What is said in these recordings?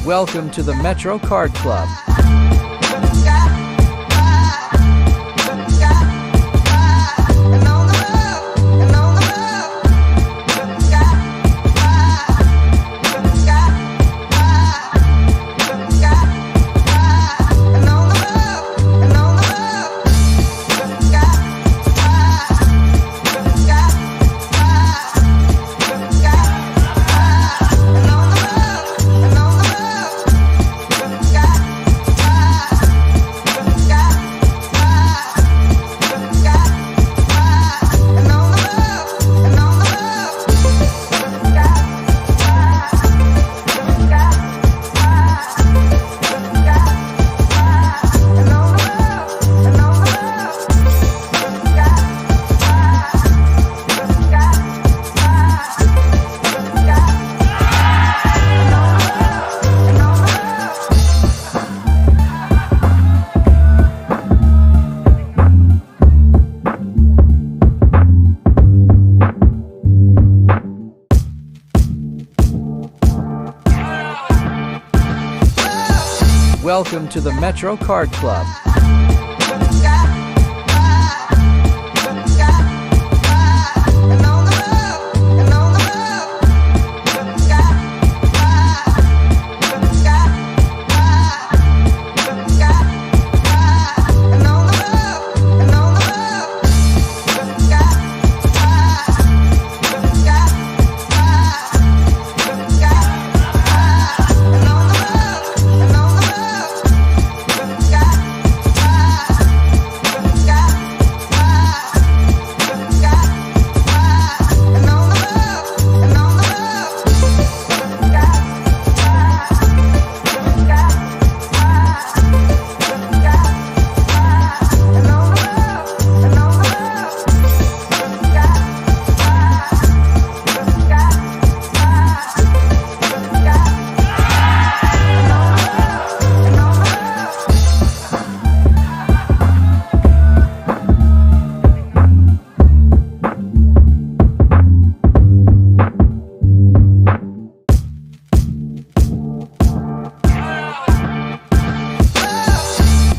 Welcome to the Metro Card Club. Welcome to the Metro Card Club.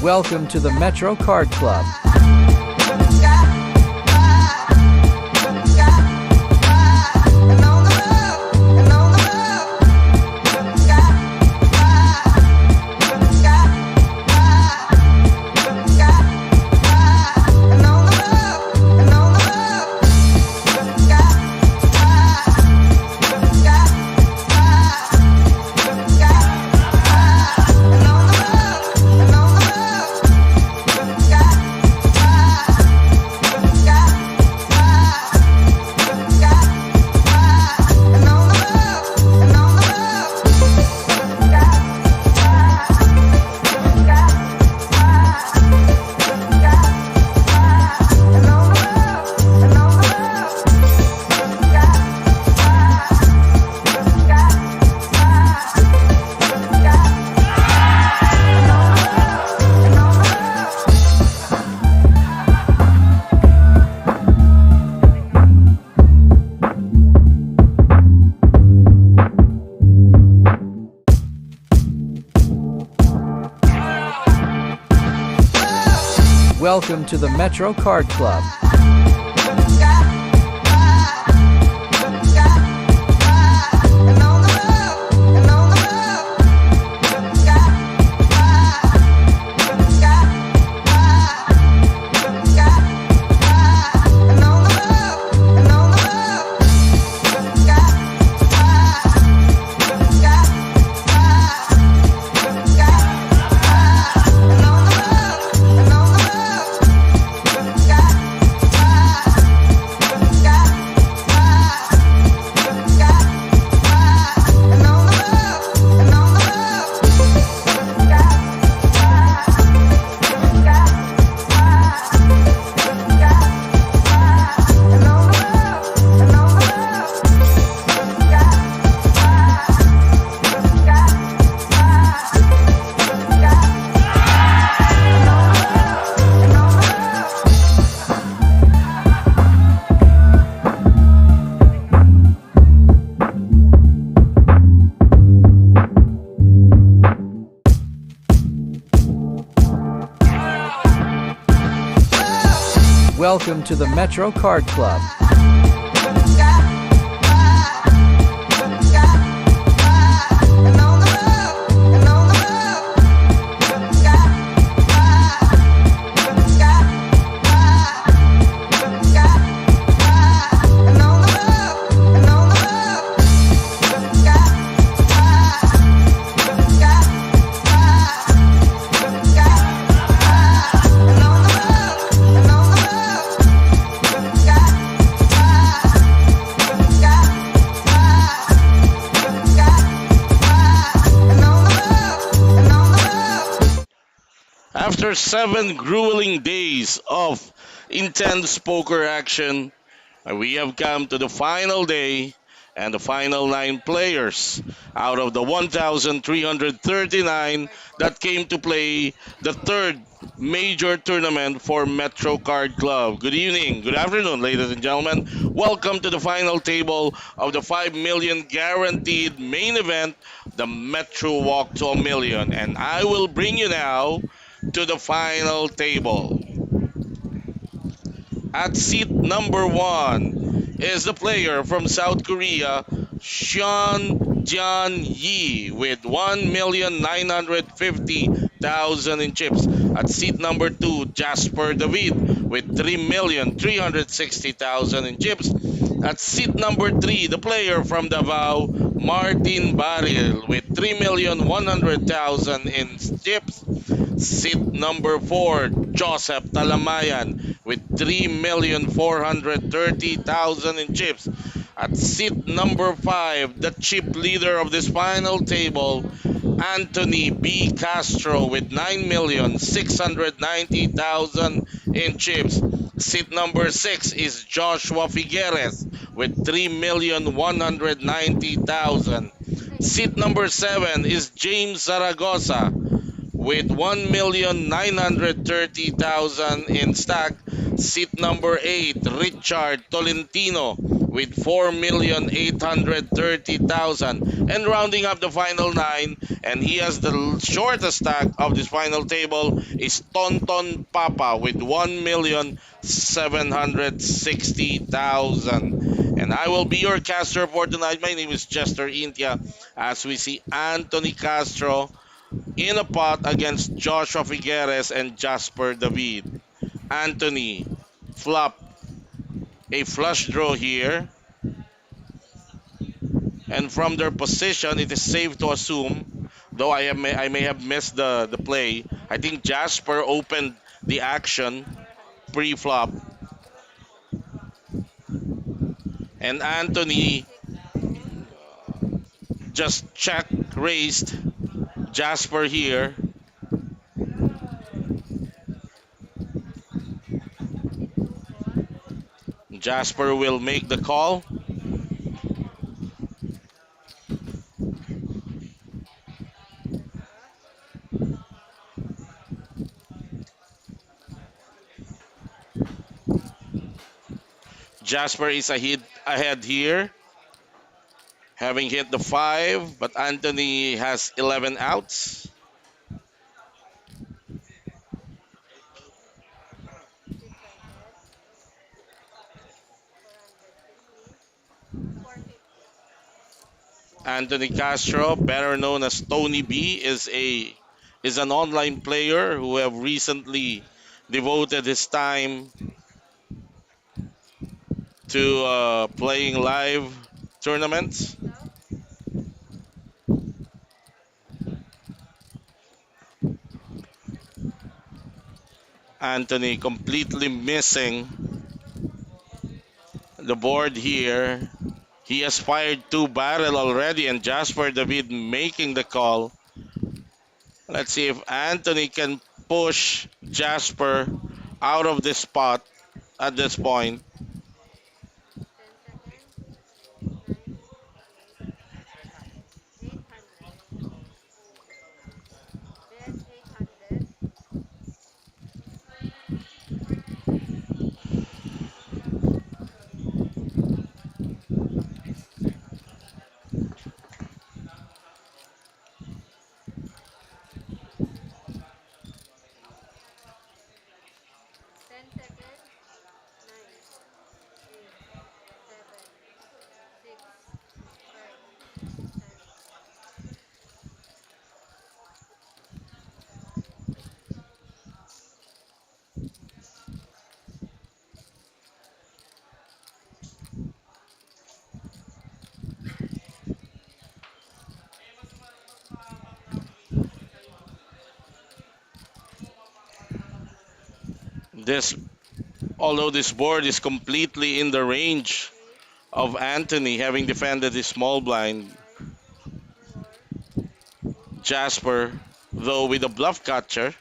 Welcome to the Metro Card Club. Welcome to the Metro Card Club. Welcome to the Metro Card Club. After 7 grueling days of intense poker action, we have come to the final day and the final 9 players out of the 1,339 that came to play the third major tournament for Metro Card Club. Good evening, good afternoon, ladies and gentlemen. Welcome to the final table of the 5 million guaranteed main event, the Metro Walk to a Million. And I will bring you now to the final table. At seat number one is the player from South Korea, Sean Jian Yi, with 1,950,000 in chips. At seat number two, Jasper David, with 3,360,000 in chips. At seat number three, the player from Davao, Martin Baril, with 3,100,000 in chips. Seat number 4, Joseph Talamayan with 3,430,000 in chips. At seat number 5, the chip leader of this final table, Anthony B. Castro with 9,690,000 in chips. Seat number 6 is Joshua Figueres with 3,190,000. Seat number 7 is James Zaragoza with 1,930,000 in stack. Seat number 8, Richard Tolentino with 4,830,000. And rounding up the final 9, and he has the shortest stack of this final table, is Tonton Papa with 1,760,000. And I will be your caster for tonight. My name is Chester Intia as we see Anthony Castro in a pot against Joshua Figueres and Jasper David. Anthony flop a flush draw here, and from their position, it is safe to assume, though I may have missed the play. I think Jasper opened the action pre-flop, and Anthony just check raised Jasper here. Jasper will make the call. Jasper is ahead here, having hit the 5, but Anthony has 11 outs. Anthony Castro, better known as Tony B, is an online player who have recently devoted his time to playing live tournaments. Anthony completely missing the board here. He has fired 2 barrel already, and Jasper David making the call. Let's see if Anthony can push Jasper out of this spot at this point. This, although this board is completely in the range of Anthony, having defended his small blind, Jasper, though with a bluff catcher,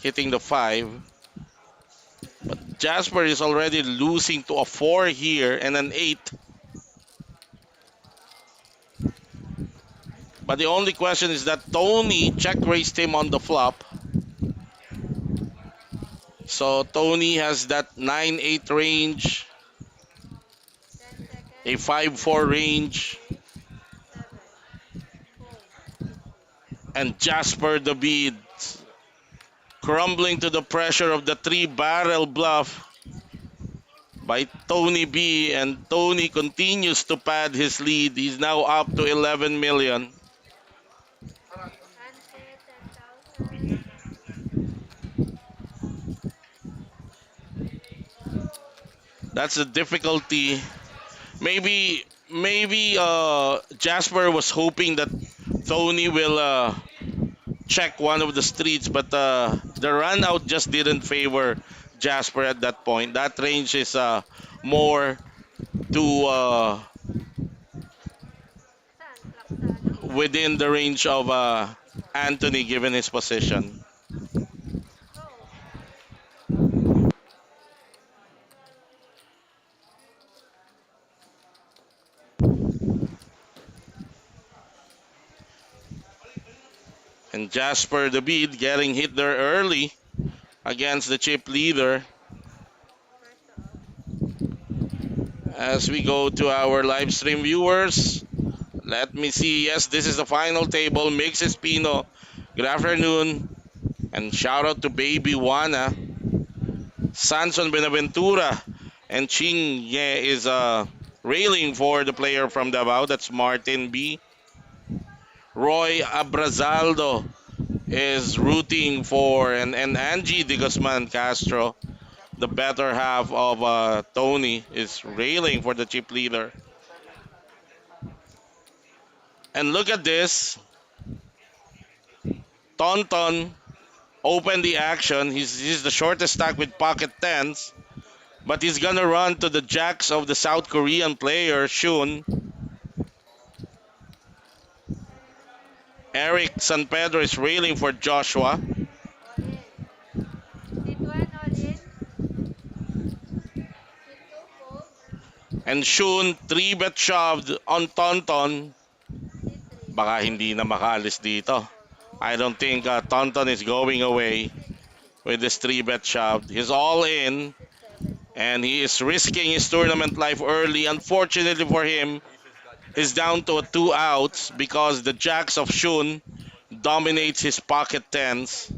hitting the 5. But Jasper is already losing to a 4 here and an 8. But the only question is that Tony check raised him on the flop. So Tony has that 9-8 range, a 5-4 range, and Jasper the bead crumbling to the pressure of the 3-barrel bluff by Tony B, and Tony continues to pad his lead. He's now up to 11 million. That's the difficulty. Maybe Jasper was hoping that Tony will check one of the streets, but the run out just didn't favor Jasper at that point. That range is more to within the range of Anthony given his position. And Jasper the bead getting hit there early against the chip leader. As we go to our live stream viewers, let me see. Yes, this is the final table. Mix Espino. Good afternoon. And shout out to Baby Juana. Sanson Benaventura. And Ching Ye is railing for the player from Davao. That's Martin B. Roy Abrazaldo is rooting for, and Angie de Guzman Castro, the better half of Tony, is railing for the chip leader. And look at this. Tonton opened the action. He's the shortest stack with pocket tens, but he's gonna run to the jacks of the South Korean player, Shun. Eric San Pedro is railing for Joshua. And Shun, 3-bet shoved on Tonton. Baka hindi na makaalis dito. I don't think Tonton is going away with this 3-bet shove. He's all in, and he is risking his tournament life early. Unfortunately for him, he's down to 2 outs because the jacks of Shun dominates his pocket tens.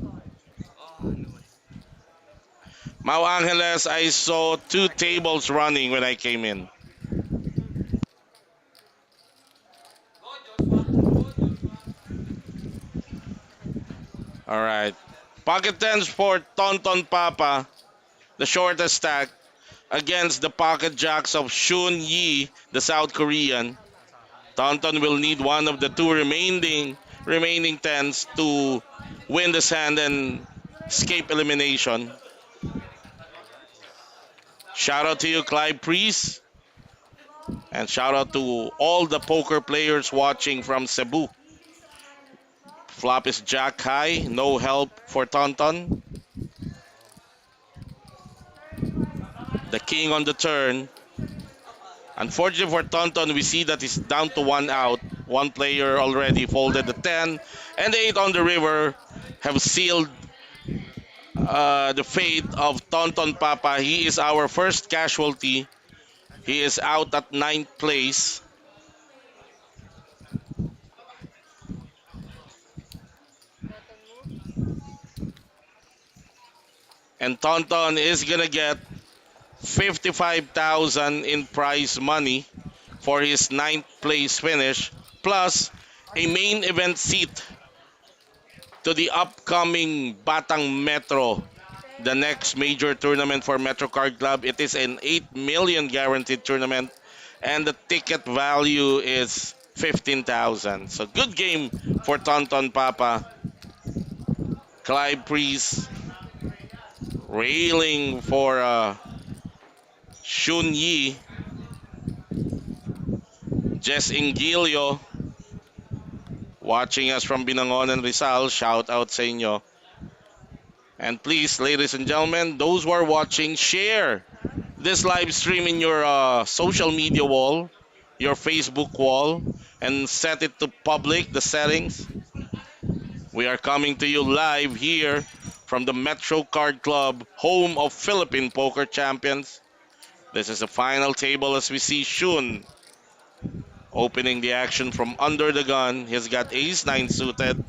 Mau Angeles, I saw 2 tables running when I came in. All right. Pocket tens for Tonton Papa, the shortest stack, against the pocket jacks of Shun Yi, the South Korean. Tonton will need one of the 2 remaining tens to win this hand and escape elimination. Shout out to you, Clive Priest. And shout out to all the poker players watching from Cebu. Flop is jack high, no help for Tonton. The king on the turn. Unfortunately for Tonton, we see that he's down to 1 out. One player already folded the 10, and the 8 on the river have sealed the fate of Tonton Papa. He is our first casualty. He is out at 9th place. And Tonton is gonna get 55,000 in prize money for his 9th place finish, plus a main event seat to the upcoming Batang Metro, the next major tournament for Metro Card Club. It is an 8 million guaranteed tournament, and the ticket value is 15,000. So good game for Tonton Papa. Clive Priest railing for Shun Yi, Jess Ingilio, watching us from Binangonan Rizal. Shout out sa inyo. And please, ladies and gentlemen, those who are watching, share this live stream in your social media wall, your Facebook wall, and set it to public, the settings. We are coming to you live here from the Metro Card Club, home of Philippine Poker Champions. This is the final table as we see Shun opening the action from under the gun. He's got ace 9 suited.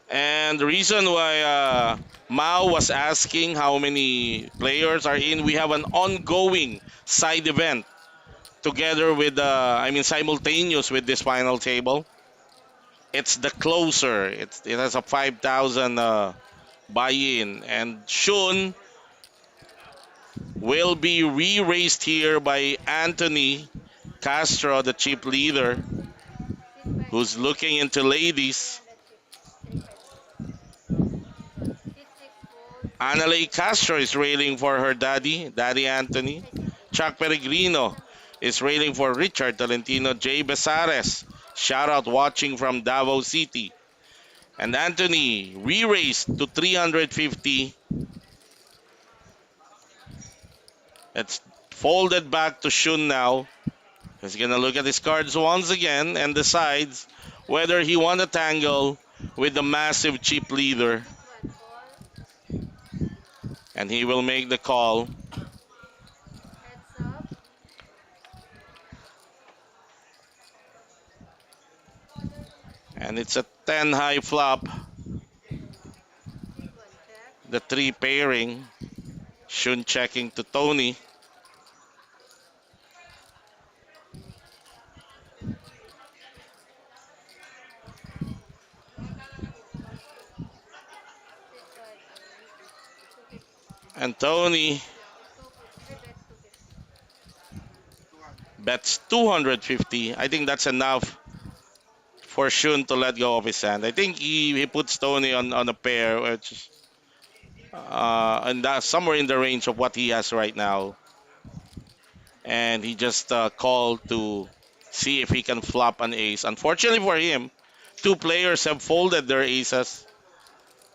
And the reason why Mao was asking how many players are in, we have an ongoing side event together with, simultaneous with this final table. It's the closer. It has a 5,000 buy-in, and Shun will be re-raised here by Anthony Castro, the chip leader, who's looking into ladies. Analay Castro is railing for her daddy, Daddy Anthony. Chuck Peregrino is railing for Richard Tolentino. Jay Besares, shout out watching from Davao City. And Anthony re-raised to 350. It's folded back to Shun now. He's gonna look at his cards once again and decides whether he want to tangle with the massive chip leader. And he will make the call. And it's a 10 high flop. The 3 pairing. Shun checking to Tony. And Tony bets 250. I think that's enough for Shun to let go of his hand. I think he puts Tony on a pair, which and that's somewhere in the range of what he has right now. And he just called to see if he can flop an ace. Unfortunately for him, 2 players have folded their aces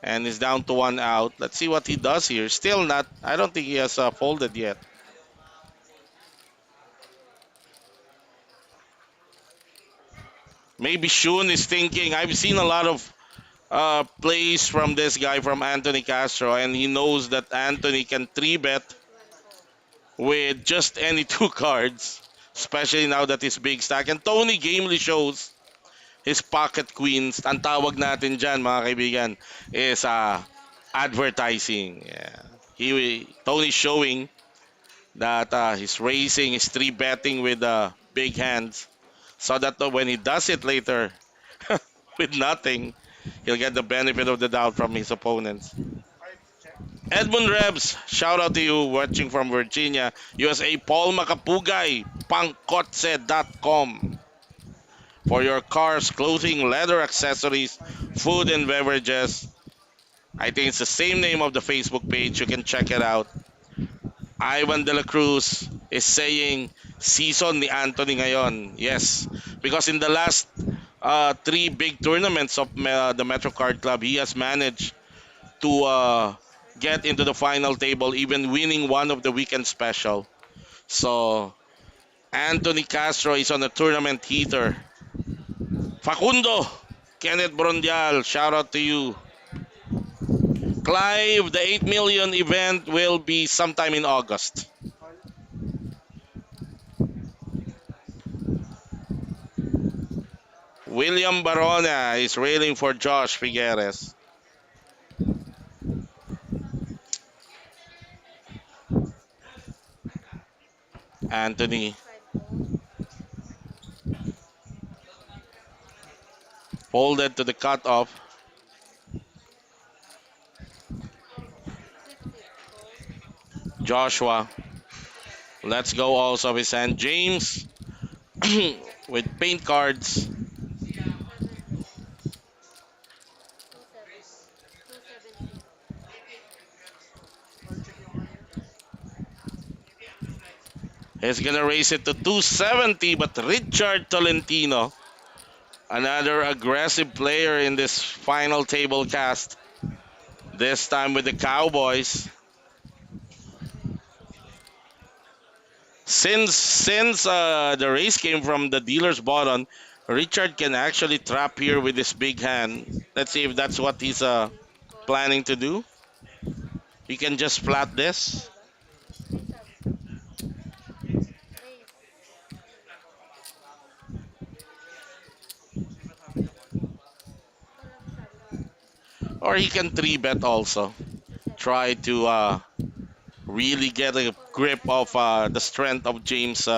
and is down to 1 out. Let's see what he does here. Still not. I don't think he has folded yet. Maybe Shun is thinking. I've seen a lot of plays from this guy, from Anthony Castro, and he knows that Anthony can 3-bet with just any 2 cards, especially now that he's big stack. And Tony gamely shows his pocket queens. Ang tawag natin dyan, mga kaibigan, is advertising. Yeah. Tony's showing that he's raising, he's 3-betting with big hands, so that when he does it later with nothing, he'll get the benefit of the doubt from his opponents. Edmund Rebs, shout out to you watching from Virginia, USA. Paul Makapugay, pangkotse.com for your cars, clothing, leather accessories, food and beverages. I think it's the same name of the Facebook page. You can check it out. Ivan De La Cruz is saying season ni Anthony ngayon. Yes, because in the last 3 big tournaments of the Metro Card Club, he has managed to get into the final table, even winning one of the weekend special. So Anthony Castro is on a tournament heater. Facundo, Kenneth Brondial, shout out to you. Clive, the 8 million event will be sometime in August. William Barona is railing for Josh Figueres. Anthony folded to the cutoff. Joshua lets go also of his hand. James with paint cards. He's gonna raise it to 270, but Richard Tolentino, another aggressive player in this final table cast, this time with the Cowboys. Since the race came from the dealer's button, Richard can actually trap here with his big hand. Let's see if that's what he's planning to do. He can just flat this. Or he can 3-bet also. Try to really get a grip of the strength of James'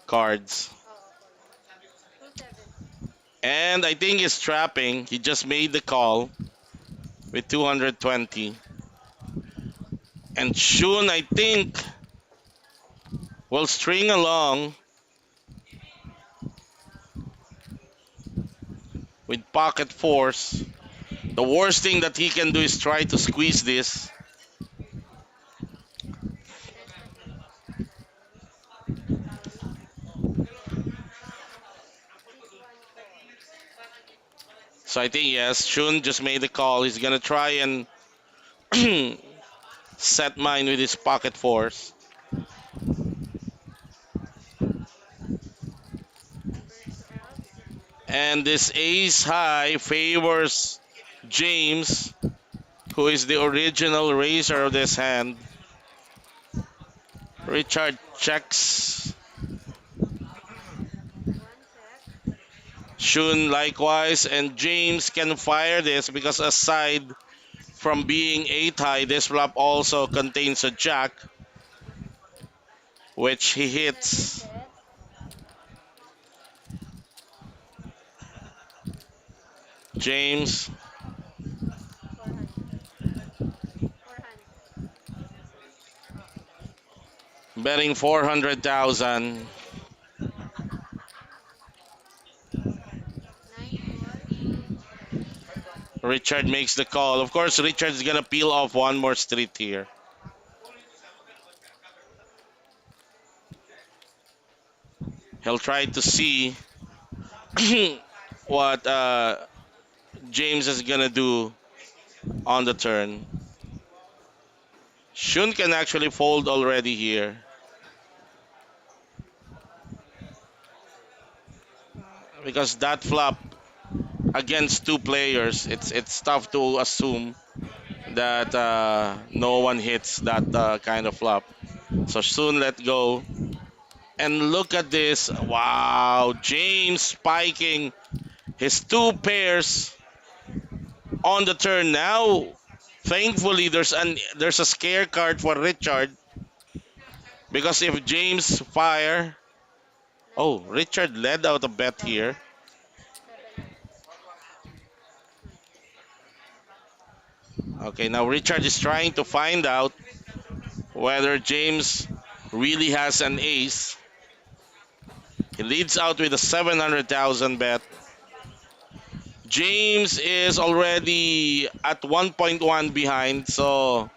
cards. And I think he's trapping. He just made the call with 220. And Shun, I think, will string along with pocket force. The worst thing that he can do is try to squeeze this. So I think, yes, Shun just made the call. He's gonna try and set mine with his pocket force. And this ace high favors James, who is the original raiser of this hand. Richard checks. Shun likewise, and James can fire this because aside from being 8 high, this flop also contains a jack, which he hits. James betting 400,000. Richard makes the call. Of course, Richard's gonna peel off one more street here. He'll try to see what James is gonna do on the turn. Shun can actually fold already here because that flop against two players, it's tough to assume that no one hits that kind of flop. So Shun let go. And look at this. Wow, James spiking his two pairs on the turn now. Thankfully, there's a scare card for Richard because if James fire, oh, Richard led out a bet here. Okay, now Richard is trying to find out whether James really has an ace. He leads out with a 700,000 bet. James is already at 1.1 behind, so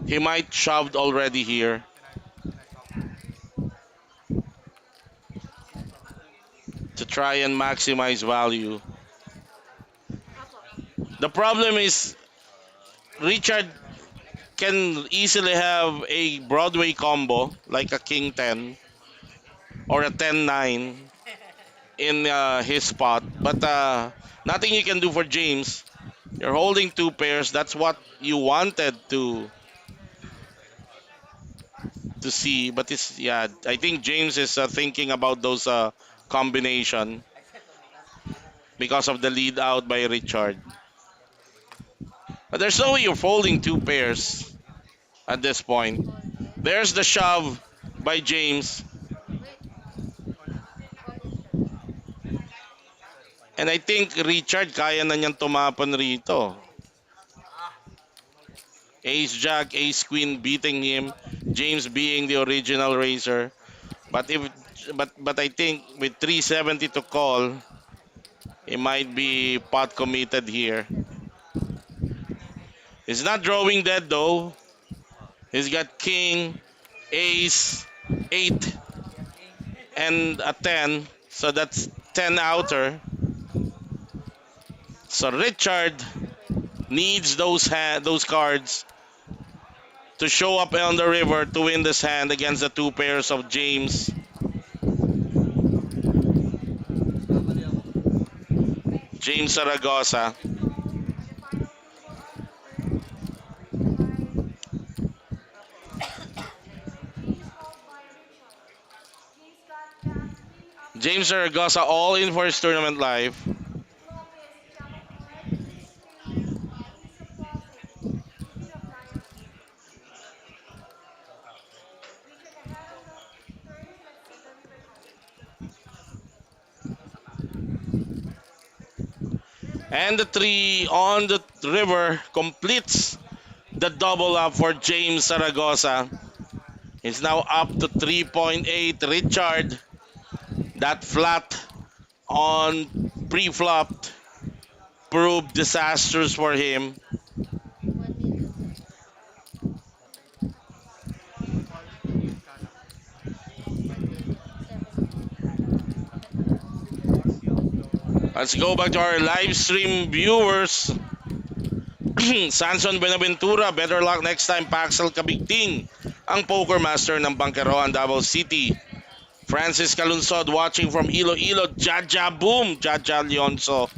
he might shove already here. To try and maximize value. The problem is Richard can easily have a Broadway combo like a King 10 or a 10-9 in his spot, but nothing you can do for James. You're holding two pairs. That's what you wanted to see, but it's yeah. I think James is thinking about those combination because of the lead out by Richard. But there's no way you're folding two pairs at this point. There's the shove by James. And I think Richard kaya na niyang tumapon rito. Ace Jack, Ace Queen beating him. James being the original raiser. But if but I think with 370 to call, he might be pot committed here. He's not drawing dead though. He's got king, ace, 8, and a 10. So that's 10 outer. So Richard needs those cards to show up on the river to win this hand against the two pairs of James. James Zaragoza. James Zaragoza all in for his tournament life. And the three on the river completes the double up for James Zaragoza. He's now up to 3.8. Richard, that flat on pre-flop proved disastrous for him. Let's go back to our live stream viewers. Sanson Benaventura, better luck next time. Paxel Kabigting, ang poker master ng Bangkeroan, Davao City. Francis Calunsod watching from Iloilo. Jaja Boom, Jaja Leonso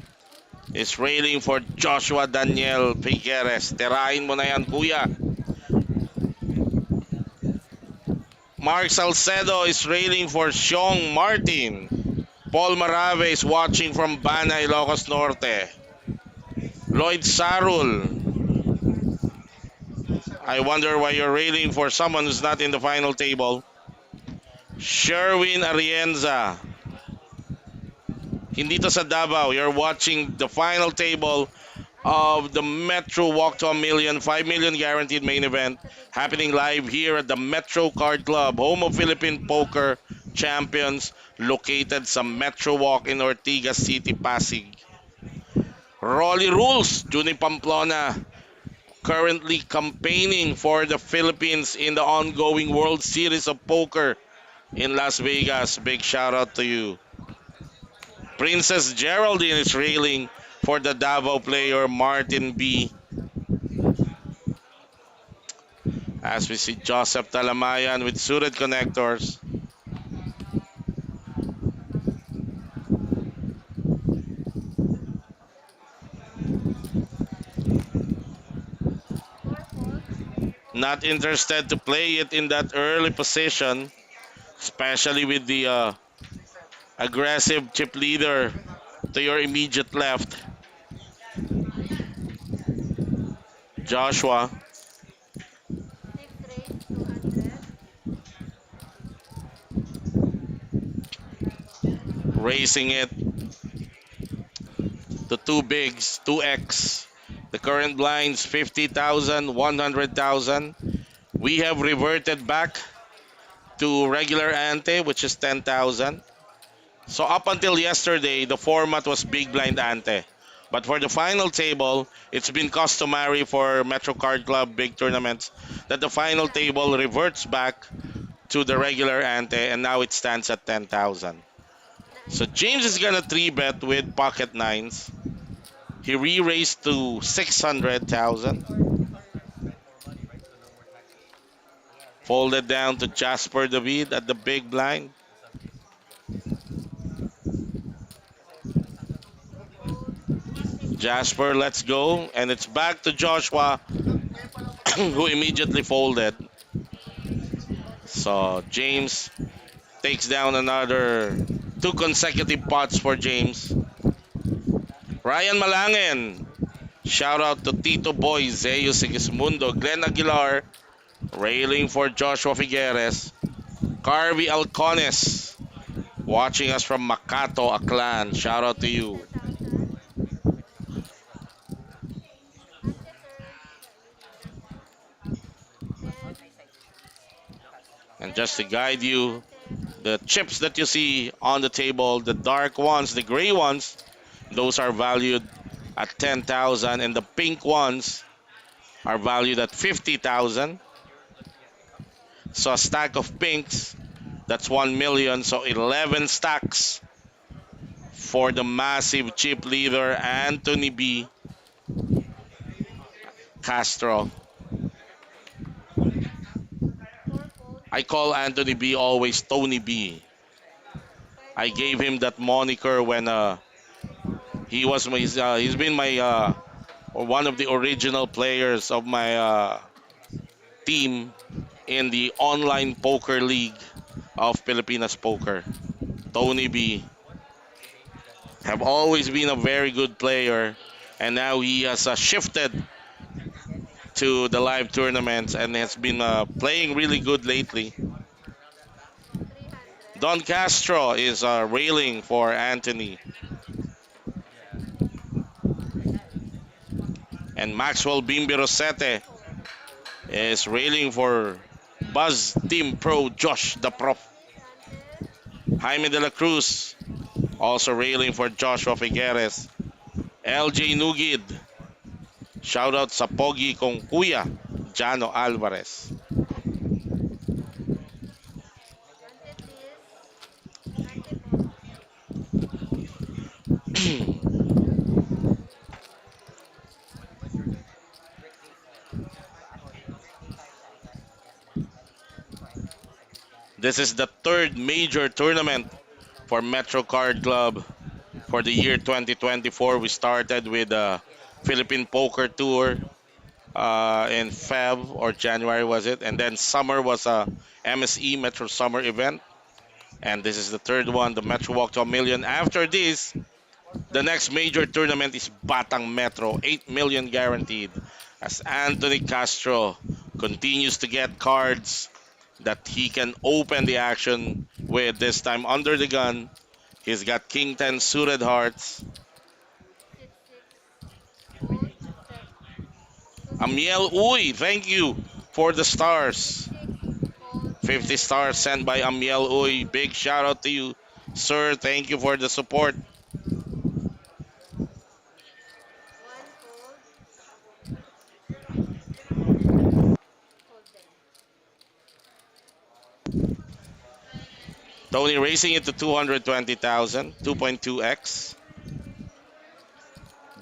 is railing for Joshua Daniel Figueres. Tirahin mo na yan, kuya. Mark Salcedo is railing for Sean Martin. Paul Marave is watching from Bana, Ilocos Norte. Lloyd Sarul. I wonder why you're railing for someone who's not in the final table. Sherwin Arienza. Hindi to sa Davao. You're watching the final table of the Metro Walk to a Million, 5 million guaranteed main event happening live here at the Metro Card Club, home of Philippine Poker Champions, located sa Metro Walk in Ortigas City, Pasig. Rolly Rules, Junie Pamplona, currently campaigning for the Philippines in the ongoing World Series of Poker in Las Vegas. Big shout out to you. Princess Geraldine is railing for the Davao player Martin B. As we see Joseph Talamayan with suited connectors. Not interested to play it in that early position, especially with the aggressive chip leader to your immediate left. Joshua racing it to two bigs, 2x. The current blinds 50,000, 100,000. We have reverted back to regular ante, which is 10,000. So up until yesterday, the format was big blind ante. But for the final table, it's been customary for Metro Card Club big tournaments that the final table reverts back to the regular ante, and now it stands at 10,000. So James is gonna 3-bet with pocket nines. He re-raised to 600,000. Folded down to Jasper David at the big blind. Jasper, let's go. And it's back to Joshua, who immediately folded. So James takes down another 2 consecutive pots for James. Ryan Malangin. Shout out to Tito Boy, Zeus Sigismundo, Glenn Aguilar, railing for Joshua Figueres. Carvey Alcones, watching us from Makato, Aklan. Shout out to you. And just to guide you, the chips that you see on the table, the dark ones, the gray ones, those are valued at 10,000, and the pink ones are valued at 50,000. So a stack of pinks, that's 1 million. So 11 stacks for the massive chip leader, Anthony B. Castro. I call Anthony B always Tony B. I gave him that moniker when he's been my one of the original players of my team in the online poker league of Filipinas Poker. Tony B have always been a very good player, and now he has shifted to the live tournaments and has been playing really good lately. Don Castro is railing for Anthony, and Maxwell Bimbi Rosete is railing for Buzz Team Pro Josh the Prof. Jaime de la Cruz also railing for Joshua Figueres. LJ Nugid, shout out sa Pogi kong Kuya Jano Alvarez. This is the third major tournament for Metro Card Club for the year 2024. We started with the Philippine Poker Tour in Feb or January was it, and then summer was a MSE Metro Summer event, and this is the third one, the Metro Walk to a Million. After this, the next major tournament is Batang Metro, 8 million guaranteed, as Anthony Castro continues to get cards that he can open the action with. This time under the gun, he's got King 10 suited hearts. Amiel Uy, thank you for the stars. 50 stars sent by Amiel Uy. Big shout out to you, sir. Thank you for the support. Tony racing it to 220,000, 2.2x.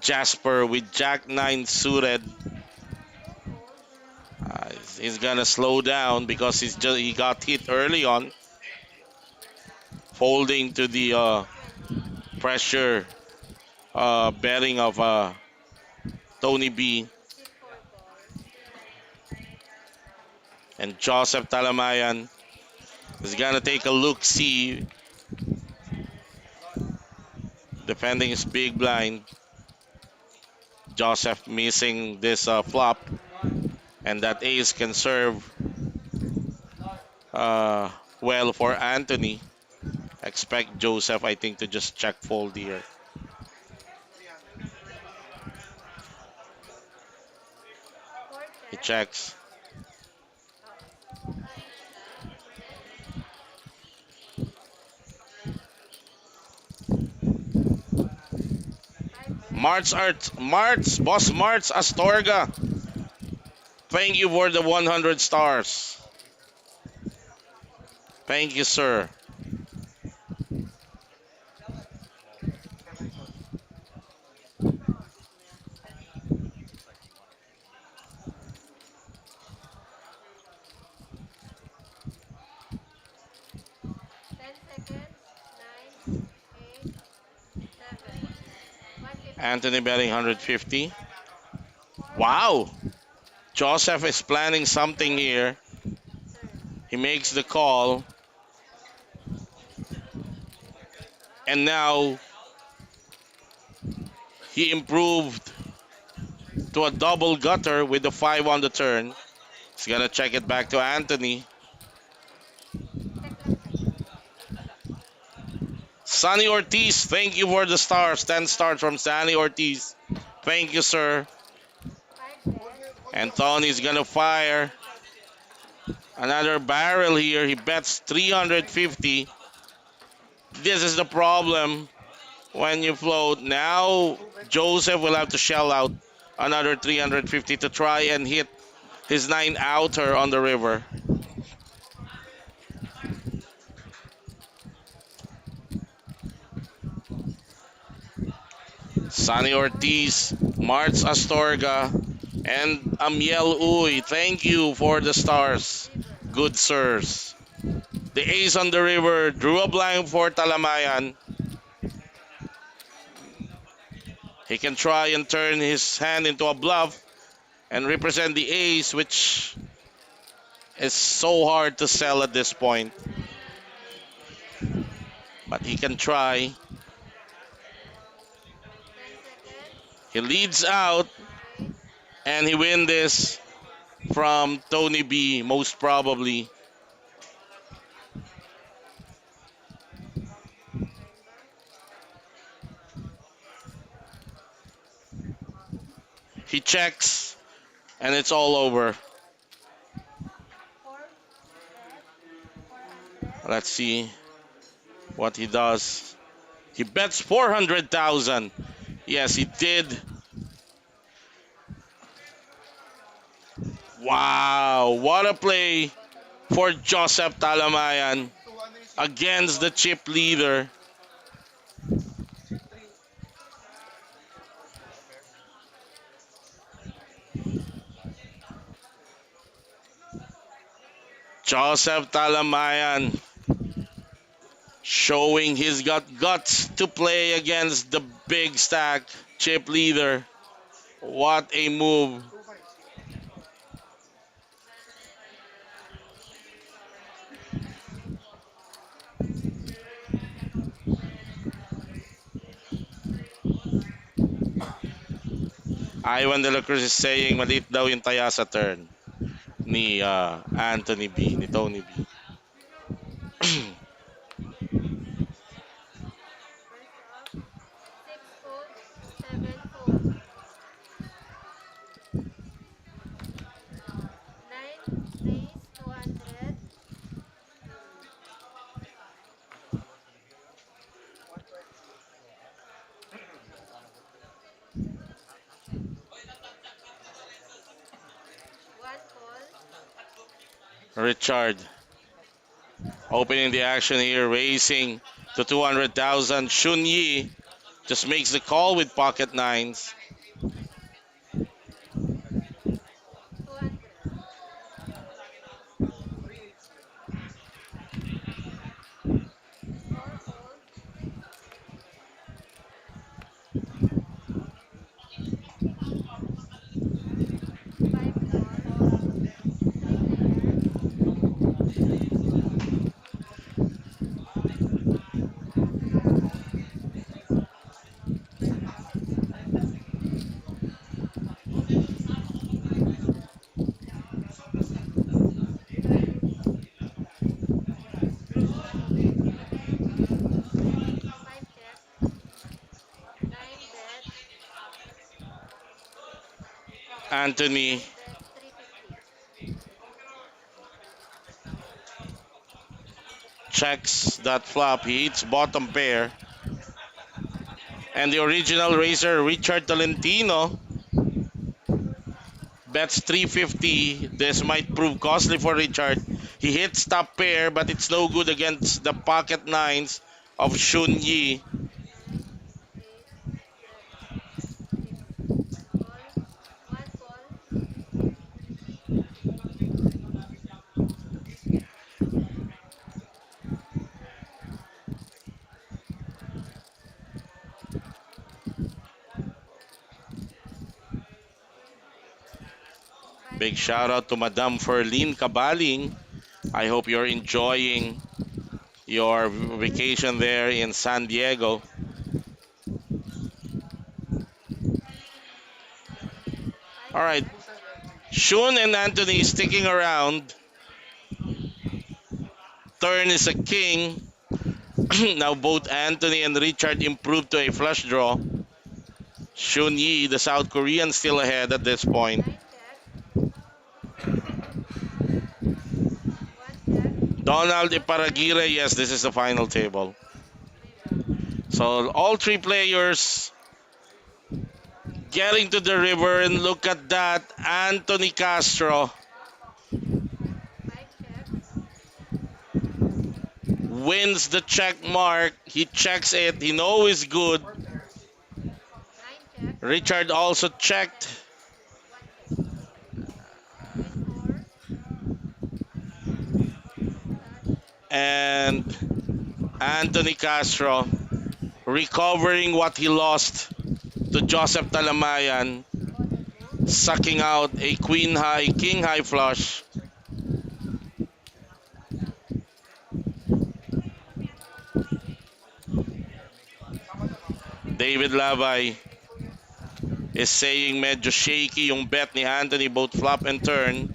Jasper with Jack 9 suited. He's gonna slow down because he got hit early on, folding to the pressure betting of Tony B and Joseph Talamayan is gonna take a look see, defending his big blind. Joseph missing this flop, and that ace can serve well for Anthony. Expect Joseph, I think, to just check fold here. He checks. Boss Marts Astorga. Thank you for the 100 stars. Thank you, sir. Anthony betting 150. Wow. Joseph is planning something here. He makes the call. And now he improved to a double gutter with the 5 on the turn. He's going to check it back to Anthony. Sonny Ortiz, thank you for the stars. 10 stars from Sonny Ortiz. Thank you, sir. And Tony's going to fire another barrel here. He bets 350. This is the problem when you float. Now Joseph will have to shell out another 350 to try and hit his 9 outer on the river. Sunny Ortiz, Marts Astorga, and Amiel Uy. Thank you for the stars. Good sirs. The ace on the river drew a blank for Talamayan. He can try and turn his hand into a bluff and represent the ace, which is so hard to sell at this point. But he can try. He leads out and he wins this from Tony B, most probably. He checks and it's all over. Let's see what he does. He bets 400,000. Yes, he did. Wow, what a play for Joseph Talamayan against the chip leader. Joseph Talamayan showing he's got guts to play against the big stack chip leader. What a move. Ivan De La Cruz is saying maliit daw yung taya sa turn ni Anthony B, ni Tony B. Richard opening the action here, racing to 200,000. Shun Yi just makes the call with pocket nines. Anthony checks that flop. He hits bottom pair. And the original racer, Richard Tolentino, bets 350. This might prove costly for Richard. He hits top pair, but it's no good against the pocket nines of Shun Yi. Big shout out to Madame Ferlin Cabaling. I hope you're enjoying your vacation there in San Diego. All right, Shun and Anthony sticking around. Turn is a king. Now both Anthony and Richard improved to a flush draw. Shun Yi, the South Korean, still ahead at this point. Donald Iparagire, yes, this is the final table. So all three players getting to the river, and look at that, Anthony Castro wins the check mark. He checks it, he knows it's good. Richard also checked. And Anthony Castro recovering what he lost to Joseph Talamayan, sucking out a queen high, king high flush. David Labay is saying medyo shaky yung bet ni Anthony both flop and turn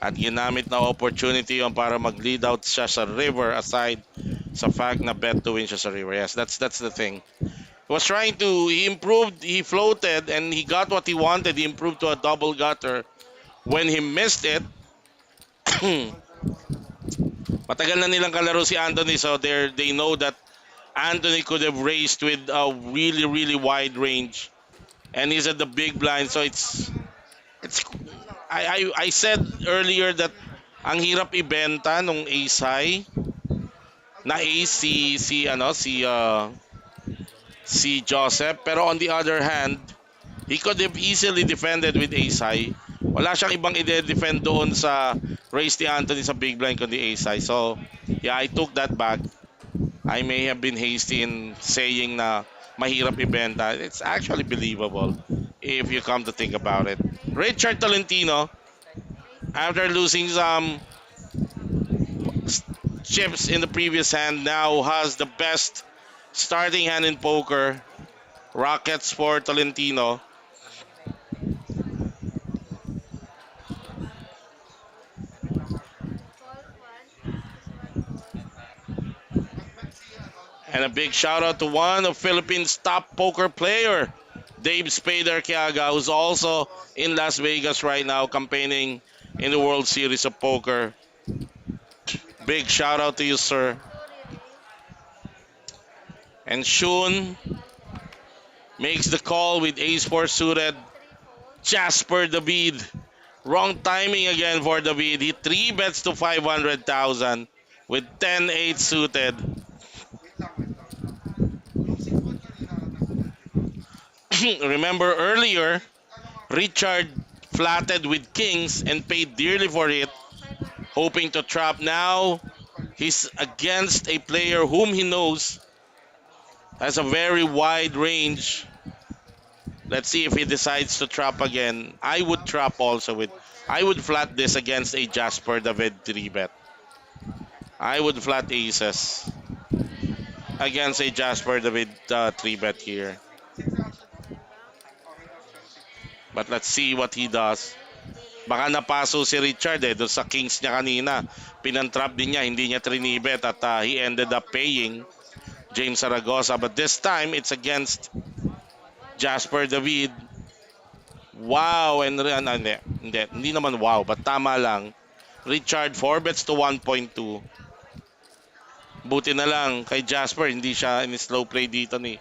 at ginamit na opportunity yung para mag-lead out siya sa river aside sa fact na bet to win siya sa river. Yes, that's the thing. He was trying to, he improved, he floated and he got what he wanted. He improved to a double gutter. When he missed it, matagal na nilang kalaro si Anthony so they know that Anthony could have raced with a really wide range and he's at the big blind so it's I said earlier that ang hirap ibenta nung ace high na ace si Joseph pero on the other hand he could have easily defended with ace high. Wala siyang ibang i-defend doon sa race ni Anthony sa big blind kundi ace high. So, yeah, I took that back. I may have been hasty in saying na mahirap ibenta. It's actually believable if you come to think about it. Richard Tolentino, after losing some chips in the previous hand, now has the best starting hand in poker. Rockets for Tolentino. And a big shout out to one of Philippines' top poker player, Dave Spader Kiaga, who's also in Las Vegas right now campaigning in the World Series of Poker. Big shout out to you, sir. And Shun makes the call with ace-4 suited. Jasper David. Wrong timing again for David. He 3 bets to 500,000 with 10-8 suited. Remember earlier, Richard flatted with kings and paid dearly for it, hoping to trap. Now, he's against a player whom he knows has a very wide range. Let's see if he decides to trap again. I would trap also with... I would flat this against a Jasper David 3-bet. I would flat aces against a Jasper David 3-bet here. But let's see what he does. Baka napaso si Richard doon sa kings niya kanina. Pinantrap din niya, hindi niya trinibet at he ended up paying James Zaragoza. But this time, it's against Jasper David. Wow! And hindi naman wow, but tama lang. Richard 4 bets to 1.2. Buti na lang kay Jasper, hindi siya in slow play dito ni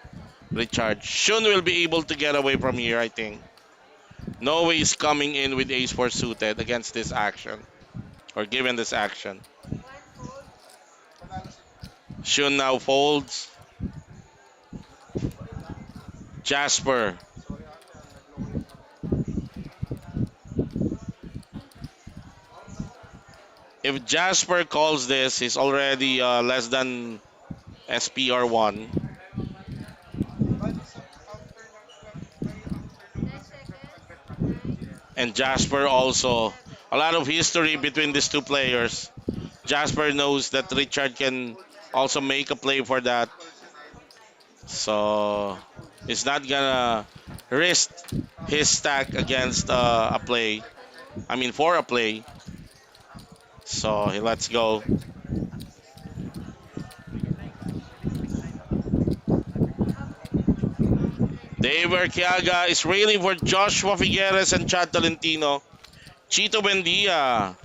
Richard. Shun will be able to get away from here, I think. No way is coming in with ace-4 suited against this action. Or given this action. Shun now folds. Jasper. If Jasper calls this, he's already less than SPR1. And Jasper also. A lot of history between these two players. Jasper knows that Richard can also make a play for that. So, he's not gonna risk his stack against a play. I mean, for a play. So, he lets go. Dave Arqueaga is railing for Joshua Figueres and Chad Tolentino. Chito Bendia.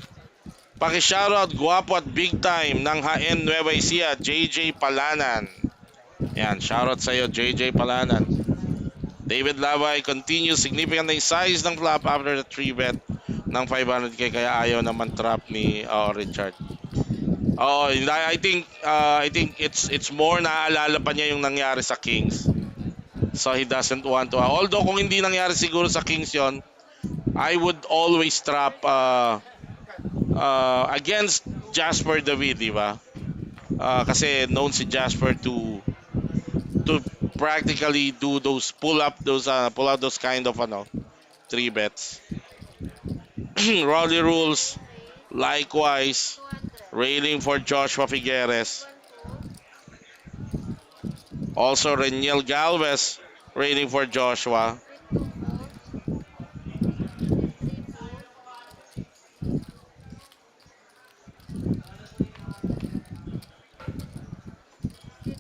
Paki-shoutout, guwapo at big time ng HN Nueva Ecija, JJ Palanan. Yan, shoutout sa iyo, JJ Palanan. David Lavay continues significant na size ng flop after the 3-bet ng 500k kaya ayaw naman trap ni Richard. Oh, I think it's more naaalala pa niya yung nangyari sa Kings. So he doesn't want to. Although kung hindi nangyari siguro sa Kings yon, I would always trap against Jasper David, di ba? Kasi known si Jasper to practically do those pull out those kind of three bets. Rolly rules likewise railing for Joshua Figueres. Also Reniel Galvez railing for Joshua.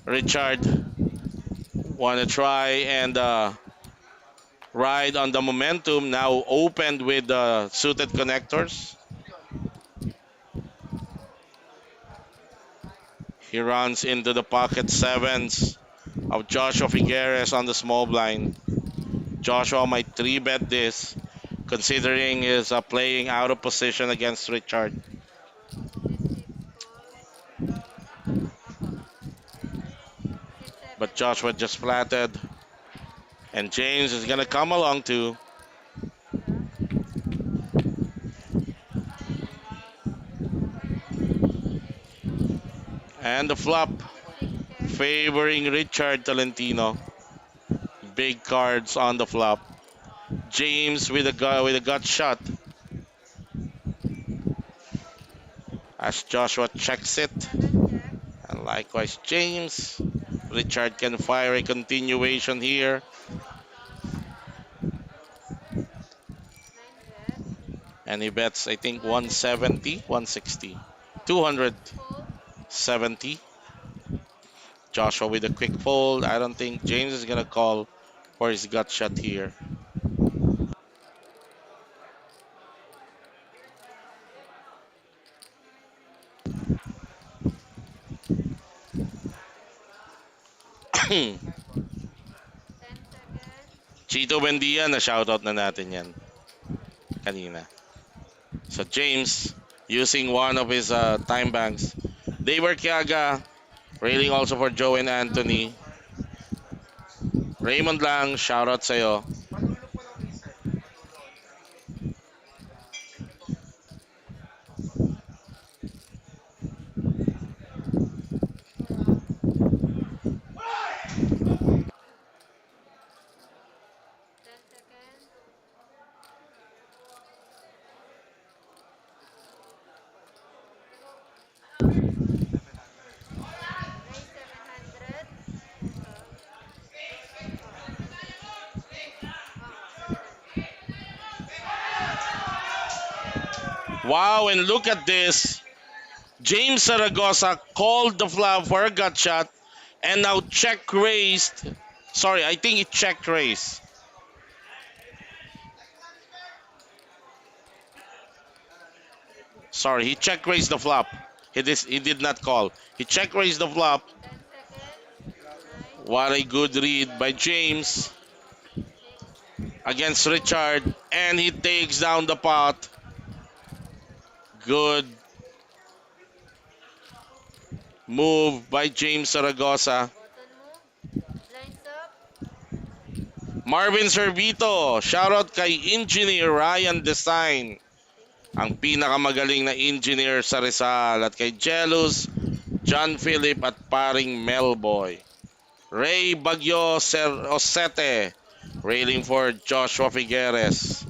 Richard wanna try and ride on the momentum. Now opened with the suited connectors. He runs into the pocket sevens of Joshua Figueres on the small blind. Joshua might 3-bet this, considering he's playing out of position against Richard. But Joshua just flatted. And James is going to come along too. And the flop favoring Richard Tolentino. Big cards on the flop. James with a gut shot. As Joshua checks it. And likewise James. Richard can fire a continuation here. And he bets, I think, 170, 160, 270. Joshua with a quick fold. I don't think James is going to call for his gut shot here. Chito Bendia, na shoutout na natin yan kanina. So James using one of his time banks. Daver Kiaga railing also for Joe and Anthony. Raymond Lang, shoutout sa'yo. Wow, and look at this. James Zaragoza called the flop for a gut shot and now check raised. Sorry, I think he check raised. Sorry, he check raised the flop. He did not call. He check raised the flop. What a good read by James against Richard. And he takes down the pot. Good move by James Zaragoza. Marvin Servito, shoutout kay Engineer Ryan Design, ang pinakamagaling na engineer sa Rizal, at kay Jelus, John Philip at paring Melboy. Ray Bagyo Osete, railing for Joshua Figueres.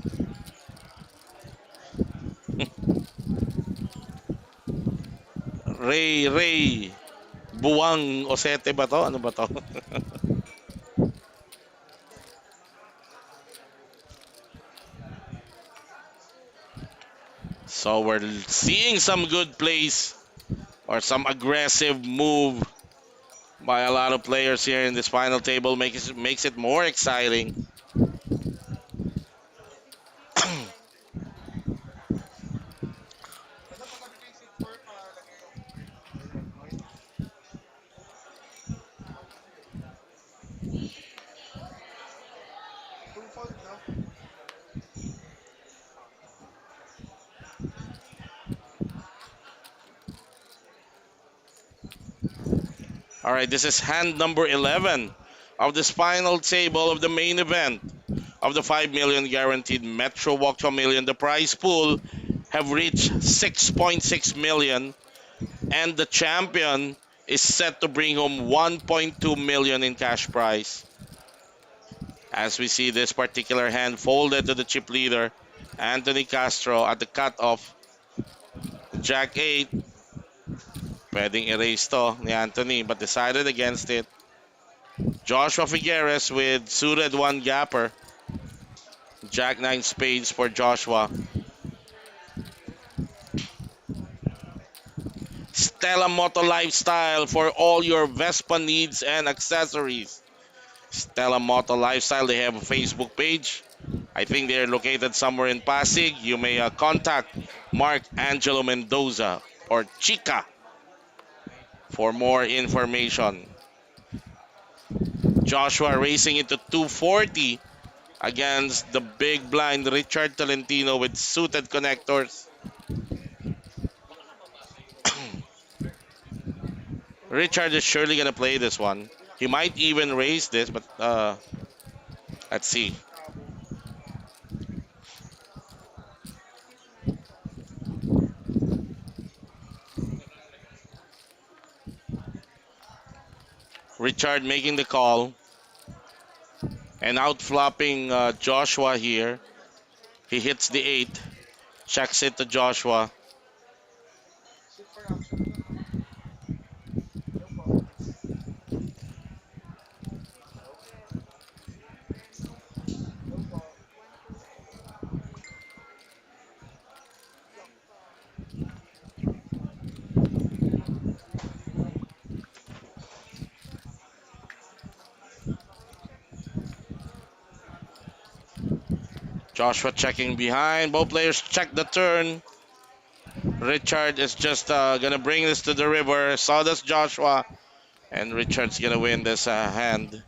Ray Buwang Osete ba to? Ano ba to? So we're seeing some good plays or some aggressive move by a lot of players here in this final table. Makes it more exciting. All right, this is hand number 11 of this final table of the main event of the 5 million guaranteed Metro Walk to a Million. The prize pool have reached 6.6 million and the champion is set to bring home 1.2 million in cash prize. As we see this particular hand folded to the chip leader, Anthony Castro at the cutoff. Jack 8, pwedeng erase to ni Anthony but decided against it. Joshua Figueres with suited 1 gapper. Jack 9 spades for Joshua. Stella Moto Lifestyle for all your Vespa needs and accessories. Stella Moto Lifestyle, they have a Facebook page. I think they're located somewhere in Pasig. You may contact Mark Angelo Mendoza or Chica for more information. Joshua racing into 240 against the big blind Richard Tolentino with suited connectors. Richard is surely going to play this one. He might even raise this, but let's see. Richard making the call and outflopping Joshua here. He hits the 8, checks it to Joshua. Joshua checking behind. Both players check the turn. Richard is just going to bring this to the river. So does Joshua. And Richard's going to win this hand.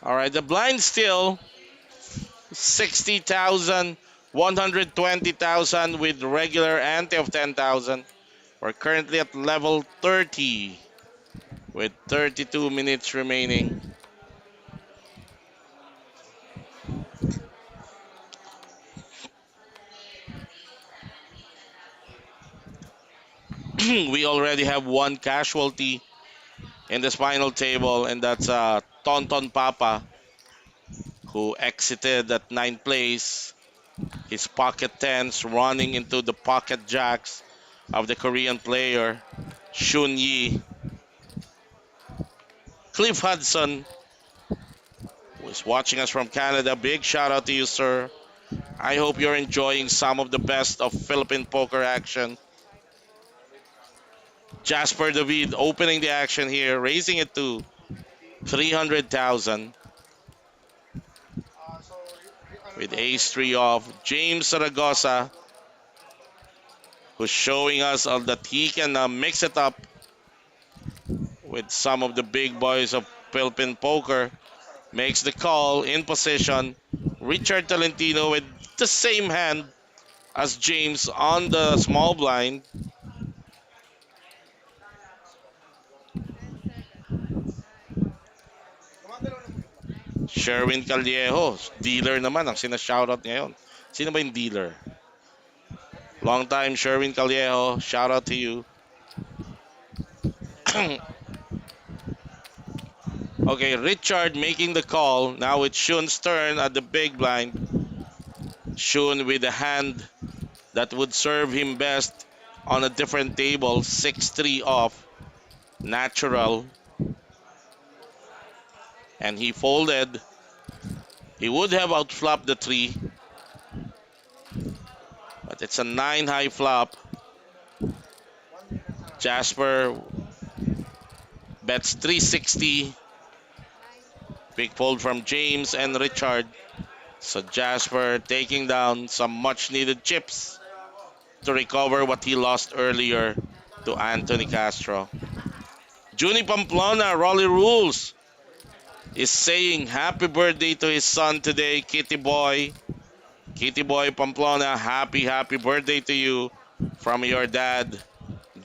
All right, the blind still 60,000, 120,000 with regular ante of 10,000. We're currently at level 30 with 32 minutes remaining. We already have 1 casualty in this final table, and that's Tonton Papa, who exited at 9th place. His pocket tens running into the pocket jacks of the Korean player, Shun Yi. Cliff Hudson, who is watching us from Canada, big shout out to you, sir. I hope you're enjoying some of the best of Philippine poker action. Jasper David opening the action here, raising it to 300,000 with ace 3 off. James Zaragoza, who's showing us that he can mix it up with some of the big boys of Philippine poker, makes the call in position. Richard Tolentino with the same hand as James on the small blind. Sherwin Callejo, dealer naman ang sinashoutout ngayon. Sino ba yung dealer? Long time Sherwin Callejo, shout out to you. Okay, Richard making the call. Now it's Shun's turn at the big blind. Shun with a hand that would serve him best on a different table. 6-3 off. Natural. And he folded. He would have outflopped the 3. But it's a 9 high flop. Jasper bets 360. Big fold from James and Richard. So Jasper taking down some much needed chips to recover what he lost earlier to Anthony Castro. Juni Pamplona, Rolly Rules, is saying happy birthday to his son today, Kitty Boy. Kitty Boy Pamplona, happy birthday to you from your dad,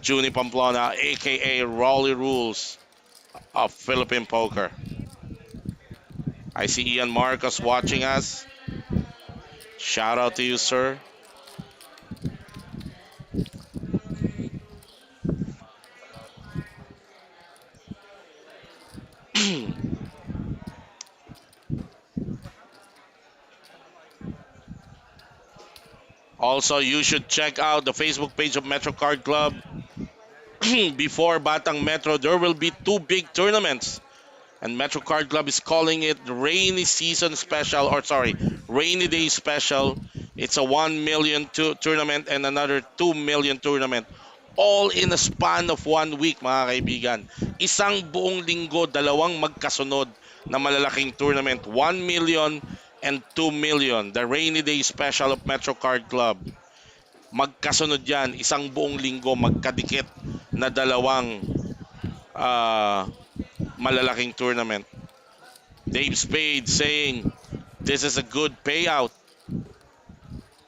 Juni Pamplona, aka Rolly Rules of Philippine Poker. I see Ian Marcos watching us. Shout out to you, sir. Also, you should check out the Facebook page of Metro Card Club. Before Batang Metro, there will be two big tournaments. And Metro Card Club is calling it Rainy Season Special, or sorry, Rainy Day Special. It's a 1 million tournament and another 2 million tournament. All in a span of 1 week, mga kaibigan. Isang buong linggo, dalawang magkasunod na malalaking tournament. 1 million and 2 million. The Rainy Day Special of Metro Card Club. Magkasunod yan, isang buong linggo, magkadikit na dalawang ah, malalaking tournament. Dave Spade saying this is a good payout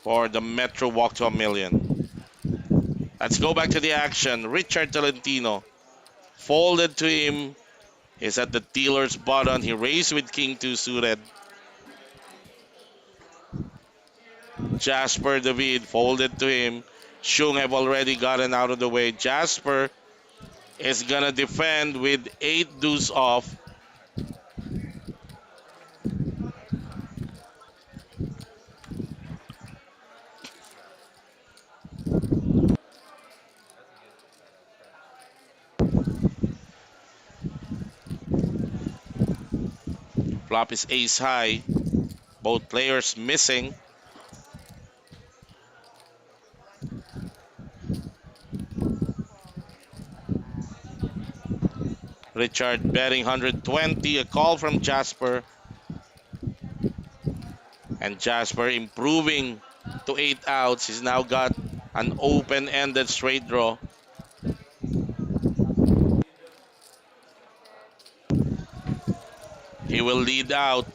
for the Metro Walk to a Million. Let's go back to the action. Richard Tolentino folded to him. He's at the dealer's button. He raised with King 2 suited. Jasper David folded to him. Shung have already gotten out of the way. Jasper is gonna defend with 8 deuce off. Flop is ace high. Both players missing. Richard betting 120. A call from Jasper. And Jasper improving to 8 outs. He's now got an open-ended straight draw. He will lead out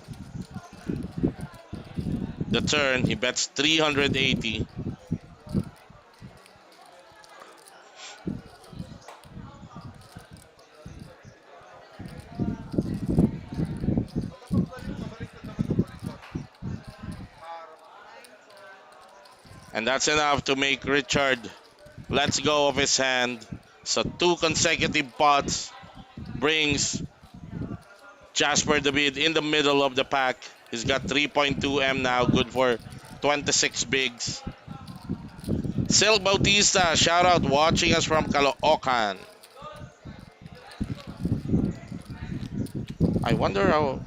the turn. He bets 380. And that's enough to make Richard let's go of his hand. So 2 consecutive pots brings Jasper David in the middle of the pack. He's got 3.2 M now, good for 26 bigs. Sil Bautista, shout out watching us from Caloocan. I wonder how.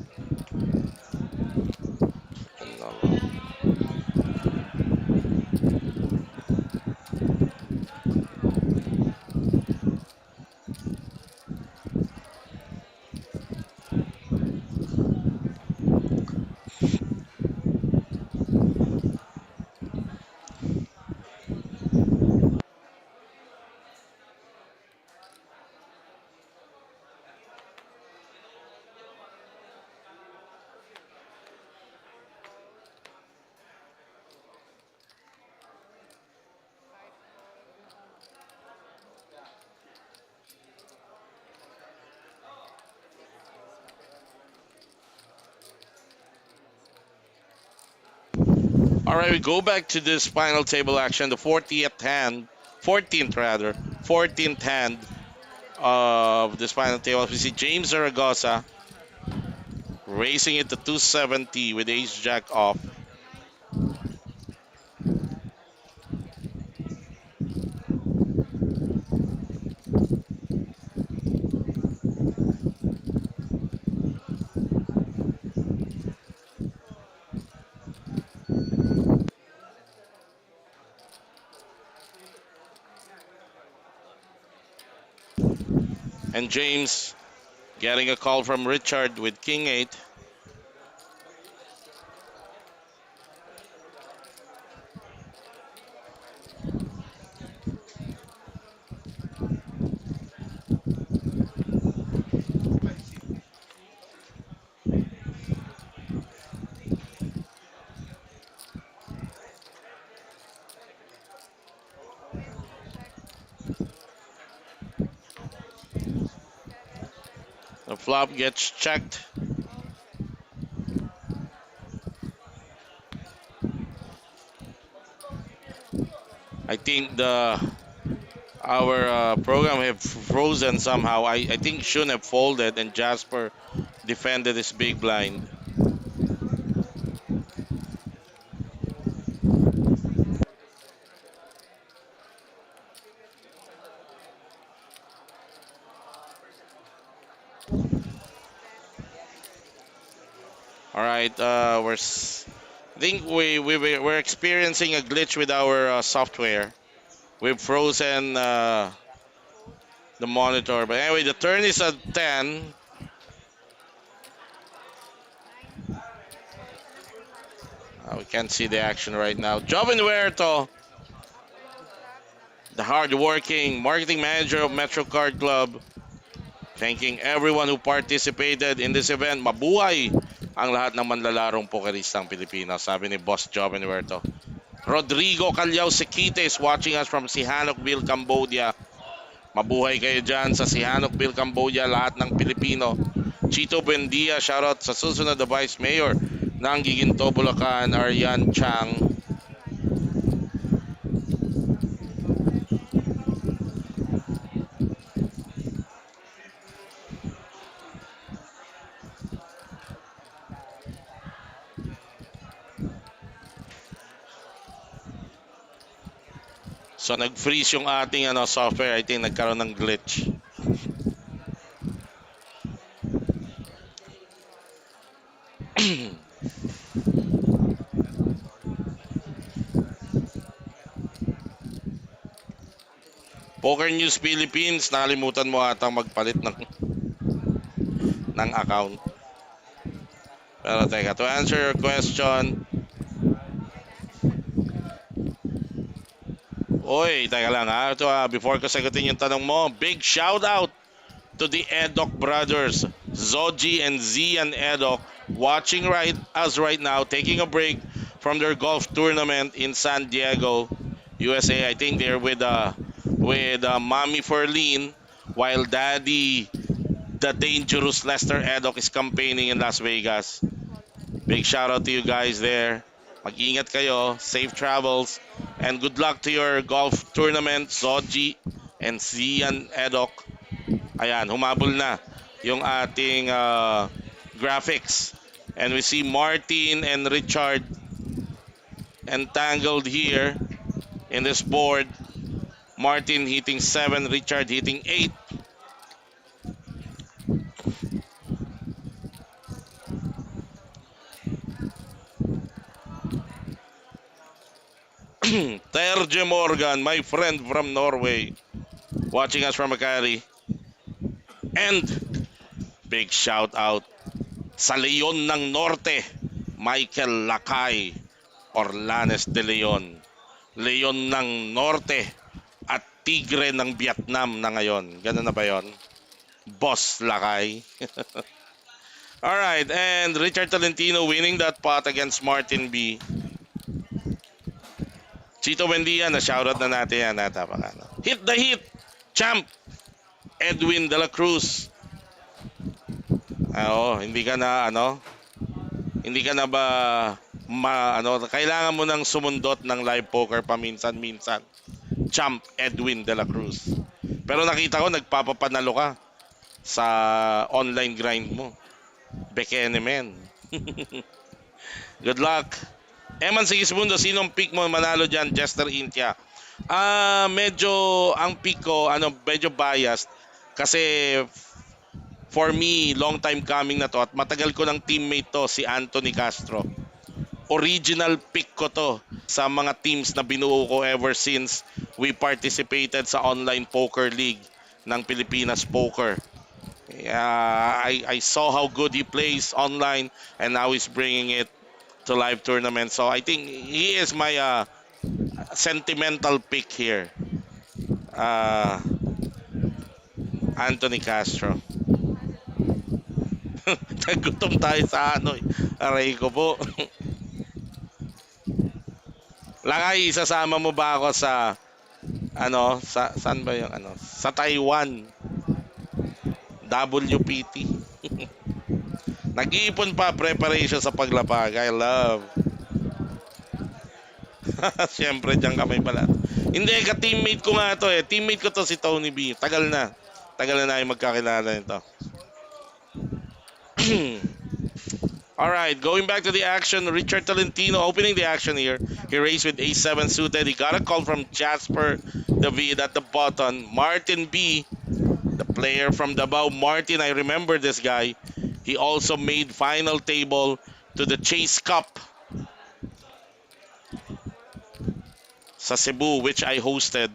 All right, we go back to this final table action, the 40th hand, 14th rather, 14th hand of this final table. We see James Zaragoza racing it to 270 with ace jack off. And James getting a call from Richard with king 8. Flop gets checked. I think the our program have frozen somehow. I think Shun have folded and Jasper defended his big blind. All right, I think we're experiencing a glitch with our software. We've frozen the monitor. But anyway, the turn is at 10. We can't see the action right now. Joven Huerto, the hard-working marketing manager of Metro Card Club, thanking everyone who participated in this event. Mabuhay ang lahat ng manlalarong pokeristang Pilipino, sabi ni Boss Joven Huerto. Rodrigo Calyao Siquites watching us from Sihanoukville, Cambodia. Mabuhay kayo dyan sa Sihanoukville, Cambodia, lahat ng Pilipino. Chito Buendia, shoutout sa susunod na Vice Mayor ng Giginto, Bulacan, Arian Chang. So nag-freeze yung ating software. I think nagkaroon ng glitch. Poker News Philippines, nakalimutan mo atang magpalit ng account. Pero teka, to answer your question, oy, teka lang ha. Before ko sagutin yung tanong mo, big shout out to the Edok brothers, Zoji and Zian Edok, watching us right now, taking a break from their golf tournament in San Diego, USA. I think they're with Mommy Ferlin, while Daddy, the dangerous Lester Edok, is campaigning in Las Vegas. Big shout out to you guys there. Mag-ingat kayo, safe travels, and good luck to your golf tournament, Zoji and Zian Edok. Ayan, humabol na yung ating graphics. And we see Martin and Richard entangled here in this board. Martin hitting 7, Richard hitting 8. Terje Morgan, my friend from Norway, watching us from Macari. And big shout out sa Leon ng Norte, Michael Lakay, Orlanes de Leon. Leon ng Norte at Tigre ng Vietnam na ngayon. Ganun na ba yon? Boss Lakay. Alright, and Richard Tolentino winning that pot against Martin B. Chito Buendia, na shoutout na natin yan. Hit the hit, champ, Edwin de la Cruz. Hindi ka na hindi ka na ba kailangan mo nang sumundot ng live poker paminsan-minsan. Champ Edwin de la Cruz. Pero nakita ko nagpapapanalo ka sa online grind mo. Bekene men. Good luck. Eman Sigismundo, sinong pick mo manalo dyan? Jester Intia. Medyo ang pick ko, medyo biased. Kasi for me, long time coming na to at matagal ko ng teammate to, si Anthony Castro. Original pick ko to sa mga teams na binuo ko ever since we participated sa online poker league ng Pilipinas Poker. I saw how good he plays online and now he's bringing it to live tournament. So I think he is my sentimental pick here. Anthony Castro. Nagutom tayo sa aray ko po. Lakay, isasama mo ba ako sa saan ba yung sa Taiwan? WPT. Nag-iipon pa preparation sa paglapag. I love. Siyempre, diyan ka may balat. Hindi, ka-teammate ko nga to eh. Teammate ko to si Tony B. Tagal na. Tagal na namin magkakilala nito. Alright, going back to the action. Richard Tolentino opening the action here. He raced with A7 suited. He got a call from Jasper David at the button. Martin B, the player from Davao. Martin, I remember this guy. He also made final table to the Chase Cup sa Cebu, which I hosted.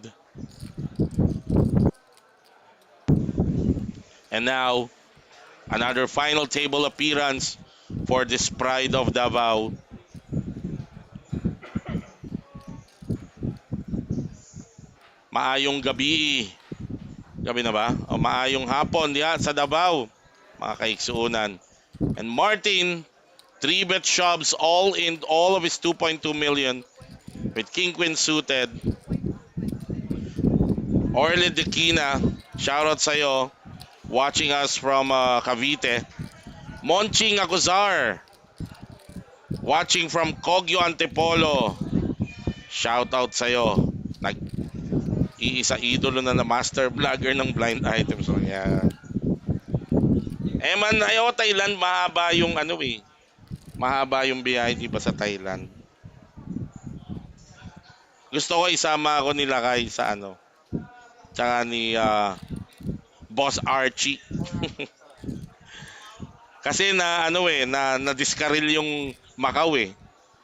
And now, another final table appearance for this Pride of Davao. Maayong gabi. Gabi na ba? O maayong hapon diyan sa Davao, mga kaiksuunan. And Martin, 3-bet shops all in all of his 2.2 million with King Queen suited. Orly Dequina, shoutout sa'yo, watching us from Cavite. Monching Acuzar, watching from Kogyo Antipolo. Shoutout sa'yo. Iisa idolo na master vlogger ng blind items. So, yeah. Man, ayaw Thailand, mahaba yung ano eh. Mahaba yung biyahe, di ba sa Thailand? Gusto ko isama ako nila kay sa ano. Tsaka ni Boss Archie. Kasi na ano eh, na diskaril yung Macau eh.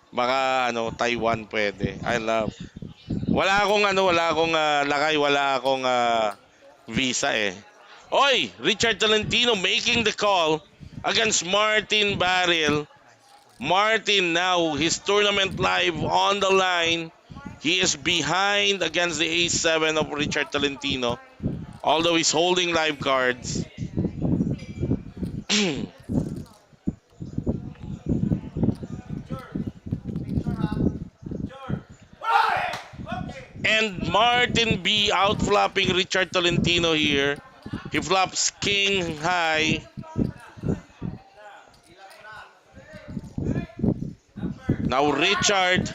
Baka ano, Taiwan pwede. I love. Wala akong ano, wala akong lakay, wala akong visa eh. Oy, Richard Tolentino making the call against Martin Baril. Martin now, his tournament live on the line. He is behind against the A7 of Richard Tolentino. Although he's holding live cards. And Martin B outflapping Richard Tolentino here. He flops king high. Now Richard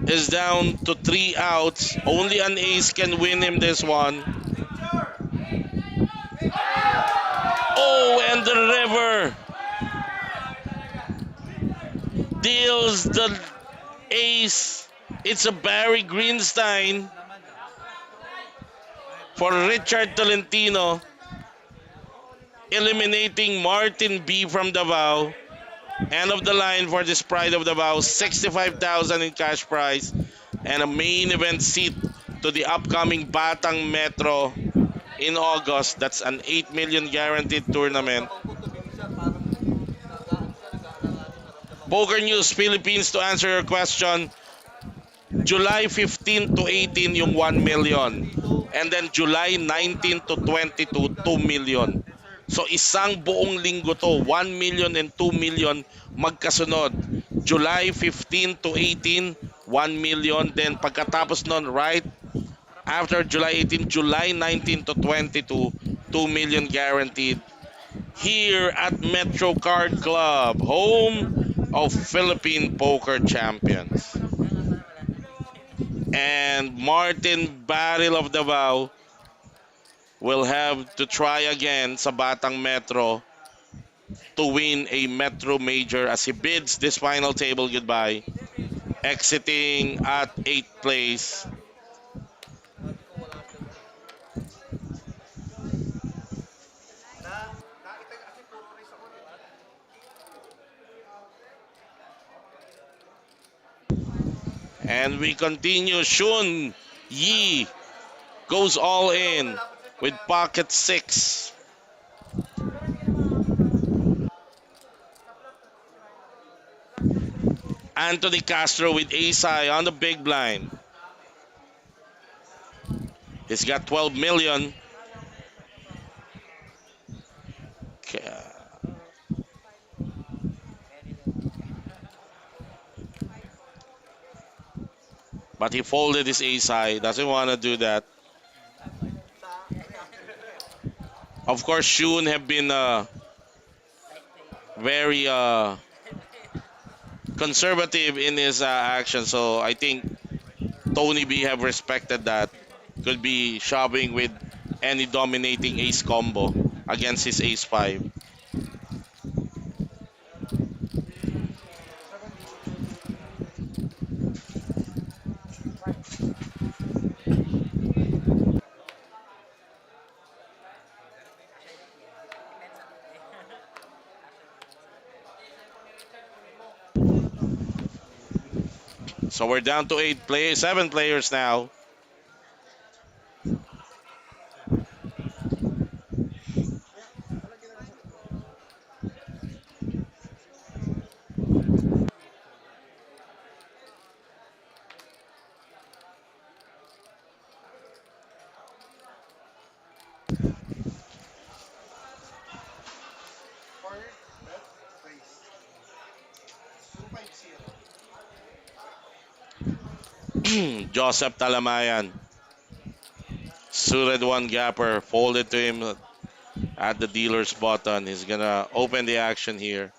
is down to 3 outs. Only an ace can win him this one. Oh, and the river deals the ace. It's a Barry Greenstein for Richard Tolentino, eliminating Martin B from Davao. End of the line for this Pride of Davao, 65,000 in cash prize and a main event seat to the upcoming Batang Metro in August. That's an 8 million guaranteed tournament. Poker News Philippines, to answer your question, July 15 to 18 yung 1 million. And then July 19 to 22, 2 million. So isang buong linggo to, 1 million and 2 million magkasunod. July 15 to 18, 1 million. Then pagkatapos nun, right after July 18, July 19 to 22, 2 million guaranteed. Here at Metro Card Club, home of Philippine Poker Champions. And Martin Baril of Davao will have to try again sa Batang Metro to win a Metro Major as he bids this final table goodbye, exiting at 8th place. And we continue. Shun Yi goes all in with pocket 6. Anthony Castro with ace high on the big blind. He's got 12 million. But he folded his ace high. Doesn't want to do that. Of course, Shun have been very conservative in his action. So I think Tony B have respected that. Could be shoving with any dominating ace combo against his ace 5. So we're down to 7 players now. Joseph Talamayan suited one gapper, folded to him at the dealer's button. He's gonna open the action here.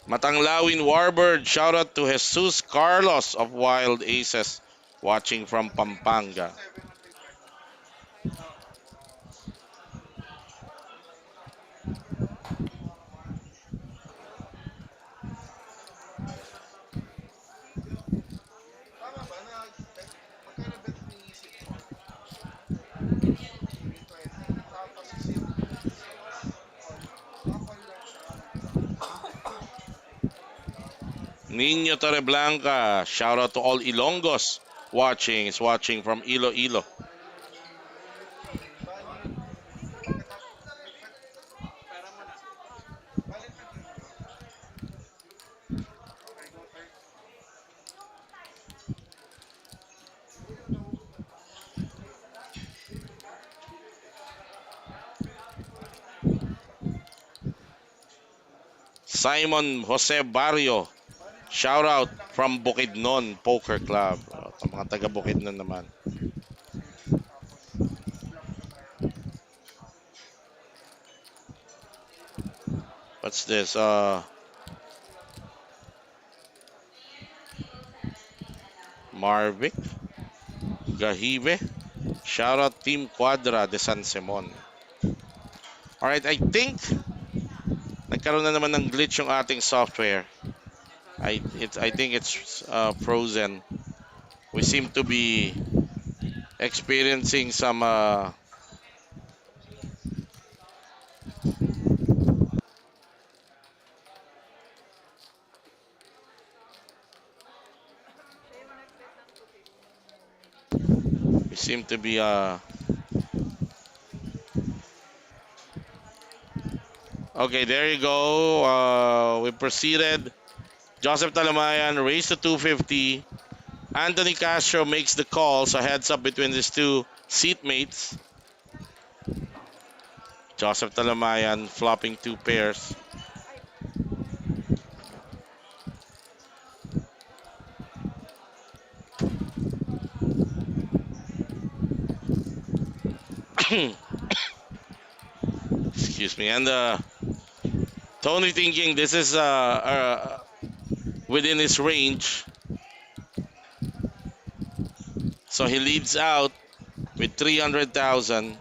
Matanglawin Warbird, shout out to Jesus Carlos of Wild Aces watching from Pampanga. Nino Torreblanca, shout out to all Ilonggos watching. Is watching from Iloilo. Simon Jose Barrio, shout out from Bukidnon Poker Club. Sa mga taga Bukidnon naman. What's this? Marvic Gahive. Shout out Team Quadra de San Simon. Alright, I think nagkaroon na naman ng glitch yung ating software. I think it's frozen. We seem to be experiencing some we seem to be okay, there you go. We proceeded. Joseph Talamayan raised to 250. Anthony Castro makes the call, so heads up between these two seatmates. Joseph Talamayan flopping 2 pairs. Excuse me. And Tony thinking this is within his range. So he leads out with 300,000.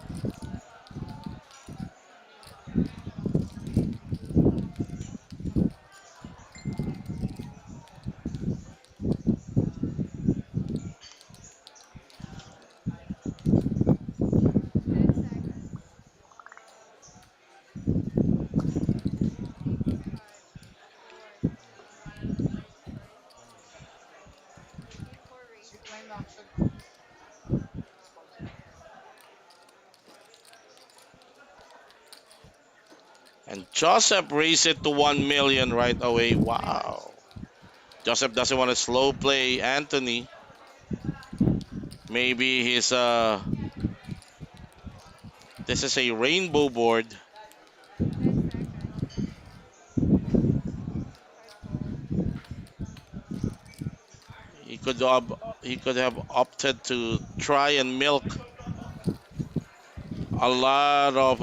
And Joseph raised it to 1 million right away. Wow. Joseph doesn't want to slow play Anthony. Maybe he's this is a rainbow board. He could have opted to try and milk a lot of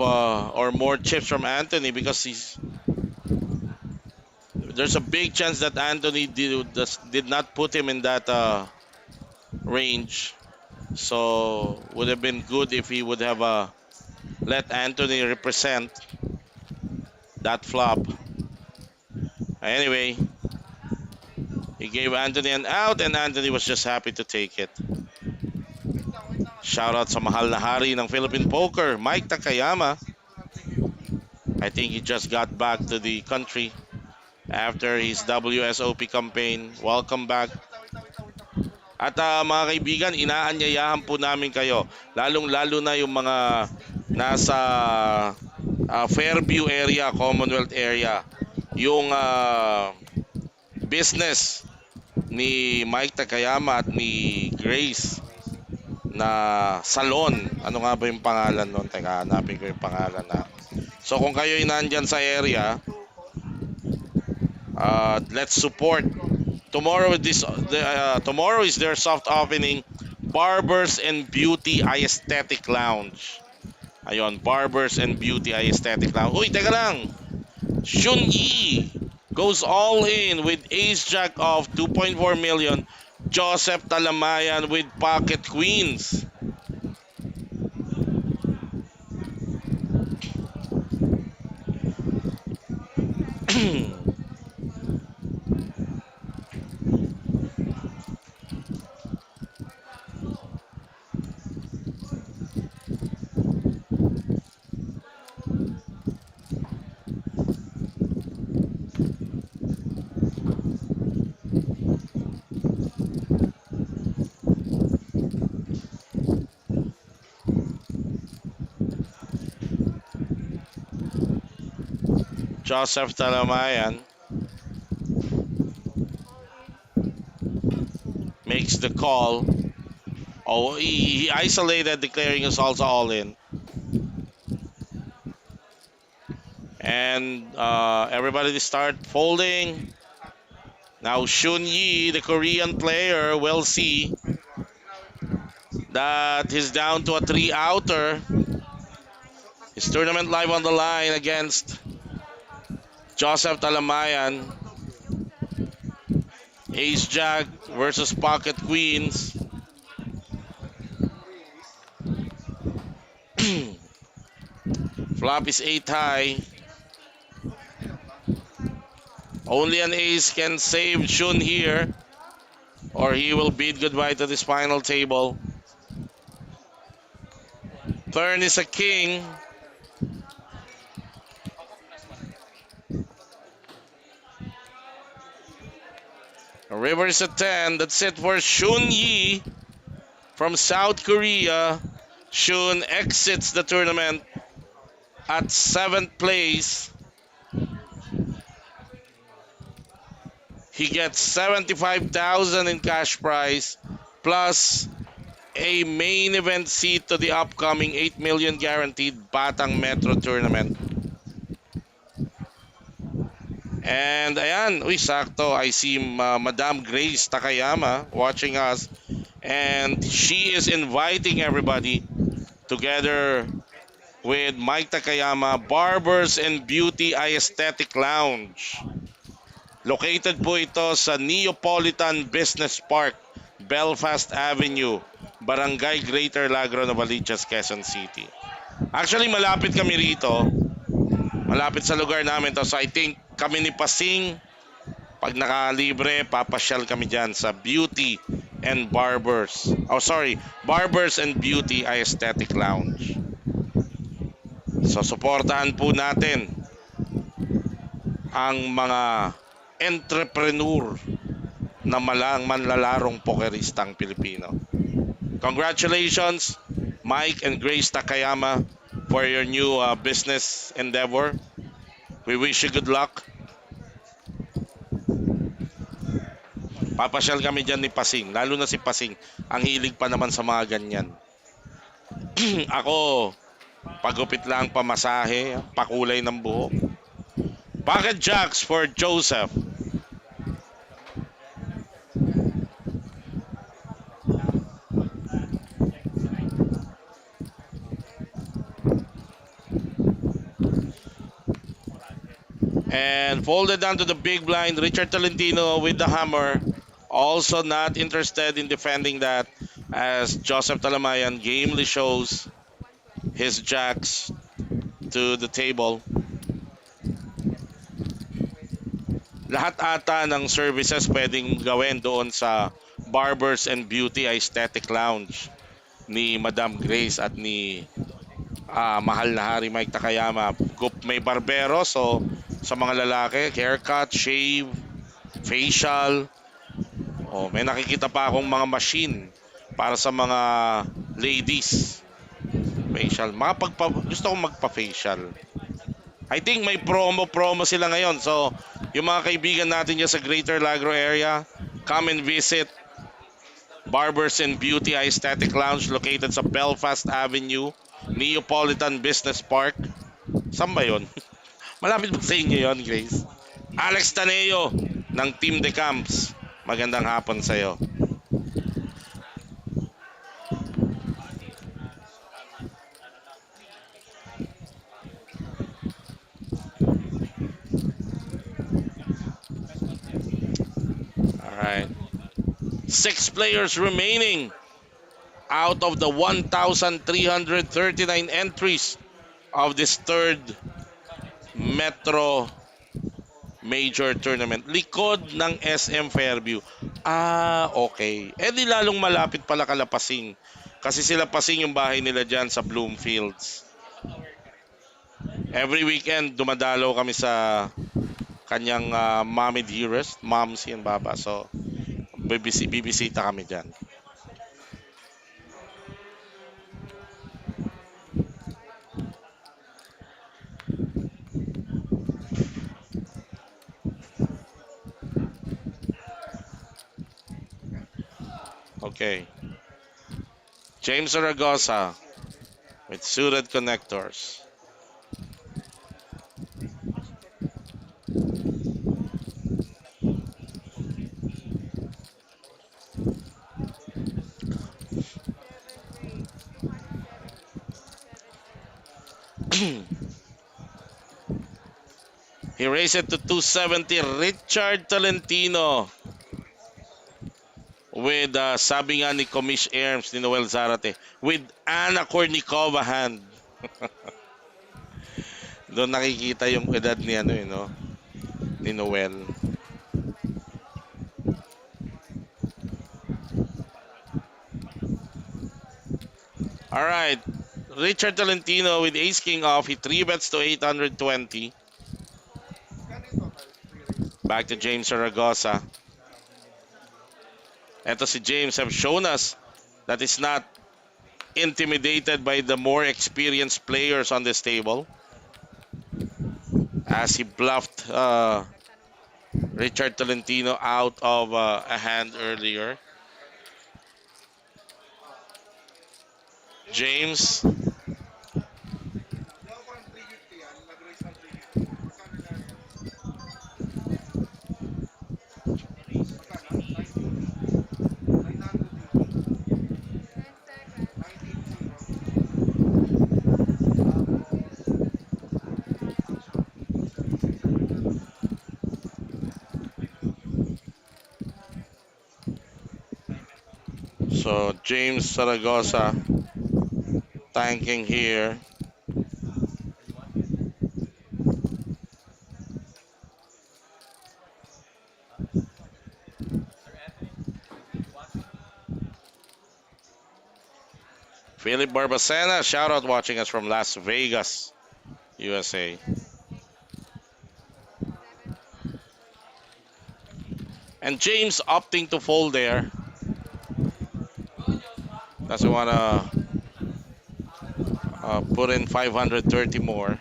or more chips from Anthony because there's a big chance that Anthony did not put him in that range. So would have been good if he would have let Anthony represent that flop. Anyway, he gave Anthony an out and Anthony was just happy to take it. Shoutout sa mahal na hari ng Philippine Poker, Mike Takayama. I think he just got back to the country after his WSOP campaign. Welcome back. At mga kaibigan, inaanyayahan po namin kayo, lalong-lalo na yung mga nasa Fairview area, Commonwealth area, yung business ni Mike Takayama at ni Grace na salon. Ano nga ba yung pangalan nun? Teka, hanapin ko yung pangalan na. So kung kayo ay nandyan sa area, let's support. Tomorrow is their soft opening, Barbers and Beauty Aesthetic Lounge. Ayun, Barbers and Beauty Aesthetic Lounge. Uy, teka lang. Shun Yi goes all in with ace jack of 2.4 million. Joseph Talamayan with pocket queens. Joseph Talamayan makes the call. Oh, he isolated, declaring his also all in. And everybody start folding. Now Shun Yi, the Korean player, will see that he's down to a 3-outer. His tournament live on the line against Joseph Talamayan. Ace Jack versus Pocket Queens. Flop is 8 high. Only an ace can save Shun here, or he will bid goodbye to this final table. Turn is a king. A river is a 10. That's it for Shun Yi from South Korea. Shun exits the tournament at 7th place. He gets 75,000 in cash prize plus a main event seat to the upcoming 8 million guaranteed Batang Metro tournament. And ayan, uy, sakto. I see Madam Grace Takayama watching us. And she is inviting everybody together with Mike Takayama, Barbers and Beauty Aesthetic Lounge. Located po ito sa Neapolitan Business Park, Belfast Avenue, Barangay Greater Lagro, Novaliches, Quezon City. Actually, malapit kami rito. Malapit sa lugar namin to. So I think kami ni Pasing, pag nakalibre, papasyal kami dyan sa Beauty and Barbers. Oh, sorry. Barbers and Beauty Aesthetic Lounge. So, suportahan po natin ang mga entrepreneur na manlalarong pokeristang Pilipino. Congratulations, Mike and Grace Takayama, for your new business endeavor. We wish you good luck. Papasyal kami dyan ni Pasing, lalo na si Pasing. Ang hilig pa naman sa mga ganyan. Ako, pagupit lang pamasahe, pakulay ng buhok. Pocket jacks for Joseph. And folded down to the big blind, Richard Tolentino with the hammer. Also not interested in defending that as Joseph Talamayan gamely shows his jacks to the table. Lahat ata ng services pwedeng gawin doon sa Barbers and Beauty Aesthetic Lounge ni Madam Grace at ni mahal na Hari Mike Takayama. May barbero, so sa mga lalaki, haircut, shave, facial. Oh, may nakikita pa akong mga machine para sa mga ladies. Facial. Gusto kong magpa-facial. I think may promo sila ngayon. So, yung mga kaibigan natin dyan sa Greater Lagro area, come and visit Barbers and Beauty Aesthetic Lounge located sa Belfast Avenue, Neapolitan Business Park. Saan ba yun? Malapit ba sa inyo yun, Grace? Alex Taneo ng Team De Camps. Magandang hapon sa'yo. Alright. 6 players remaining out of the 1,339 entries of this third Metro Major Tournament. Likod ng SM Fairview. Okay. Eh di lalong malapit pala Kalapasing. Kasi sila Pasing yung bahay nila dyan sa Bloomfields. Every weekend, dumadalaw kami sa kanyang mommy dearest, moms and baba. So, bibisita kami dyan. Okay. James Zaragoza with suited connectors. He raised it to 270. Richard Tolentino with sabi nga ni Commish Erms ni Noel Zarate with Anna Kornikova hand. Doon nakikita yung edad ni ni Noel. All right. Richard Tolentino with ace king off. He 3 bets to 820. Back to James Zaragoza. Eto si James have shown us that is not intimidated by the more experienced players on this table. As he bluffed Richard Tolentino out of a hand earlier. James. So James Zaragoza tanking here. Philip Barbacena, shout out watching us from Las Vegas, USA. And James opting to fold there. Doesn't want to put in 530 more.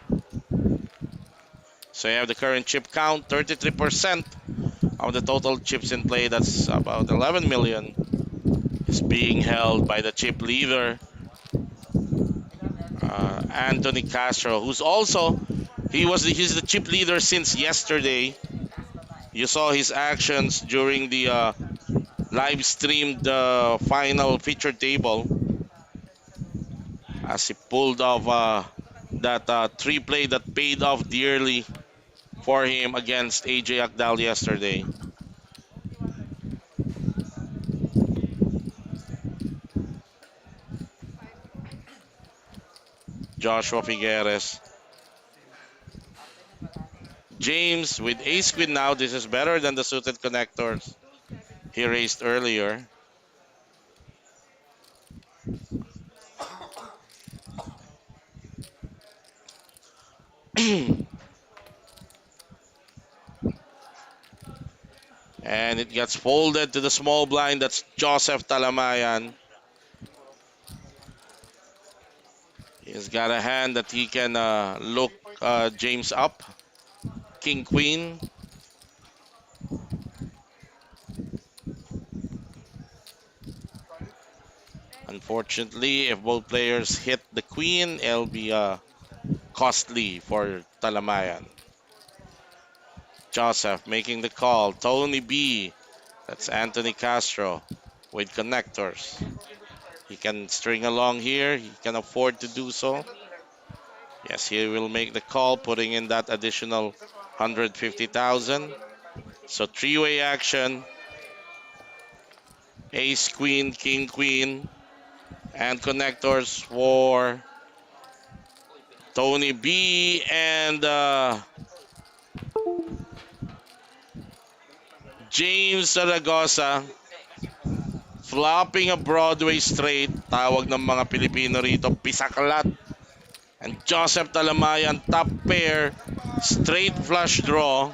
So you have the current chip count, 33% of the total chips in play. That's about 11 million. Is being held by the chip leader, Anthony Castro, who's also he's the chip leader since yesterday. You saw his actions during the live streamed final feature table as he pulled off that 3 play that paid off dearly for him against AJ Akdal yesterday. Joshua Figueres. James with ace queen now. This is better than the suited connectors he raised earlier. And it gets folded to the small blind. That's Joseph Talamayan. He's got a hand that he can look James up. King Queen. Unfortunately, if both players hit the Queen, it'll be costly for Talamayan. Joseph making the call. Tony B. That's Anthony Castro with connectors. He can string along here. He can afford to do so. Yes, he will make the call, putting in that additional 150,000. So three-way action. Ace, Queen, King, Queen, and connectors for Tony B and James Zaragoza. Flopping a Broadway straight. Tawag ng mga Pilipino rito, pisaklat. And Joseph Talamayan, top pair, straight flush draw.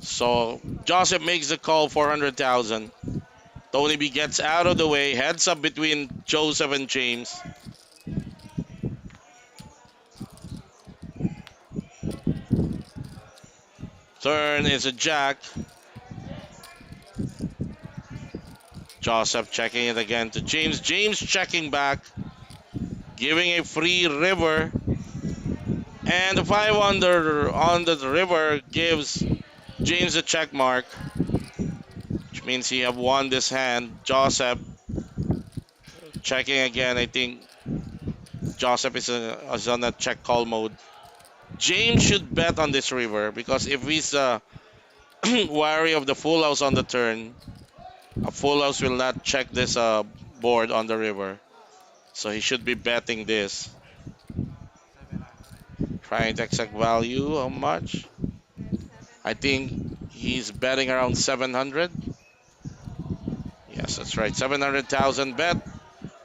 So Joseph makes the call, 400,000. Tony B gets out of the way, heads up between Joseph and James. Turn is a jack. Joseph checking it again to James. James checking back, giving a free river. And the 5 under on the river gives James a check mark, which means he have won this hand. Joseph checking again. I think Joseph is on a check call mode. James should bet on this river because if he's wary of the full house on the turn, a full house will not check this board on the river. So he should be betting this. Trying to exact value, how much? I think he's betting around 700. Yes, that's right. 700,000 bet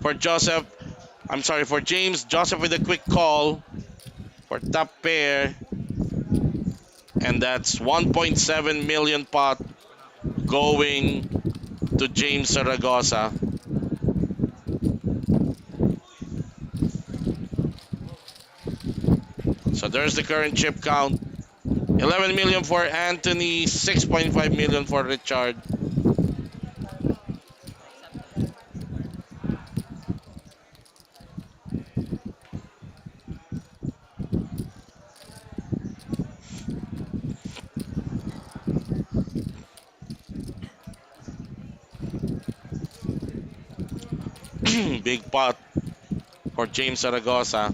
for Joseph. I'm sorry, for James. Joseph with a quick call for top pair. And that's 1.7 million pot going to James Zaragoza. So there's the current chip count. 11 million for Anthony, 6.5 million for Richard. Big pot for James Zaragoza.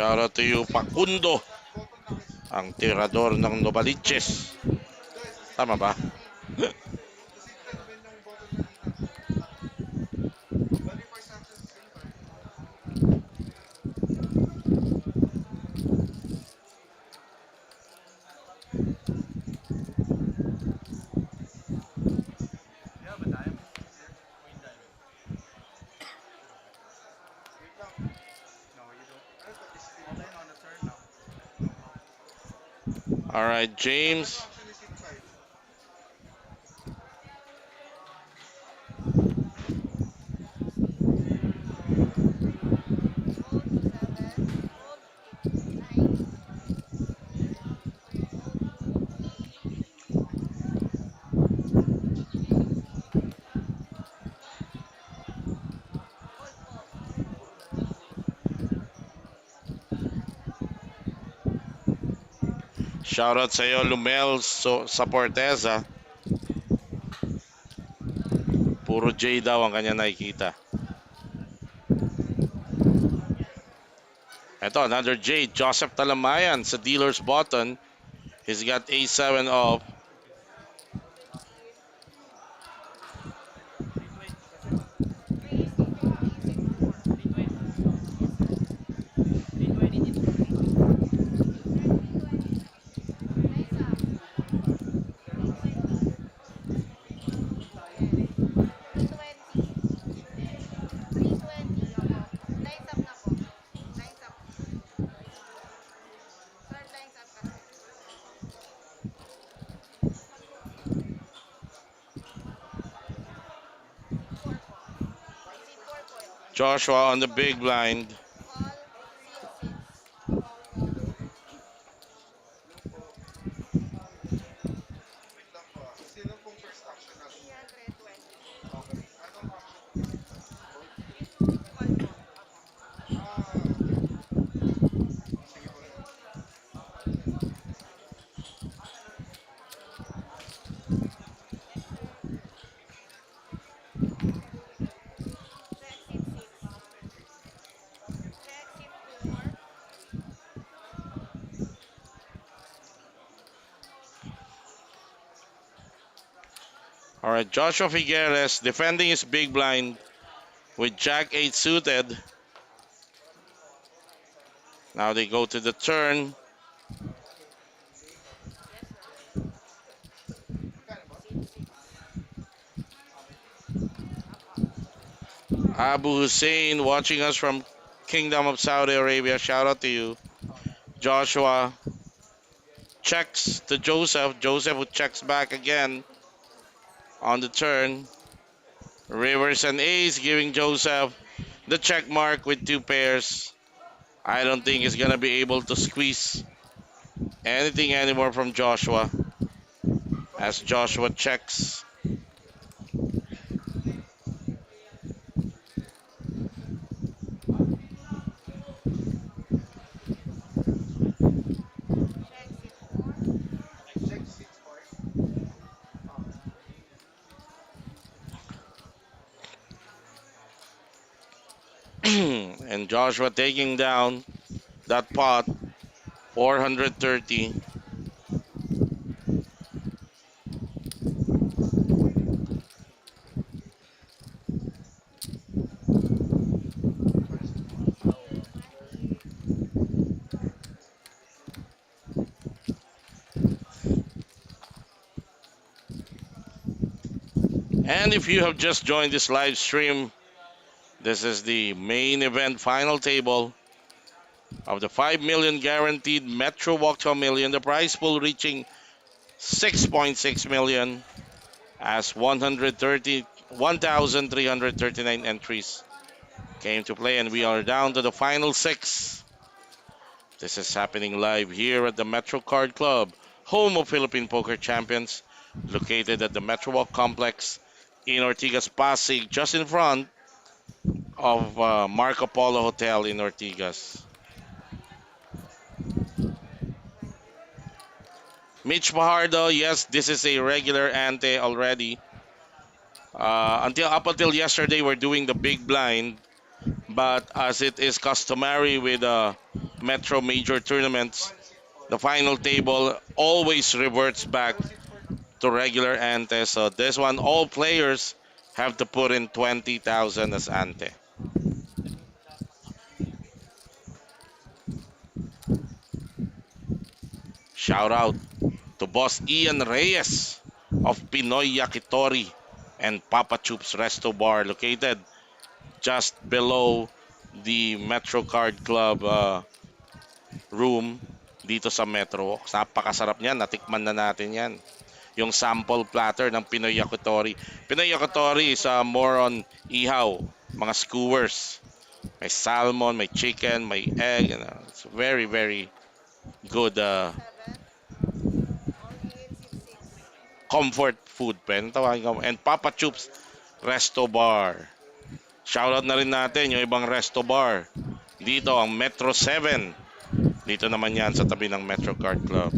Shout out to you, Pakundo, ang tirador ng Novaliches. Tama ba? All right, James. Shoutout sa iyo, Lumel sa Porteza. Puro J daw ang kanya nakikita. Ito, another J. Joseph Talamayan sa dealer's button. He's got A7 off. Joshua on the big blind. All right, Joshua Figueres defending his big blind with Jack 8 suited. Now they go to the turn. Abu Hussein watching us from Kingdom of Saudi Arabia. Shout out to you. Joshua checks to Joseph. Joseph who checks back again on the turn. Rivers and Ace giving Joseph the check mark with two pairs. I don't think he's gonna be able to squeeze anything anymore from Joshua as Joshua checks. And Joshua taking down that pot 430. And if you have just joined this live stream, this is the main event final table of the 5 million guaranteed Metro Walk to a Million. The prize pool reaching 6.6 million as 1,339 entries came to play, and we are down to the final six. This is happening live here at the Metro Card Club, home of Philippine Poker Champions, located at the Metro Walk Complex in Ortigas, Pasig, just in front of Marco Polo Hotel in Ortigas. Mitch Pajardo, yes, this is a regular ante already. Until up until yesterday, we're doing the big blind, but as it is customary with Metro major tournaments, the final table always reverts back to regular ante. So this one, all players have to put in 20,000 as ante. Shout out to Boss Ian Reyes of Pinoy Yakitori and Papa Chups Resto Bar, located just below the Metro Card Club room dito sa Metro. Napakasarap niyan. Natikman na natin yan. Yung sample platter ng Pinoy Yakitori. Pinoy Yakitori is more on ihaw, mga skewers. May salmon, may chicken, may egg. It's very, very good comfort food. Tawagin ko. And Papa Chups Resto Bar. Shoutout na rin natin yung ibang resto bar. Dito ang Metro 7. Dito naman yan sa tabi ng Metro Card Club.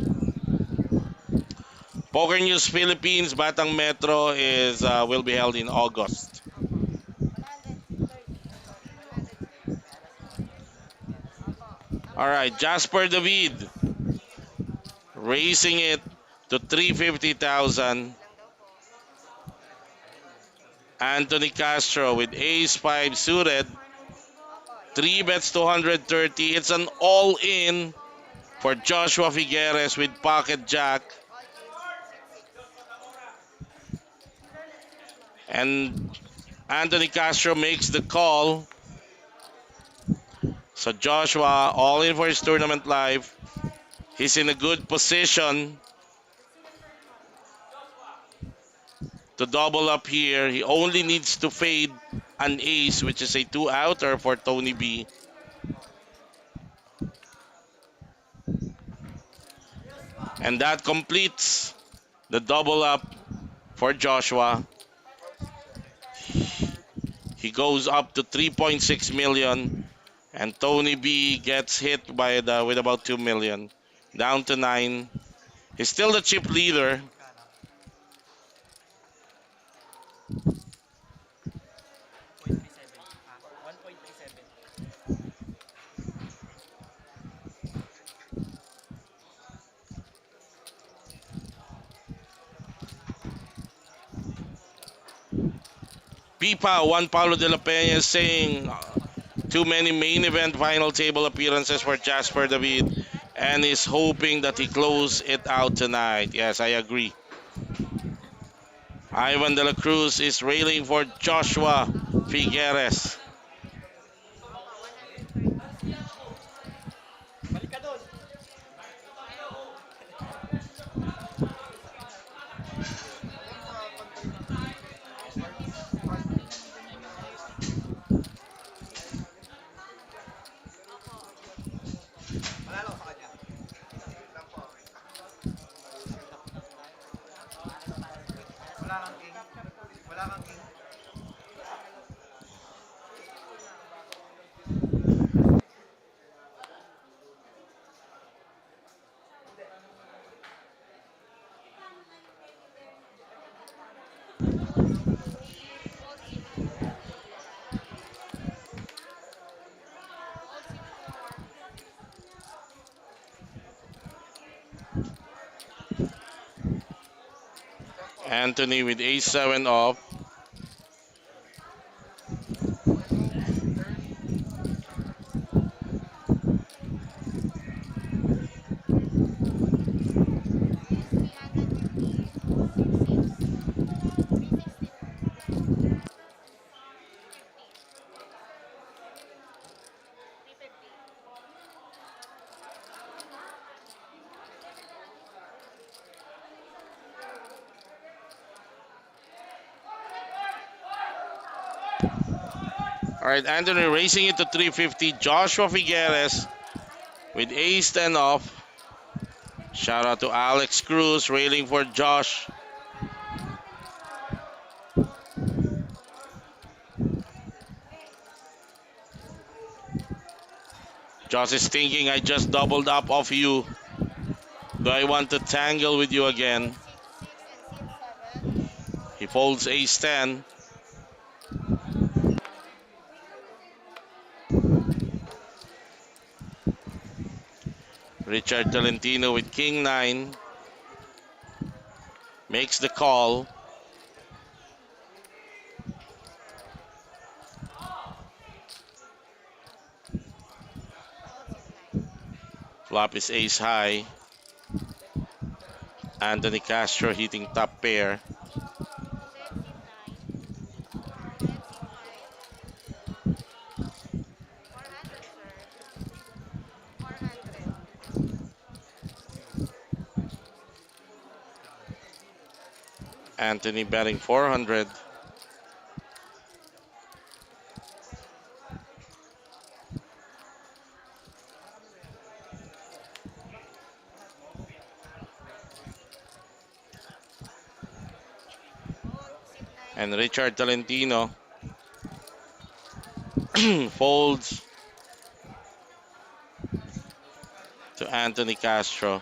Poker News Philippines Batang Metro is will be held in August. Alright, Jasper David raising it to 350,000. Anthony Castro with ace 5 suited. 3 bets 230. It's an all-in for Joshua Figueres with pocket jack. And Anthony Castro makes the call. So Joshua, all in for his tournament life. He's in a good position to double up here. He only needs to fade an ace, which is a 2-outer for Tony B. And that completes the double up for Joshua. He goes up to 3.6 million. And Tony B gets hit by with about 2 million. Down to 9. He's still the chip leader. Pipa, Juan Paulo de la Peña is saying too many main event final table appearances for Jasper David and is hoping that he close it out tonight. Yes, I agree. Ivan de la Cruz is railing for Joshua Figueres. Anthony with ace-7 off. All right, Anthony racing it to 350. Joshua Figueres with ace-10 off. Shout out to Alex Cruz railing for Josh. Josh is thinking, I just doubled up off you. Do I want to tangle with you again? He folds ace-10. Richard Tolentino with king-9 makes the call. Flop is ace-high. Anthony Castro hitting top pair. Anthony betting 400. And Richard Tolentino folds to Anthony Castro.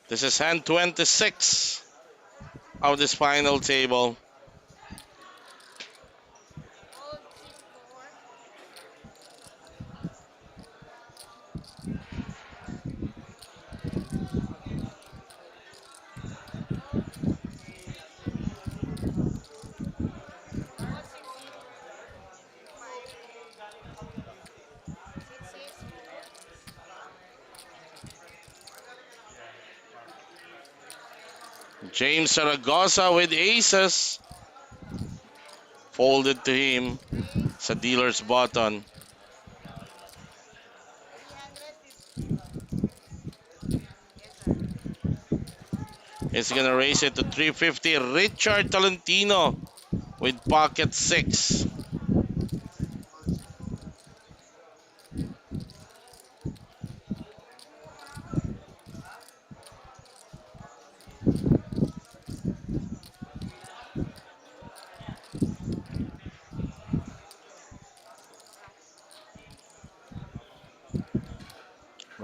This is hand 26 of this final table. James Zaragoza with aces. Folded to him sa dealer's button. He's gonna raise it to 350. Richard Tolentino with pocket 6.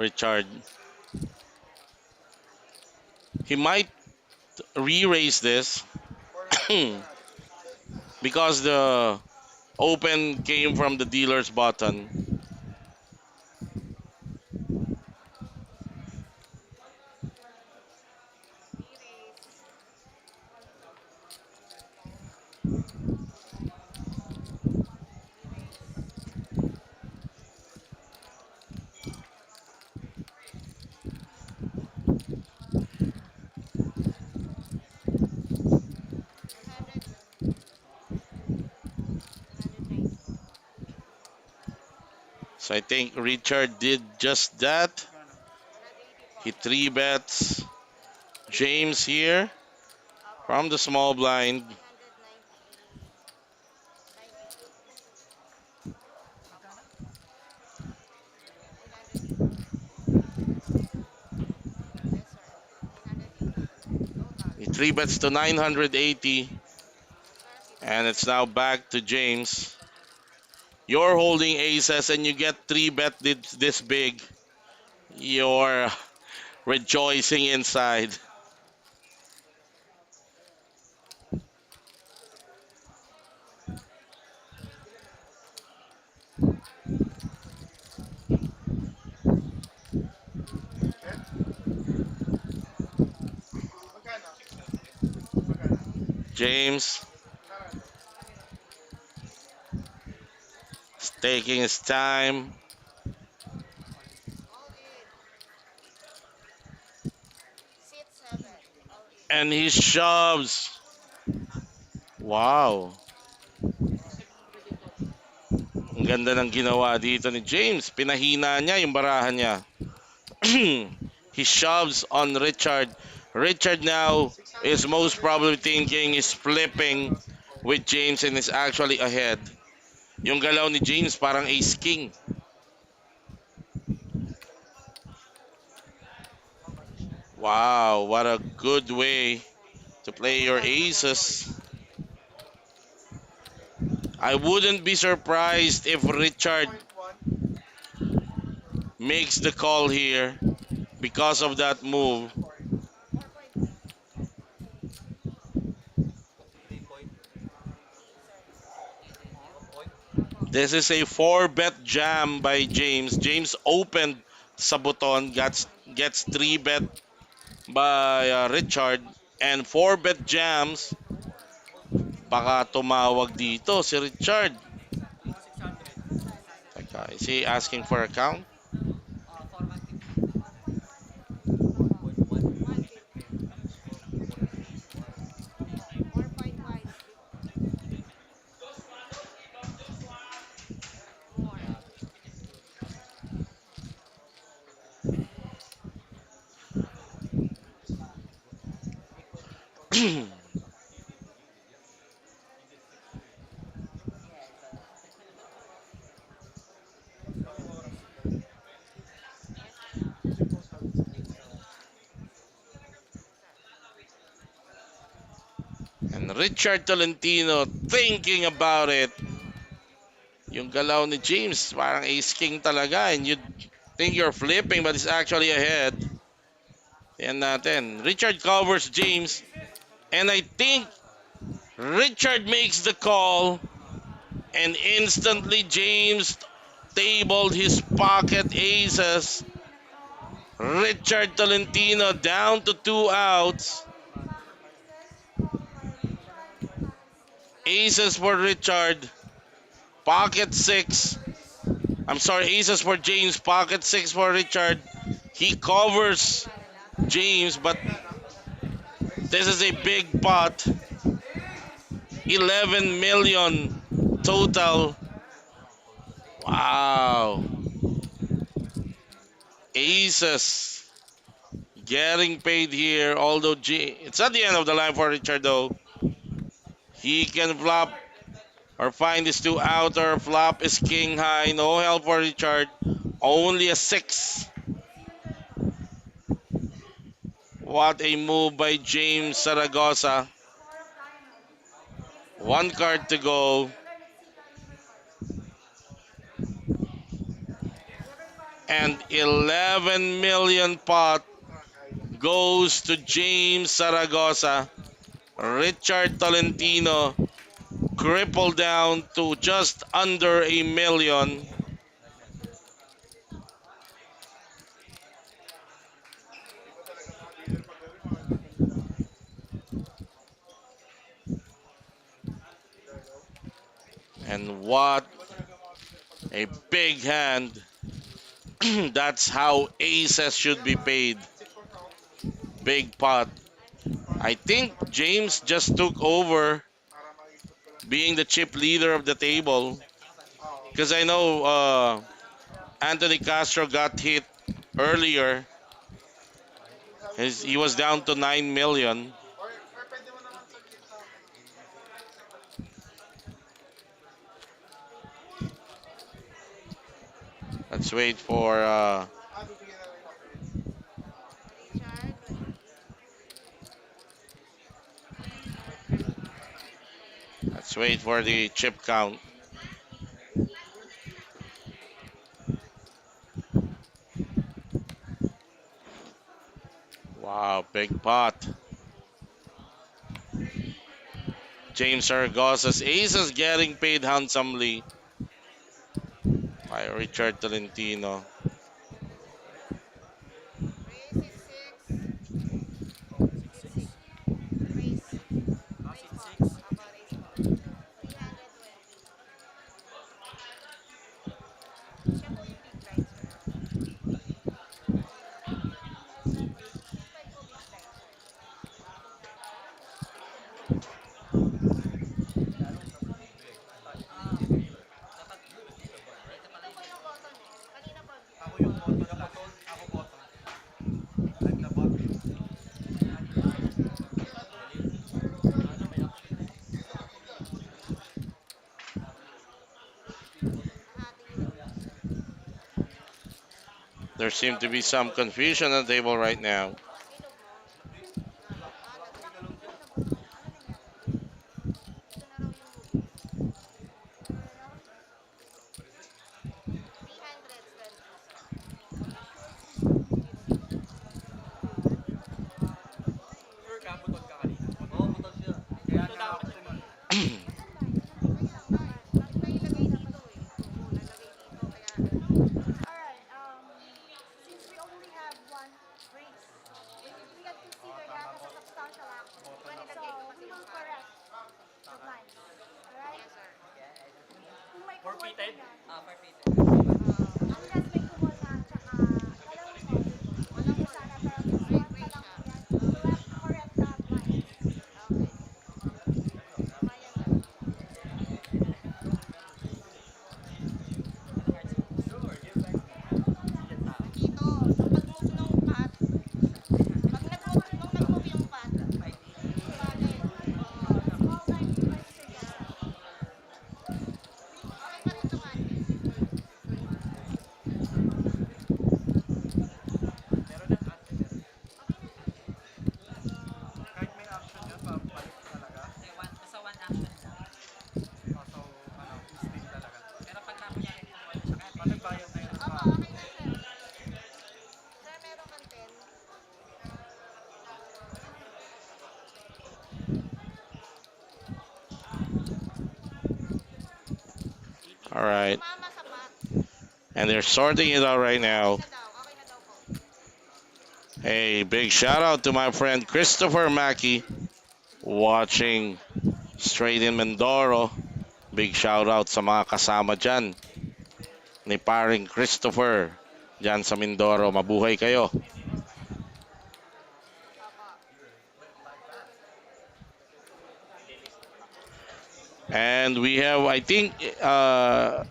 Richard. He might re-raise this because the open came from the dealer's button. So I think Richard did just that. He 3 bets James here from the small blind. He 3 bets to 980. And it's now back to James. You're holding aces and you get 3 bet this big. You're rejoicing inside. James is taking his time. And he shoves. Wow. Ang ganda ng ginawa dito ni James. Pinahina niya yung barahan niya. He shoves on Richard. Richard now is most probably thinking is flipping with James and is actually ahead. Yung galaw ni James parang ace king. Wow, what a good way to play your aces. I wouldn't be surprised if Richard makes the call here because of that move. This is a 4-bet jam by James. James opened sa buton, gets 3-bet by Richard, and 4-bet jams. Baka tumawag dito si Richard. Teka, is he asking for a count? And Richard Tolentino thinking about it. Yung galaw ni James, parang ace-king talaga. And you think you're flipping but it's actually ahead. Yan natin. Richard covers James. And I think Richard makes the call. And instantly James tabled his pocket aces. Richard Tolentino down to 2 outs. Aces for Richard. Pocket six. I'm sorry, aces for James. Pocket six for Richard. He covers James, but this is a big pot. 11 million total. Wow. Aces getting paid here. Although it's at the end of the line for Richard though. He can flop or find his two outer. Flop is king high. No help for Richard. Only a six. What a move by James Zaragoza. One card to go. And 11 million pot goes to James Zaragoza. Richard Tolentino crippled down to just under a million. And what a big hand. That's how aces should be paid. Big pot. I think James just took over being the chip leader of the table. Because I know Anthony Castro got hit earlier. He was down to 9 million. Let's wait for the chip count. Wow, big pot. James Zaragoza's aces getting paid handsomely by Richard Tolentino. There seems to be some confusion on the table right now. All right. And they're sorting it out right now. Hey, big shout out to my friend Christopher Mackey watching straight in Mindoro. Big shout out sa mga kasama dyan ni paring Christopher dyan sa Mindoro. Mabuhay kayo. And we have, I think, the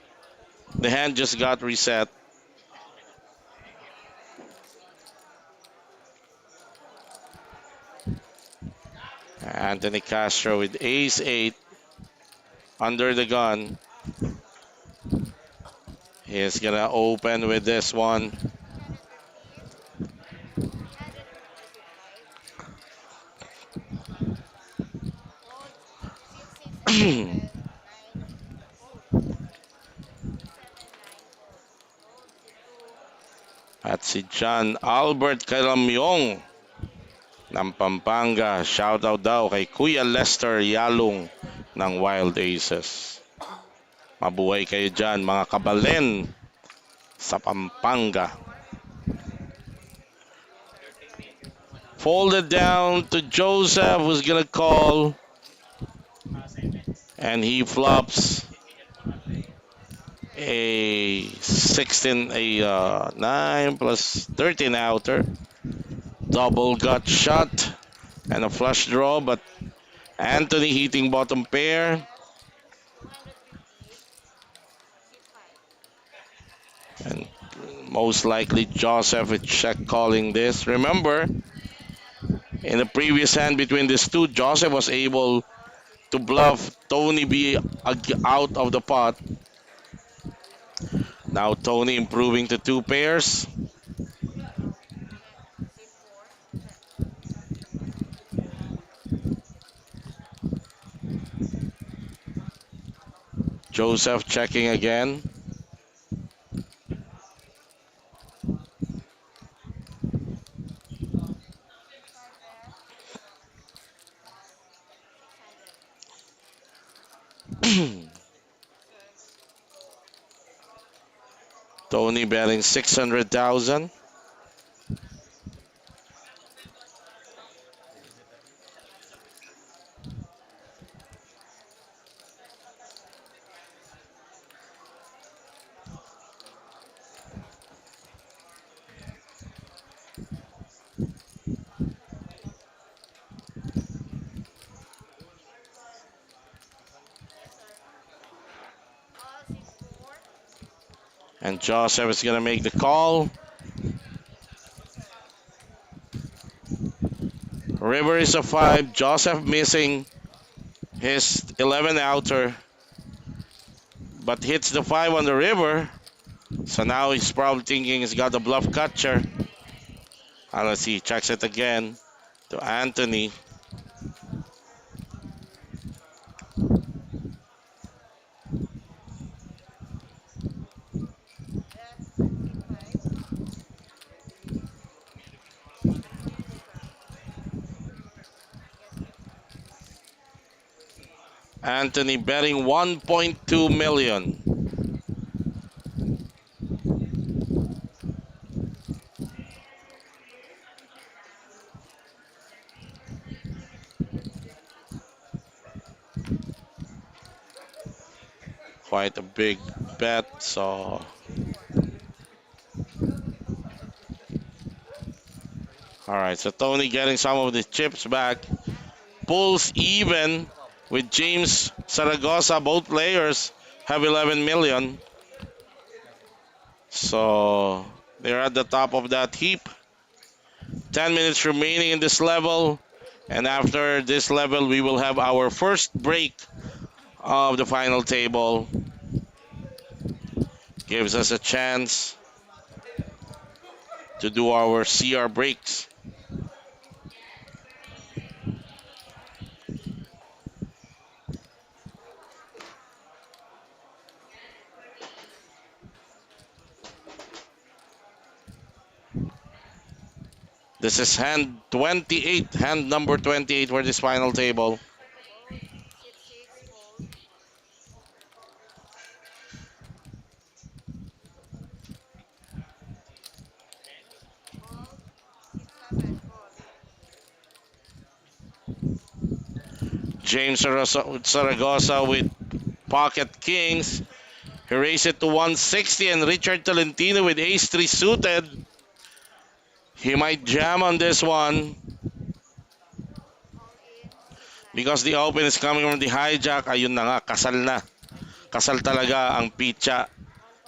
hand just got reset. Anthony Castro with ace 8 under the gun. He's going to open with this one. At si John Albert Calamyong ng Pampanga. Shoutout daw kay Kuya Lester Yalong ng Wild Aces. Mabuhay kayo dyan mga kabalen sa Pampanga. Folded down to Joseph who's gonna call. And he flops a 16, a 9 plus 13 outer. Double gut shot and a flush draw, but Anthony hitting bottom pair. And most likely Joseph is check calling this. Remember, in the previous hand between these two, Joseph was able to bluff Tony B out of the pot. Now Tony improving to 2 pairs. Joseph checking again. Tony betting 600,000. And Joseph is going to make the call. River is a 5. Joseph missing his 11 outer. But hits the 5 on the river. So now he's probably thinking he's got a bluff catcher. And let's see, checks it again to Anthony. Anthony betting 1.2 million. Quite a big bet. So, all right. So Tony getting some of the chips back. Pulls even with James Zaragoza. Both players have 11 million. So they're at the top of that heap. 10 minutes remaining in this level. And after this level, we will have our first break of the final table. Gives us a chance to do our CR breaks. This is hand 28, hand number 28 for this final table. James Zaragoza with pocket kings. He raised it to 160, and Richard Tolentino with ace 3 suited. He might jam on this one because the open is coming from the hijack. Ayun na nga, kasal na. Kasal talaga ang pitcha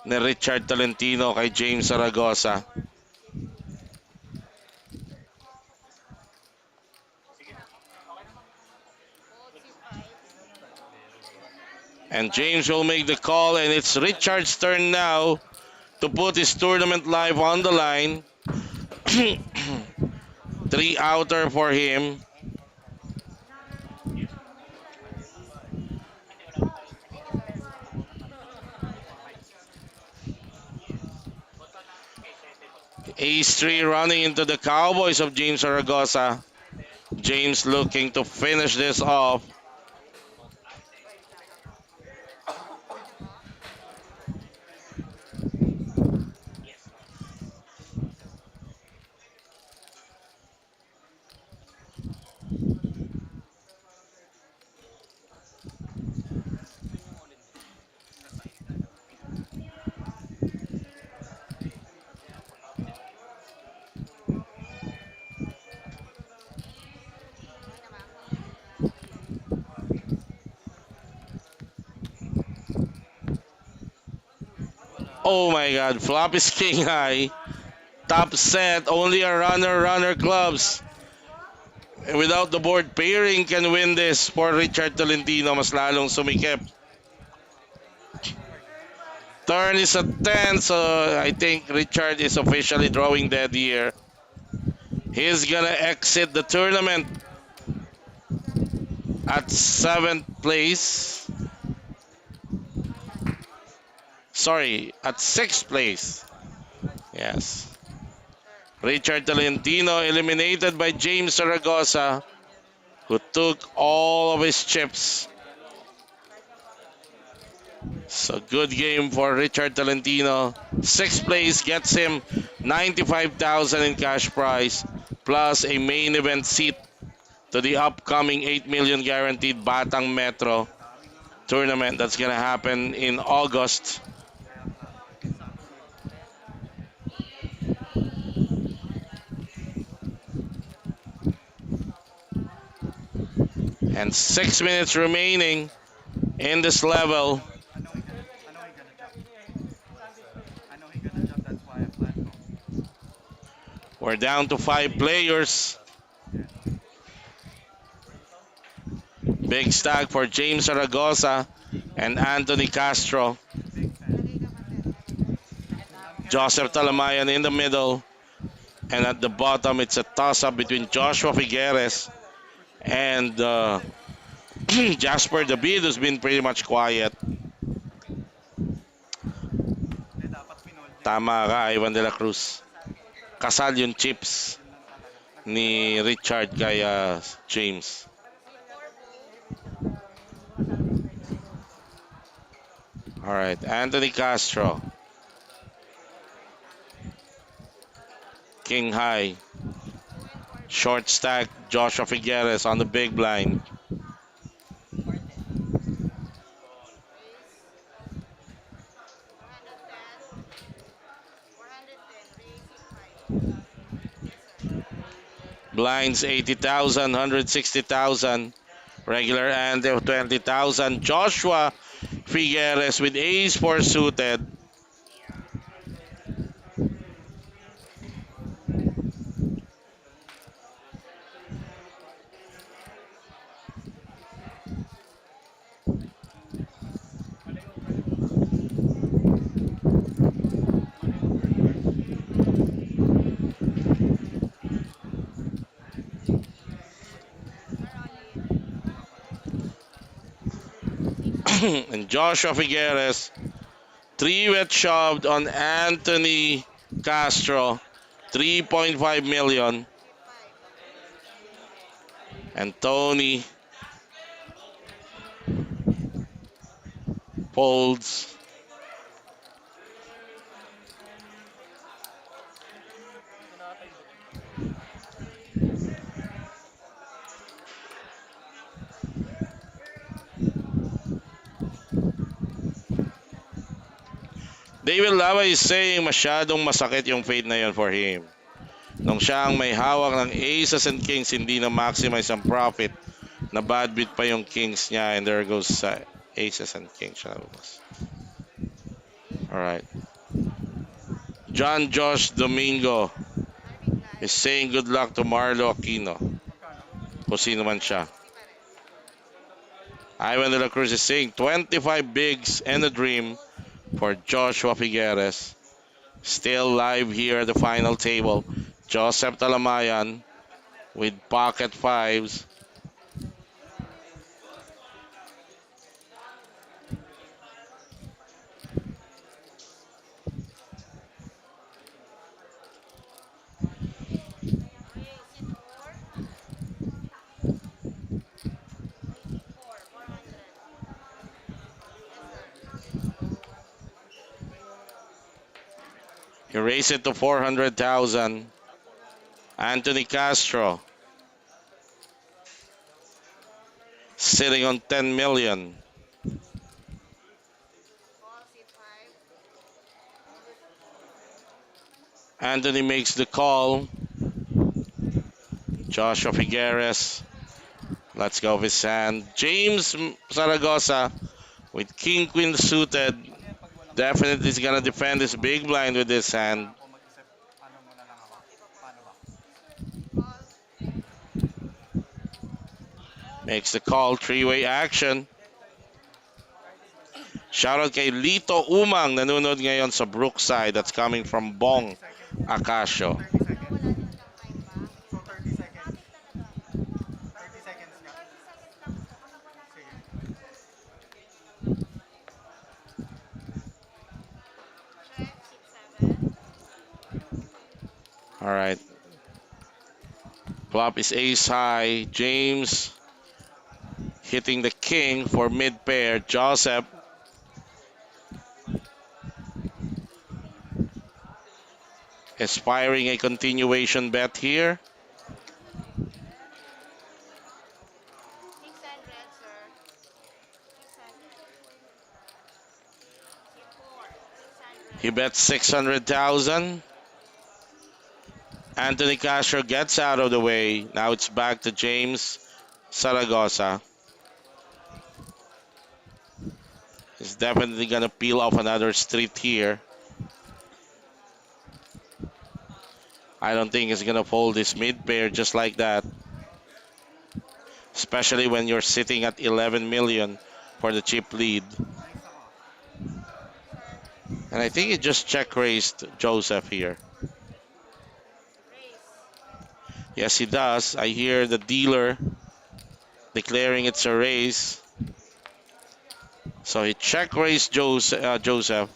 ni Richard Tolentino kay James Zaragoza. And James will make the call, and it's Richard's turn now to put his tournament life on the line. 3 outer for him. Ace 3 running into the Cowboys of James Zaragoza. James looking to finish this off. Oh my God, flop is king high. Top set, only a runner clubs. Without the board pairing can win this for Richard Tolentino. Mas lalong sumikip. Turn is at 10, so I think Richard is officially drawing dead here. He's gonna exit the tournament at 7th place. Sorry, at 6th place. Yes. Richard Tolentino eliminated by James Zaragoza, who took all of his chips. So good game for Richard Tolentino. 6th place gets him 95,000 in cash prize, plus a main event seat to the upcoming 8 million guaranteed Batang Metro tournament that's gonna happen in August. And 6 minutes remaining in this level. We're down to 5 players. Big stack for James Zaragoza and Anthony Castro. Joseph Talamayan in the middle. And at the bottom, it's a toss-up between Joshua Figueres and Jasper David, who's been pretty much quiet. Tama ka, Ivan de la Cruz. Kasal yung chips ni Richard kay James. Alright, Anthony Castro. King high. Short stack, Joshua Figueres on the big blind. Blinds 80,000, 160,000. Regular and 20,000. Joshua Figueres with ace 4 suited. And Joshua Figueres, 3-bet shoved on Anthony Castro, 3.5 million. And Tony folds. David Lava is saying masyadong masakit yung fade na yun for him. Nung siya ang may hawak ng aces and kings, hindi na maximize ang profit. Na bad beat pa yung kings niya, and there goes aces and kings. Alright. John Josh Domingo is saying good luck to Marlo Aquino. Kung sino man siya. Ivan de la Cruz is saying 25 bigs and a dream for Joshua Figueres. Still live here at the final table. Joseph Talamayan with pocket fives. He raised it to 400,000. Anthony Castro sitting on 10 million. Anthony makes the call. Joshua Figueres lets go of his hand. James Zaragoza with king queen suited. Definitely is gonna defend this big blind with this hand. Makes the call, three-way action. Shoutout kay Lito Umang, nanonood ngayon sa Brookside. That's coming from Bong Acasio. All right. Flop is ace high. James hitting the king for mid pair. Joseph aspiring a continuation bet here. He bets 600,000. Anthony Castro gets out of the way. Now it's back to James Zaragoza. He's definitely gonna peel off another street here. I don't think he's gonna fold this mid pair just like that. Especially when you're sitting at 11 million for the chip lead. And I think he just check raised Joseph here. Yes, he does. I hear the dealer declaring it's a raise. So he check raised Joseph.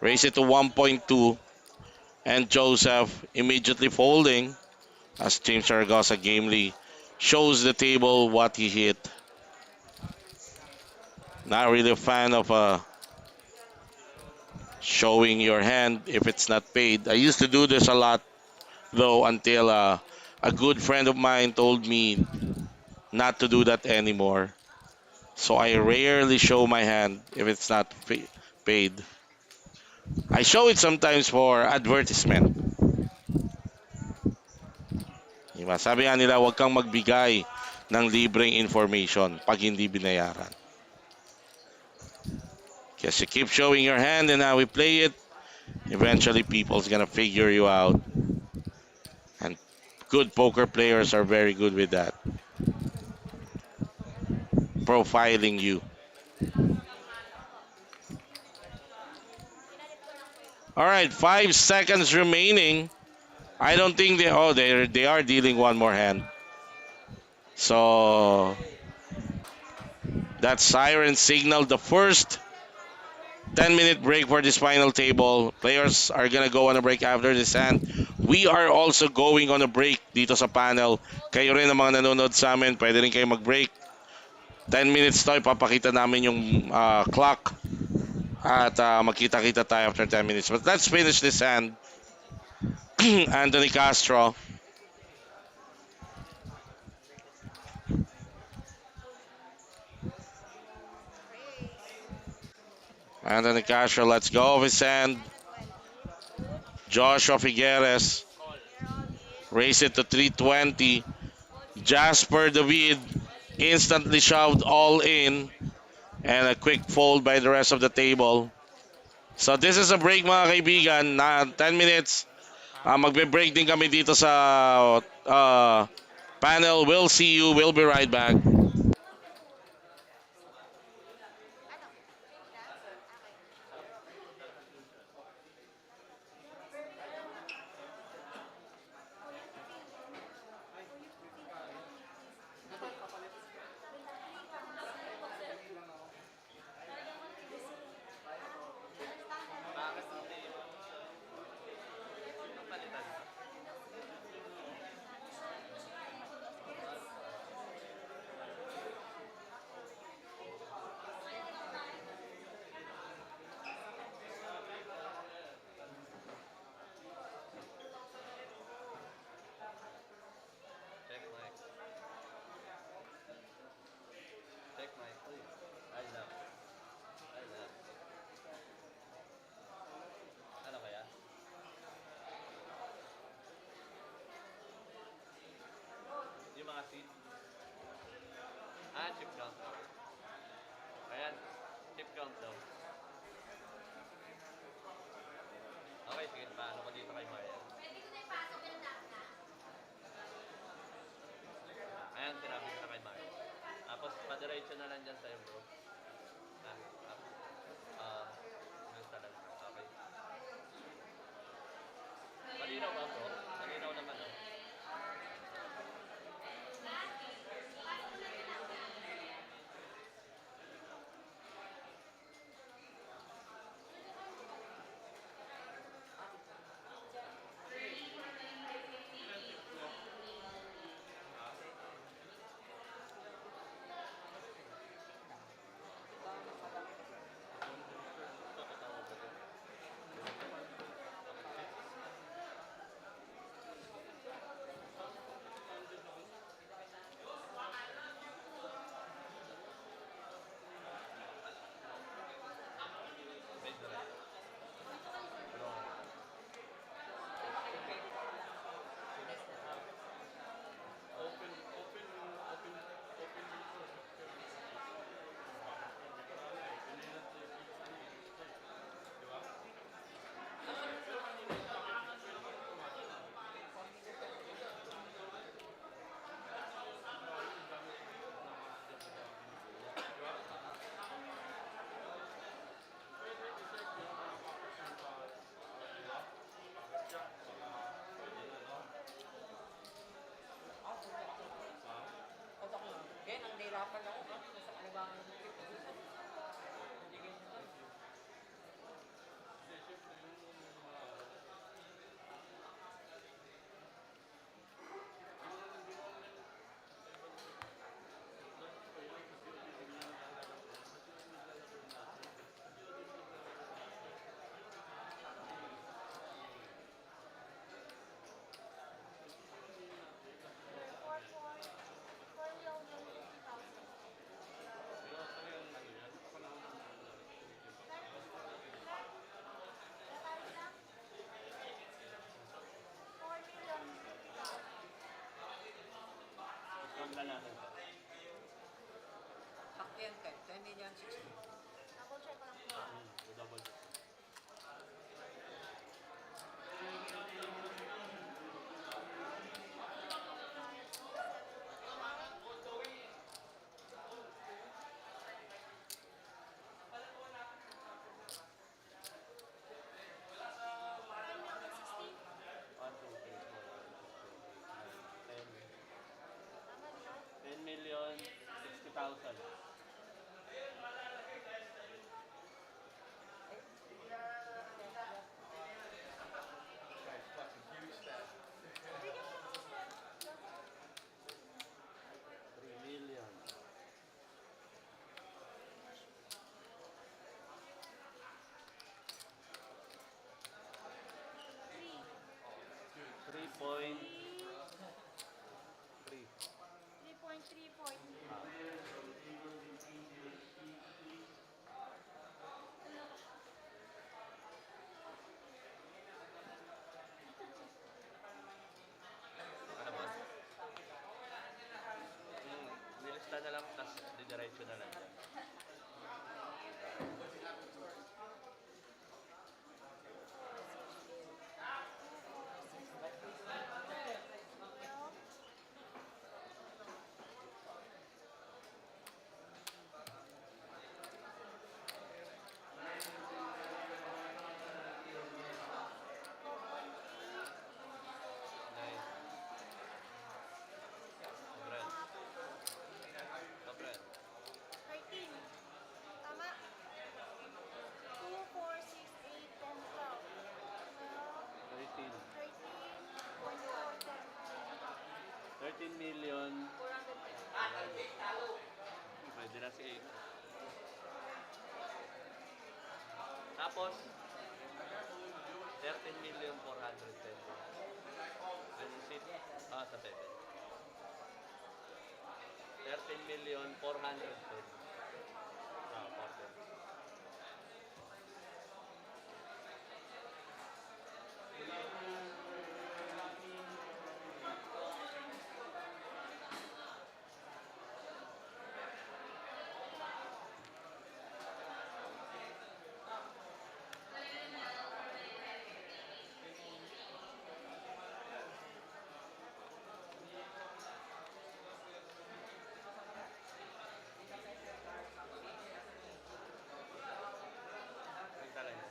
Raise it to 1.2. And Joseph immediately folding as James Zaragoza gamely shows the table what he hit. Not really a fan of showing your hand if it's not paid. I used to do this a lot though until a good friend of mine told me not to do that anymore. So I rarely show my hand if it's not paid. I show it sometimes for advertisement. Diba? Sabi nga nila, huwag kang magbigay ng libreng information pag hindi binayaran. Because you keep showing your hand and how we play it, eventually people's gonna figure you out. And good poker players are very good with that. Profiling you. All right, 5 seconds remaining. I don't think they are dealing one more hand. So that siren signaled the first 10-minute break for this final table. Players are gonna go on a break after this hand. We are also going on a break dito sa panel. Kayo rin ang mga nanonood sa amin, pwede rin kayo mag-break. 10 minutes to, ipapakita namin yung clock. At magkita-kita tayo after 10 minutes. But let's finish this hand. Anthony Castro. Anthony Castro, let's go of his hand. Joshua Figueres. Raise it to 320. Jasper David instantly shoved all in. And a quick fold by the rest of the table. So this is a break mga kaibigan. Na 10 minutes. Magbe-break din kami dito sa panel. We'll see you. We'll be right back. Sakyan 10 million 60. Double check ko lang po. Double check. One, two, three, four, five, six, seven, 10,060,000. Three million. 3.3. 3.340. Ano ba? Nilista na lang, tapos didiretso na lang. Nice. Sobren. Sobren. 13. Tama. 2, 4, 6, 8, 10, 12. 13. 13. 13 million. Pwede na si 8. Tapos, 13 million 410. Ano si? Sa 7. 13 million 410. 410. Talaga.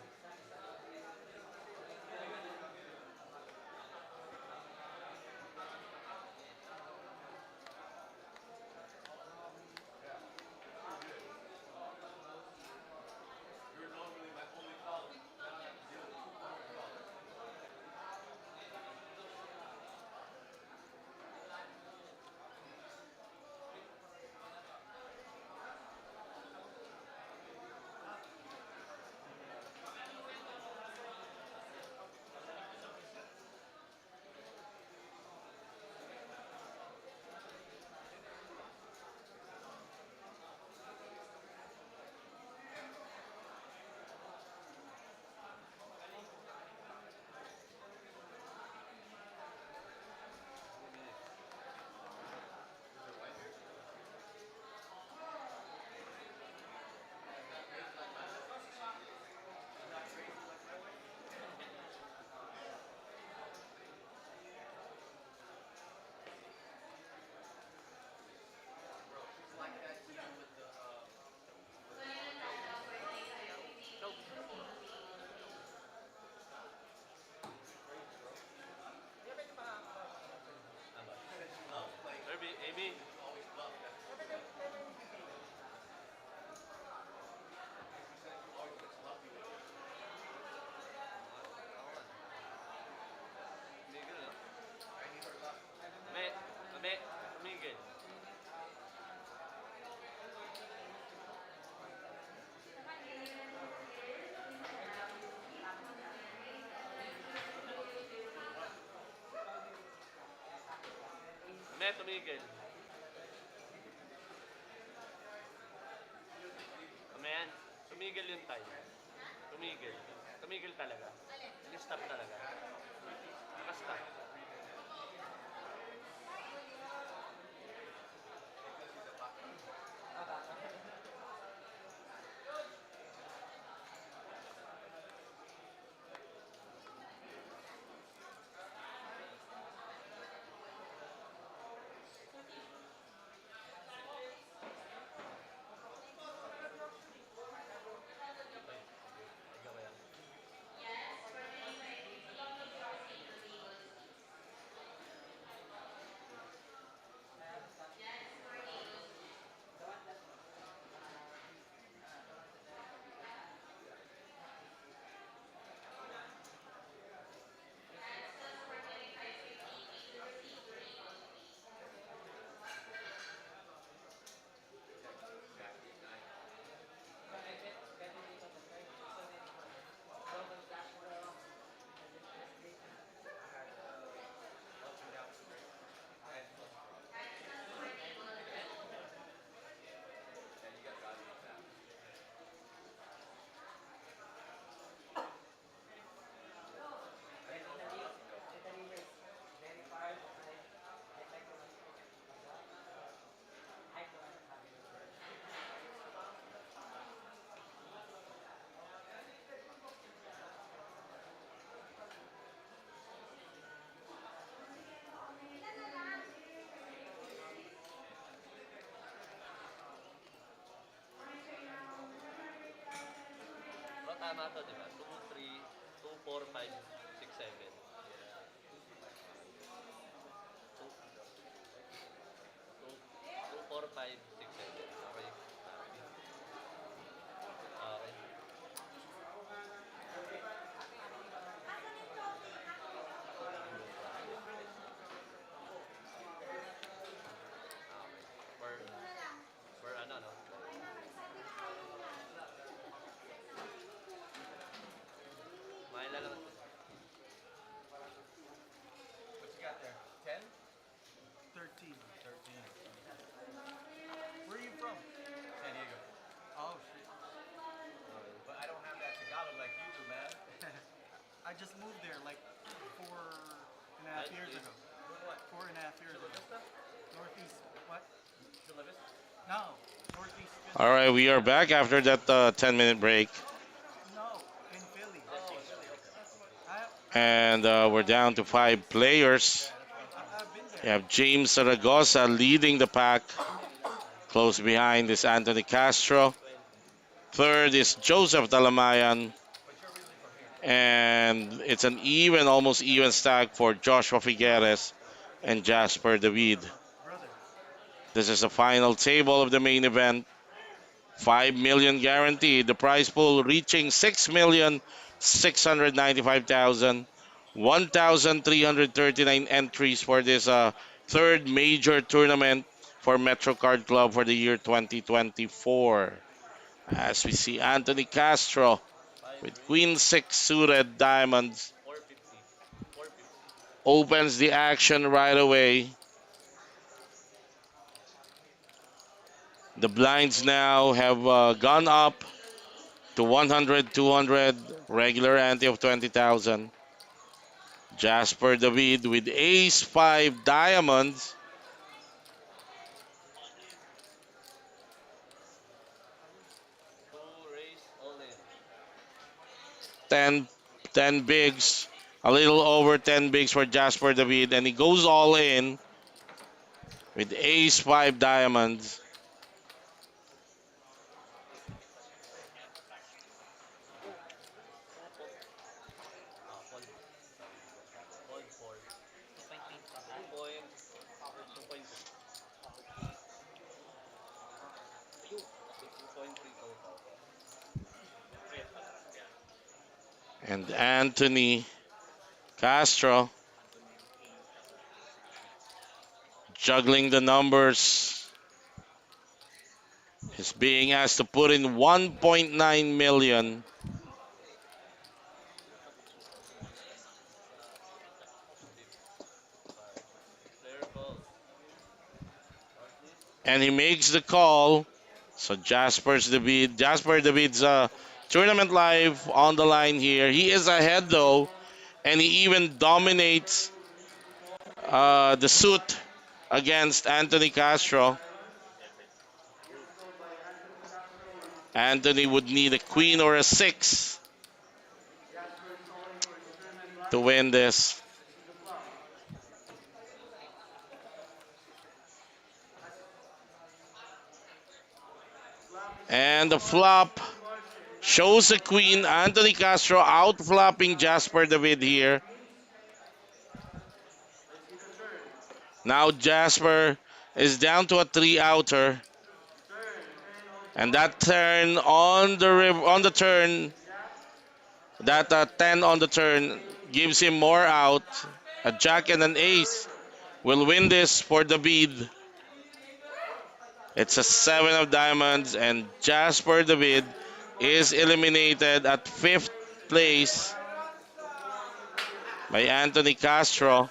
Derby, AB. Miguel, no? Miguel. Tumigil. Amen. Tumigil yung time. Tumigil. Tumigil talaga. Stop talaga. Nakastop. tama to, di ba? 2, 3, 2, 4, 5, 6, 7. 2, 2, 4, 5, 6, 7. Okay. Okay. Okay. For ano, no? Mahal lang. What you got there? 10? 13. 13. Where are you from? San Diego. Oh, shit. But I don't have that Tagalog like you do, man. I just moved there like 4.5 years ago. What? 4.5 years ago. Northeast. What? No. Northeast. All right, we are back after that 10-minute break. No, in Philly. Oh, Philly. And we're down to 5 players. I've been We there. have James Zaragoza leading the pack. Close behind is Anthony Castro. Third is Joseph Talamayan. And it's an even, almost even stack for Joshua Figueres and Jasper David. Brother. This is the final table of the main event. 5 million guaranteed. The prize pool reaching 6,695,000. 1,339 entries for this third major tournament for Metro Card Club for the year 2024. As we see Anthony Castro 5 with million. Queen 6 suited diamonds 450. 450. opens the action right away. The blinds now have gone up to 100, 200, regular ante of 20,000. Jasper David with ace 5 diamonds. 2 raise all in. 10, 10 bigs, a little over 10 bigs for Jasper David, and he goes all in with ace 5 diamonds. Fold. Fold 4. 2.3 total. And Anthony Castro juggling the numbers. He's being asked to put in 1.9 million. Player calls. Count please. And he makes the call. So Jasper David's tournament live on the line here. He is ahead though, and he even dominates the suit against Anthony Castro. Anthony would need a queen or a 6 to win this. And the flop shows a queen. Anthony Castro outflopping Jasper David here. Now Jasper is down to a 3 outer. And that turn on the turn, that 10 on the turn gives him more out. A jack and an ace will win this for David. It's a 7 of diamonds, and Jasper David is eliminated at 5th place by Anthony Castro.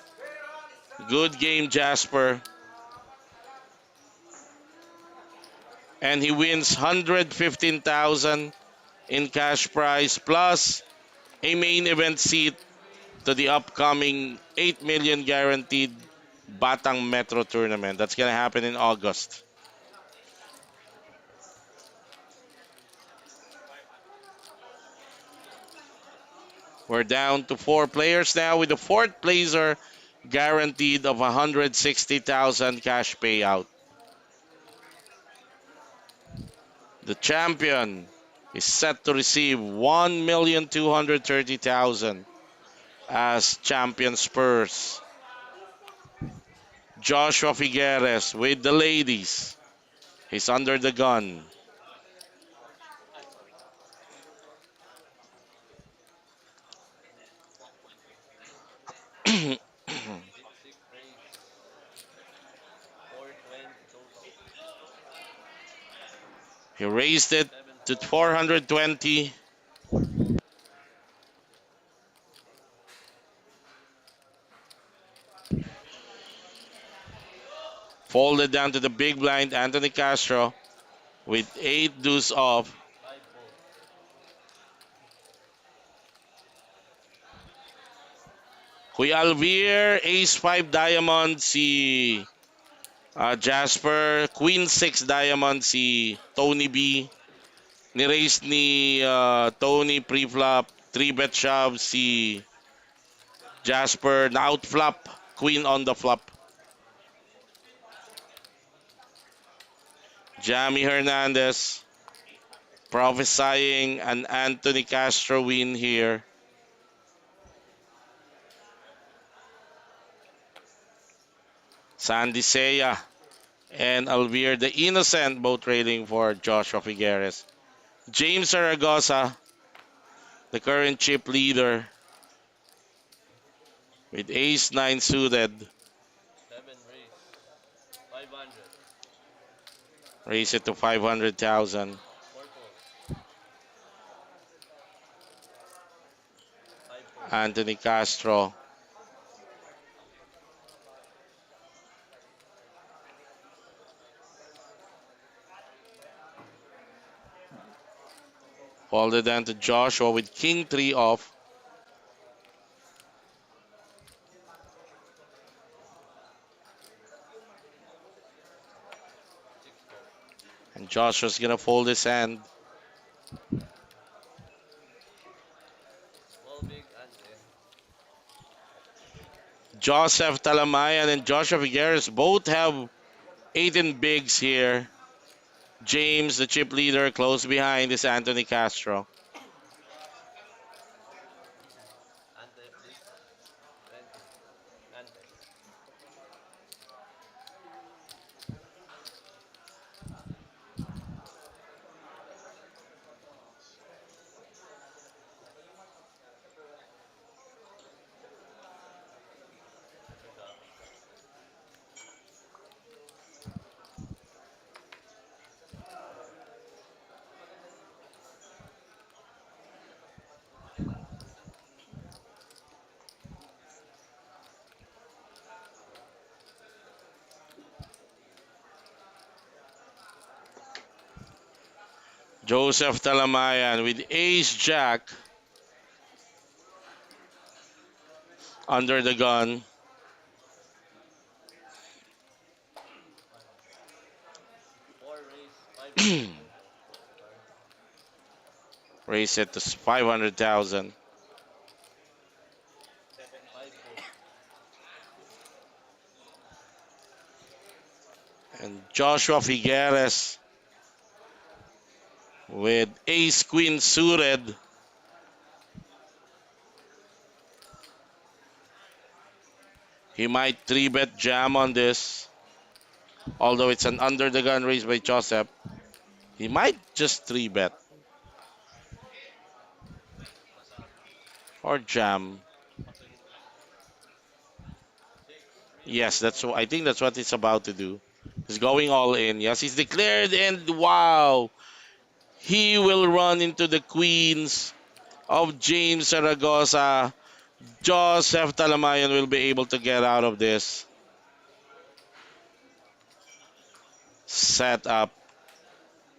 Good game, Jasper. And he wins 115,000 in cash prize plus a main event seat to the upcoming 8 million guaranteed Batang Metro tournament. That's going to happen in August. We're down to 4 players now with the 4th placer guaranteed of 160,000 cash payout. The champion is set to receive 1,230,000 as champion Spurs. Joshua Figueres with the ladies. He's under the gun. Big race. 420 total. He raised it to 7-4. 420. Folded down to the big blind, Anthony Castro with 8 deuce off. 5-4. Kuya Alvier, ace 5 diamond si Jasper, queen 6 diamond si Tony B. Ni-raise ni Tony pre-flop, 3 bet shove si Jasper, na-outflop, queen on the flop. Jamie Hernandez prophesying an Anthony Castro win here. Sandy Seiya and Alvier the Innocent both trading for Joshua Figueres. James Zaragoza, the current chip leader, with ace 9 suited. 7 race. 500. Raise it to 500,000. 4-4. 5-4. Anthony Castro. Folded down to Joshua with king 3 off. And Joshua's gonna fold his hand. Small big ante. Joseph Talamayan and Joshua Figueres both have 18 bigs here. James, the chip leader, close behind is Anthony Castro. Ante please. 20. Ante. Good job. Joseph Talamayan with ace jack under the gun. 4 race. 500. Raise it to 500,000. 5-4. And Joshua Figueres with ace queen suited. He might 3-bet jam on this. Although it's an under the gun raise by Joseph. He might just 3-bet. Or jam. Yes, I think that's what he's about to do. He's going all in. Yes, he's declared, and wow, he will run into the queens of James Zaragoza. Joseph Talamayan will be able to get out of this setup.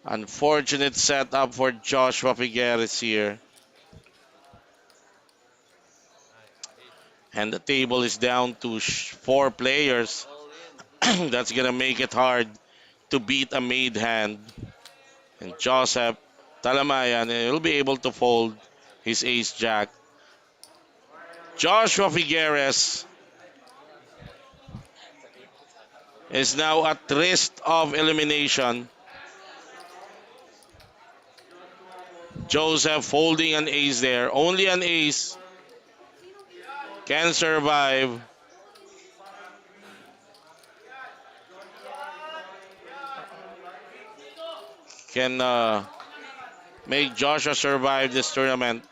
Unfortunate setup for Joshua Figueres here. 9. 8. And the table is down to 4 players. All in. That's going to make it hard to beat a made hand. And Joseph Talamayan will be able to fold his ace jack. Joshua Figueres is now at risk of elimination. Joseph folding an ace there. Only an ace can survive. Can make Joshua survive this tournament.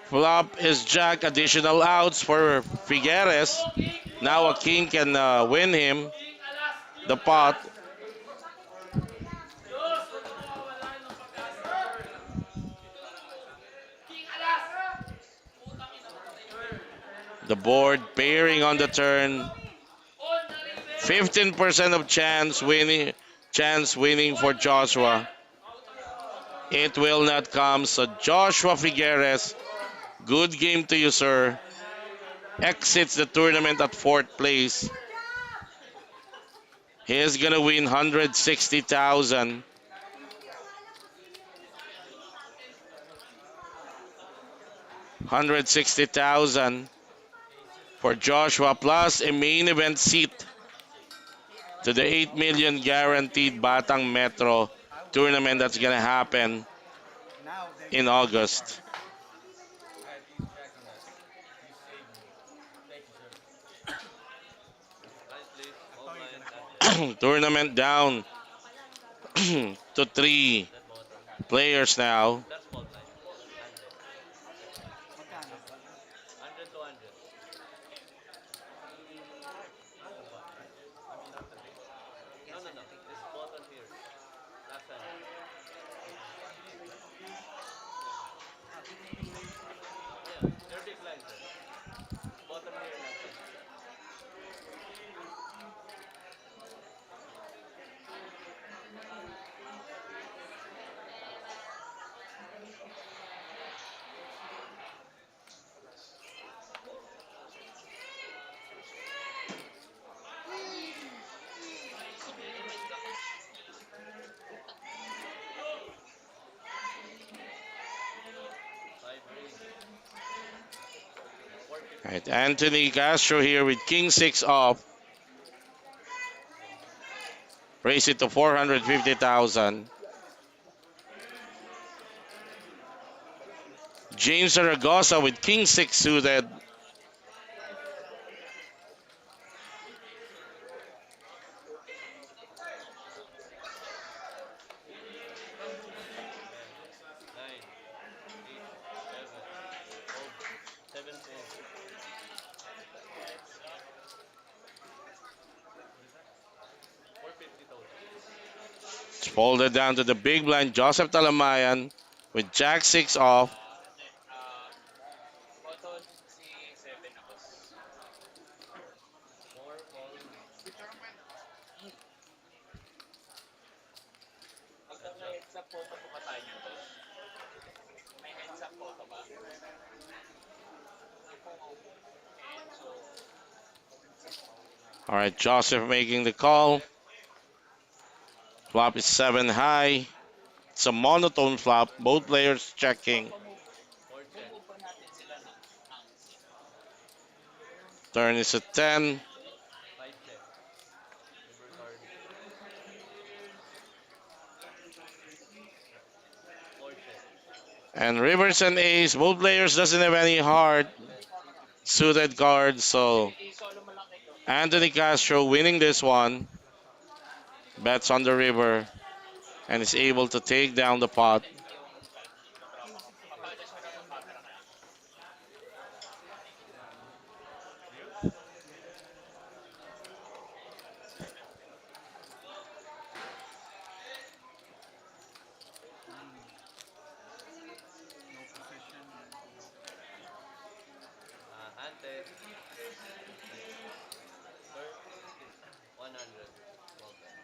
Flop is Jack. Additional outs for Figueres. Now a king can win him the pot. The board pairing on the turn. 15% of chance winning for Joshua. It will not come. So Joshua Figueres, good game to you, sir. Exits the tournament at fourth place. He is gonna win 160,000. 160,000 for Joshua plus a main event seat to the 8 million guaranteed Batang Metro tournament that's gonna happen Now they in get the card. August. I had these jacks on that. You saved me. Thank you, sir. Blind, please. I All thought you were blind. gonna call. Ante. Tournament down to 3 That bottom. players now. That's small blind. Ante. Magkano? 100 to 100. Not the bot, right? I mean, not the big. No, no, no. This bottom here. Last time. Yeah. They're big blind, sir. Bottom here, last time. Five range. 450. Right, Anthony Castro here with King 6 off. Raise it to 450,000. James Zaragoza with King 6 suited. Nine, eight, seven, fold, 7 fold. 450,000. It's folded down to the big blind. Joseph Talamayan with Jack 6 off. Four fold. All right, Joseph making the call. Flop is 7 high. It's a monotone flop. Both players checking. Four check. Turn is a 10. Five check. River card. Four check. And rivers and ace. Both players doesn't have any hard suited cards. So Anthony Castro winning this one. Bets on the river and is able to take down the pot. No position. Ante. Sir. 100. Well done.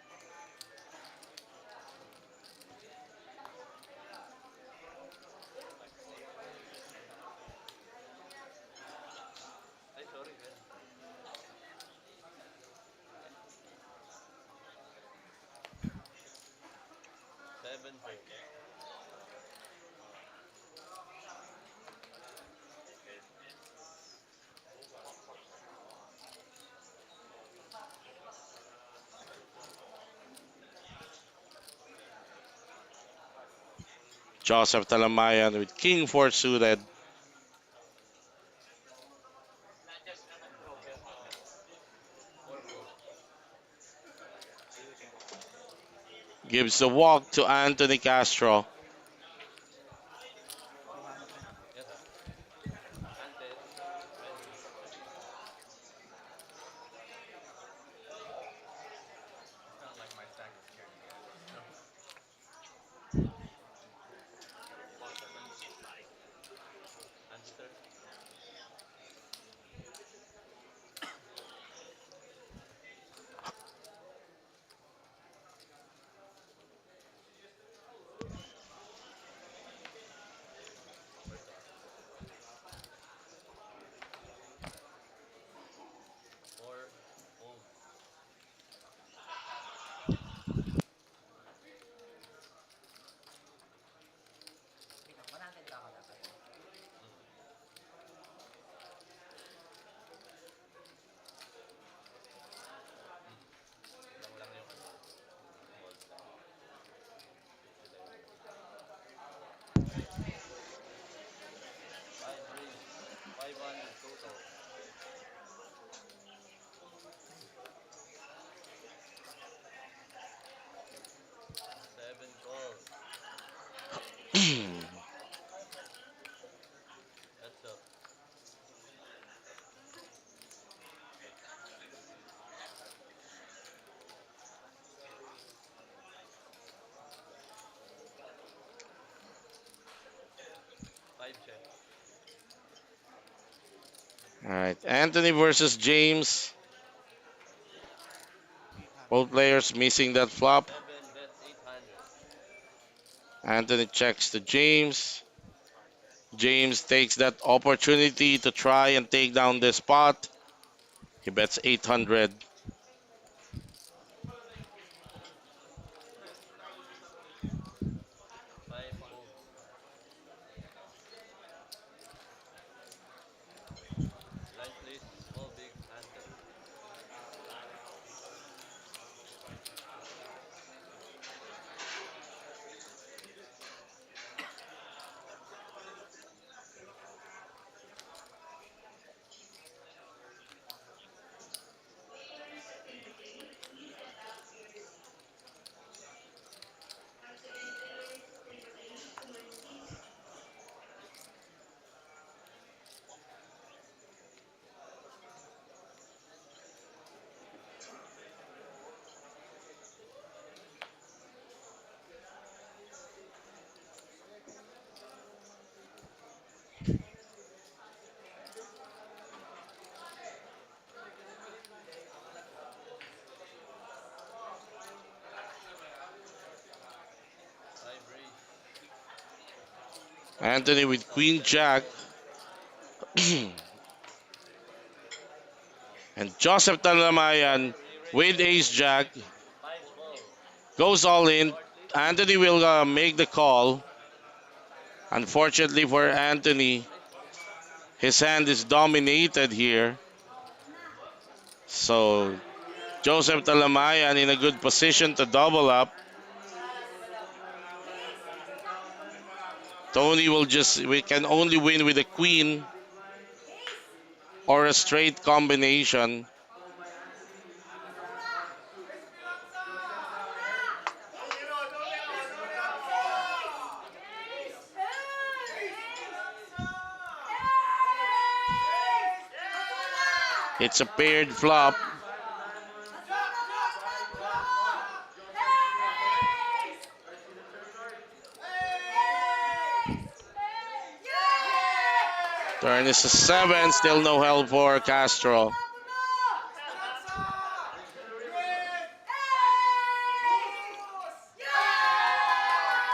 Joseph Talamayan with King 4 suited. Gives the walk to Anthony Castro. Yes, sir. Antes, 20. It's not like my stack is carrying it. No, 4-7. Antes, sir. Four. Fold. Pinang 100 ka ako dapat. Mm. Mm. Tignan ko lang yung ano. Small blind. 50 tayo. 5 raise. 500 total. 7 call. That's up. 5 check. All right, Anthony versus James. Both players missing that flop. 7 bet 800. Anthony checks to James. James takes that opportunity to try and take down the spot. He bets 800. 5 fold. Blind please. Small big Anthony. Five raise. Anthony with Queen Jack. And Joseph Talamayan with Ace Jack Five small. goes all in. Short please. Anthony will make the call. Unfortunately for Anthony, Nice call. his hand is dominated here. So Joseph Talamayan in a good position to double up. Tony will just, we can only win with a queen or a straight combination. It's a paired flop. Turn is a 7, still no help for Castro.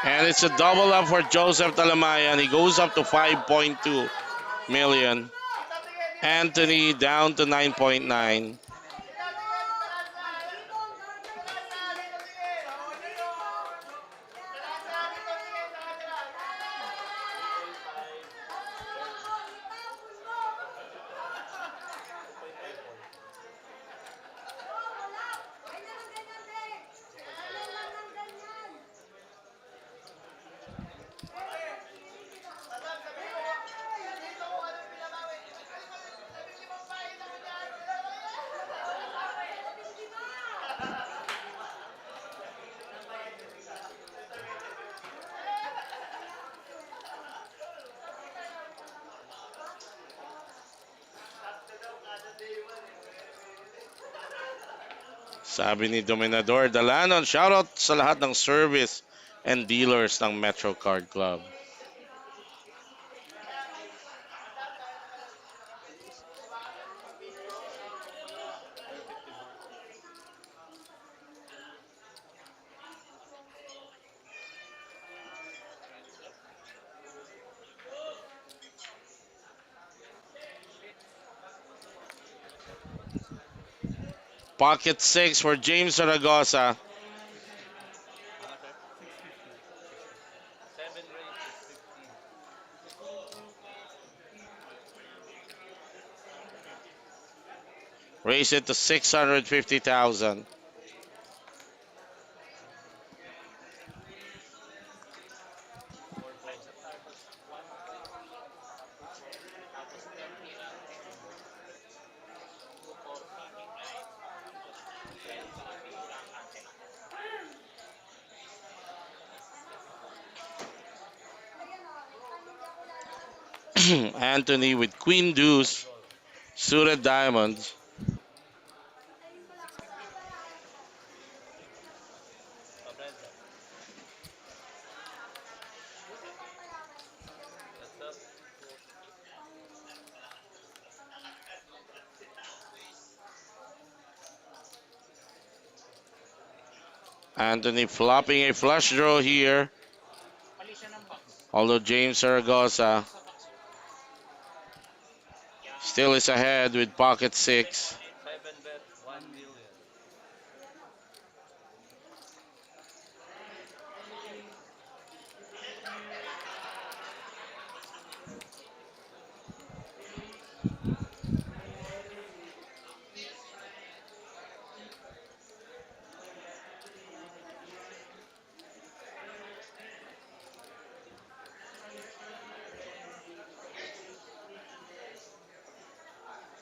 And it's a double up for Joseph Talamayan. He goes up to 5.2 million. Anthony down to 9.9. Sabi ni Dominador Dalanon, shoutout sa lahat ng service and dealers ng Metro Card Club. Pocket 6 for James Zaragoza. Ano, sir? 7 race is 15. Raise it to 650,000. 4 points. Anthony with Queen Deuce, Roll. suited diamonds. Pabrenta. That's up. Anthony flopping a flush draw here. Although James Zaragoza still is ahead with pocket 6. 7 bet, 1 million.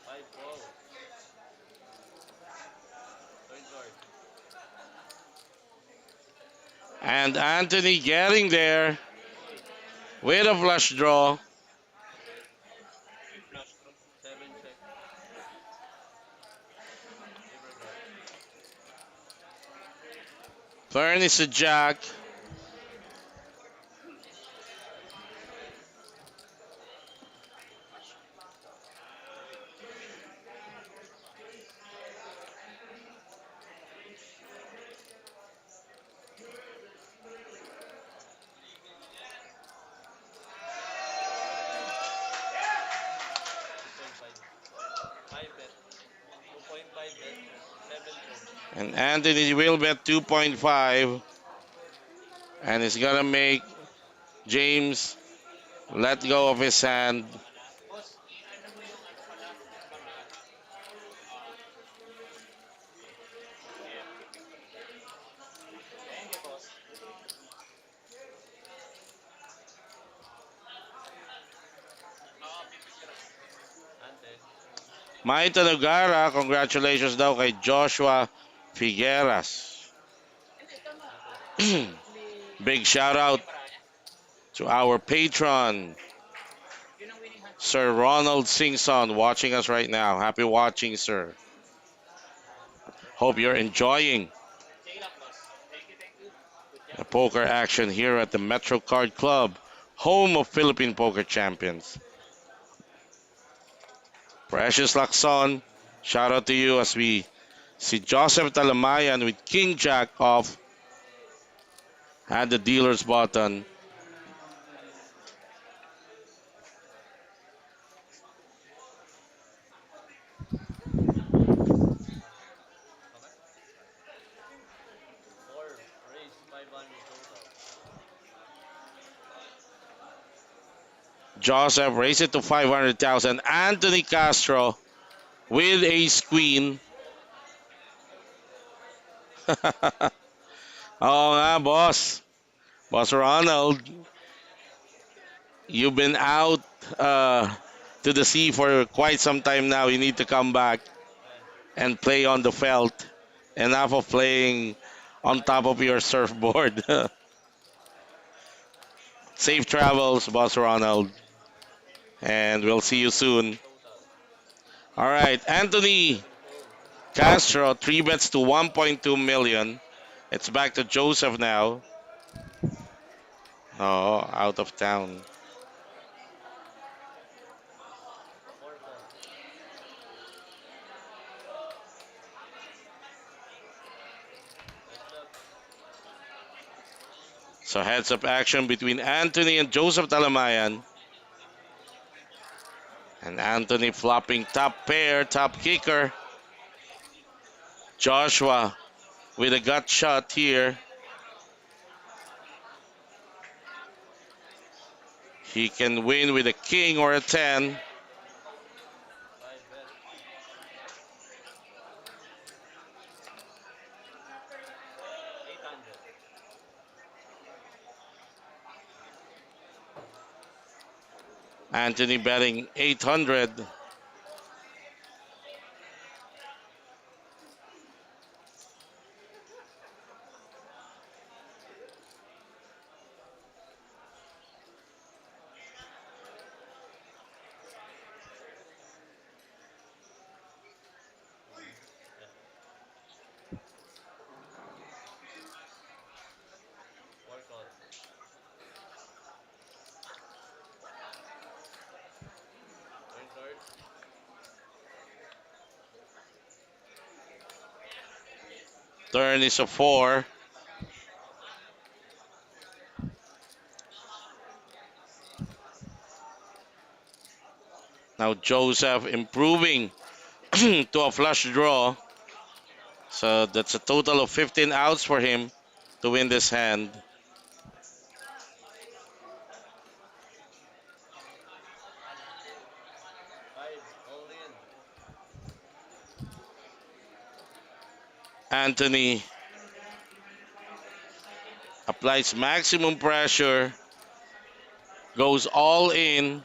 Five balls. Third card. And Anthony getting there with a flush draw. 7 check. River card. Turn is a jack. Five bet. 2.5 bet. 7 points. And Anthony will bet 2.5. And he's gonna make James let go of his hand. Ante. Maita Nogara, congratulations daw kay Joshua Figueras. Ante. Big shout out to our patron, Sir Ronald Singson, watching us right now. Happy watching, sir. Hope you're enjoying the poker action here at the Metro Card Club, home of Philippine Poker Champions. Precious Lacson, shout out to you as we see Joseph Talamayan with King Jack off at the dealer's button. Okay. 4 race 500 total. Joseph raised it to 500,000. Anthony Castro with ace queen. Oo nga, boss. Boss Ronald, you've been out to the sea for quite some time now. You need to come back and play on the felt. Enough of playing on top of your surfboard. Safe travels, Boss Ronald. And we'll see you soon. Total. All right, Anthony Castro, 3 bets to 1.2 million. It's back to Joseph now. Oh, out of town. Four call. Best luck. So heads up action between Anthony and Joseph Talamayan. And Anthony flopping top pair, top kicker. Joshua with a gut shot here. He can win with a king or a 10. 5 bet. 800. Anthony betting 800. Yeah. Four call. Turn card. Turn is a 4. Now Joseph improving to a flush draw. So that's a total of 15 outs for him to win this hand. 5. All in. Anthony applies maximum pressure, goes all in,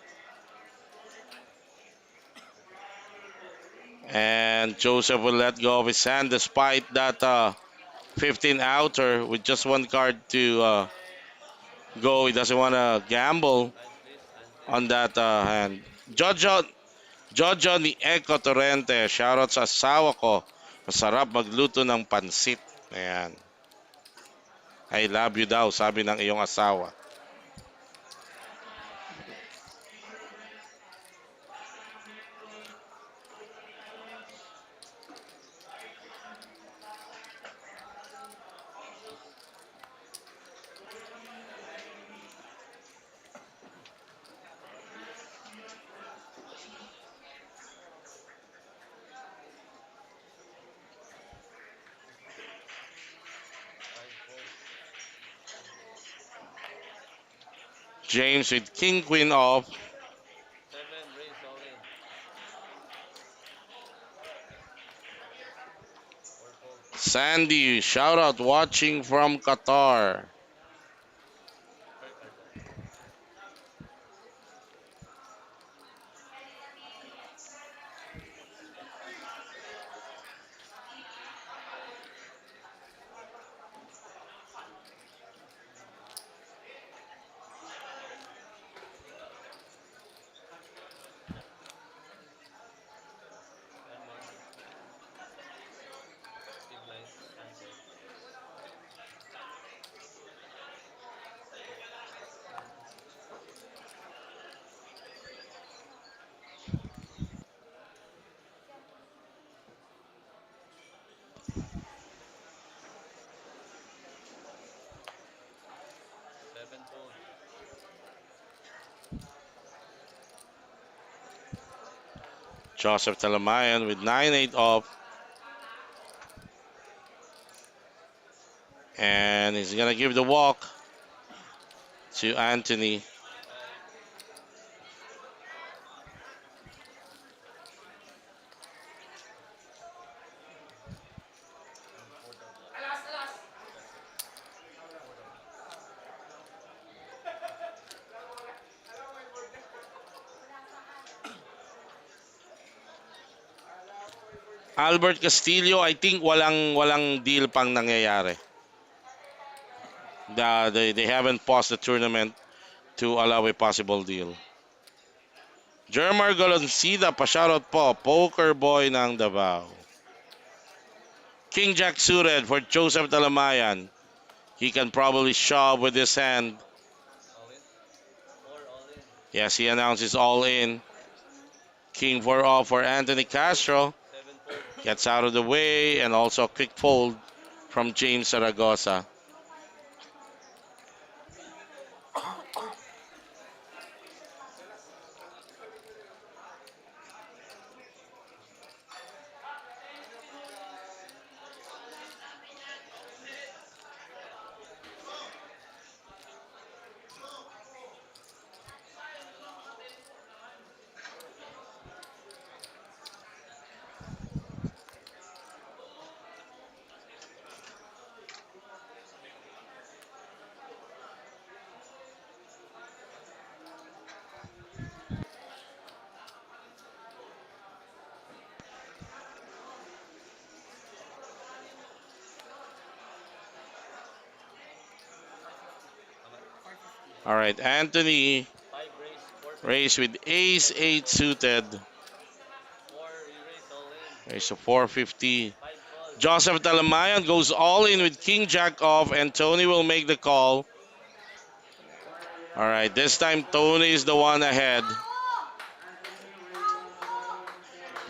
and Joseph will let go of his hand despite that 15 outer with just one card to go. He doesn't want to gamble Lines please. Lines on please. that hand. Jojo, Jojo ni Eco Torrente, shoutout sa asawa ko. Masarap magluto ng pansit. Ayan. I love you daw, sabi ng iyong asawa. Five fold. James with King Queen off. 7. Raise all in. Four fold. Sandy, shout out watching from Qatar. Per card lang. One more. Big blinds. Cancel. 7 fold. Joseph Talamayan with 9-8 off. And he's going to give the walk to Anthony. 5. Fourth out loud. That's it. Fourth out loud. Albert Castillo, I think walang deal pang nangyayari. They haven't paused the tournament to allow a possible deal. Jermar Goloncida, pa-shoutout po. Poker boy ng Davao. King Jack suited for Joseph Talamayan. He can probably shove with his hand. All in. Four all in. Yes, he announces all in. King 4 off for Anthony Castro. Seven fold. Gets out of the way and also a quick fold from James Zaragoza. All right, Anthony Five race. Four. race with ace 8 suited. Four. We race all in. Race to 450. Five calls. Joseph Talamayan goes all in with King Jack off, and Tony will make the call. All right, this time Tony is the one ahead.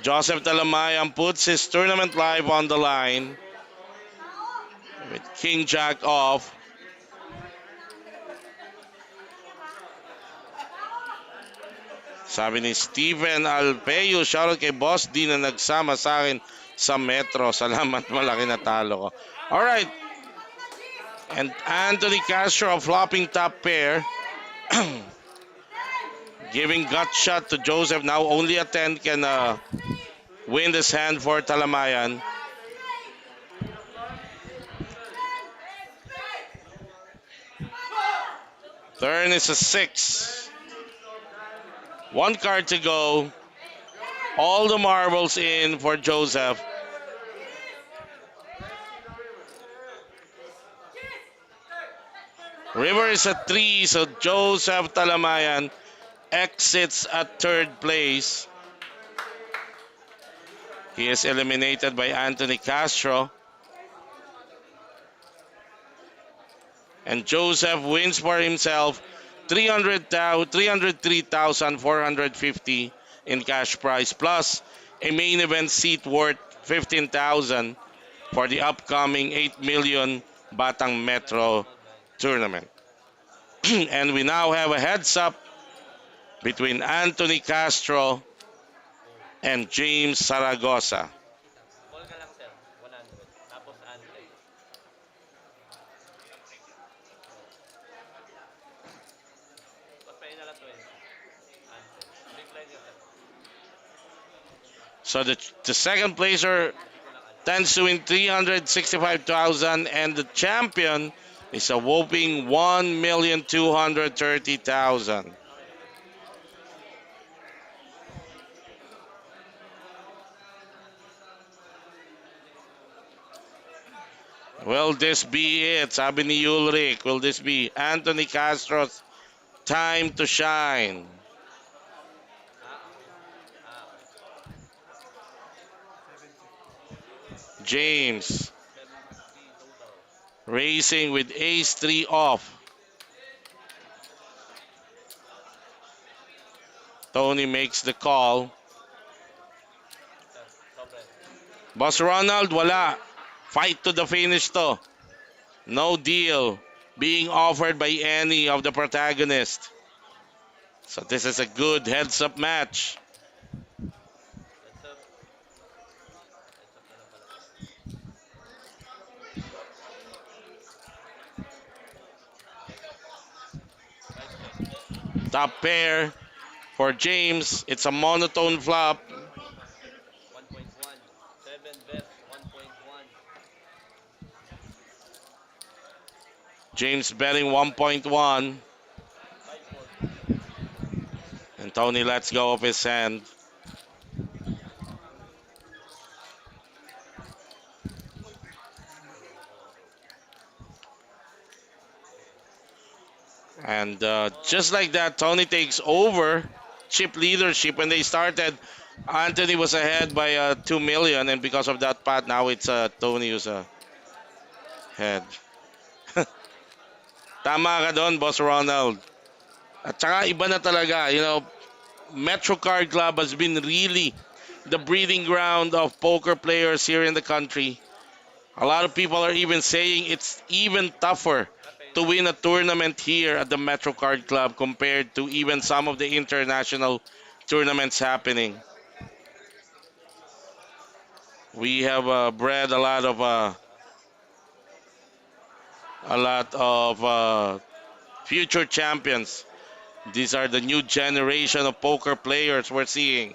Joseph Talamayan puts his tournament life on the line with King Jack off. Sabi ni Steven Alpeyo, shoutout kay Boss D na nagsama sa akin sa Metro. Salamat, malaki na talo ko. Alright. And Anthony Castro, a flopping top pair. Giving gut shot to Joseph. Now only a 10 can win this hand for Talamayan. Turn is a 6. One card to go. All the marbles in for Joseph. River is at 3, so Joseph Talamayan exits at third place. He is eliminated by Anthony Castro. And Joseph wins for himself 303,450 in cash prize plus a main event seat worth 15,000 for the upcoming 8 million Batang Metro tournament. And we now have a heads up between Anthony Castro and James Zaragoza. Call ka lang, sir. 100. Tapos ante. Tapos pa inala 20. Ante. Big line yun, sir. So the second placer tends to win 365,000 and the champion is a whopping 1,230,000. Will this be it? Sabi ni Ulrich, will this be Anthony Castro's time to shine? James 750 total. racing with ace 3 off. Tony makes the call. Sir, sobre. Boss Ronald, wala. Fight to the finish to. No deal being offered by any of the protagonists. So this is a good heads-up match. Heads up. Heads up na lang pala. Price check. Top pair for James. It's a monotone flop. 1.1. 7 bet. 1.1. James betting 1.1. 5 fold. And Tony lets go of his hand. And just like that, Tony takes over chip leadership. When they started, Anthony was ahead by 2 million, and because of that pot, now it's Tony who's ahead. Tama ka doon, Boss Ronald. At saka iba na talaga, Metro Card Club has been really the breeding ground of poker players here in the country. A lot of people are even saying it's even tougher to win a tournament here at the Metro Card Club compared to even some of the international tournaments happening. We have bred a lot of future champions. These are the new generation of poker players we're seeing.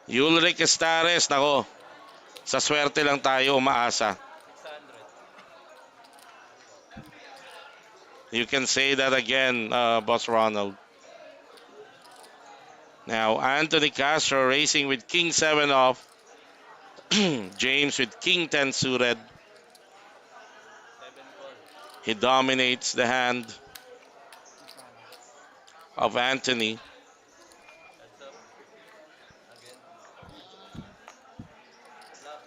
Ulrich Estares, nako, sa swerte lang tayo umaasa. 600. You can say that again, Boss Ronald. Now, Anthony Castro racing with King 7 off. James with King 10 suited. 7 call. He dominates the hand of Anthony. Heads up. Again. Flop.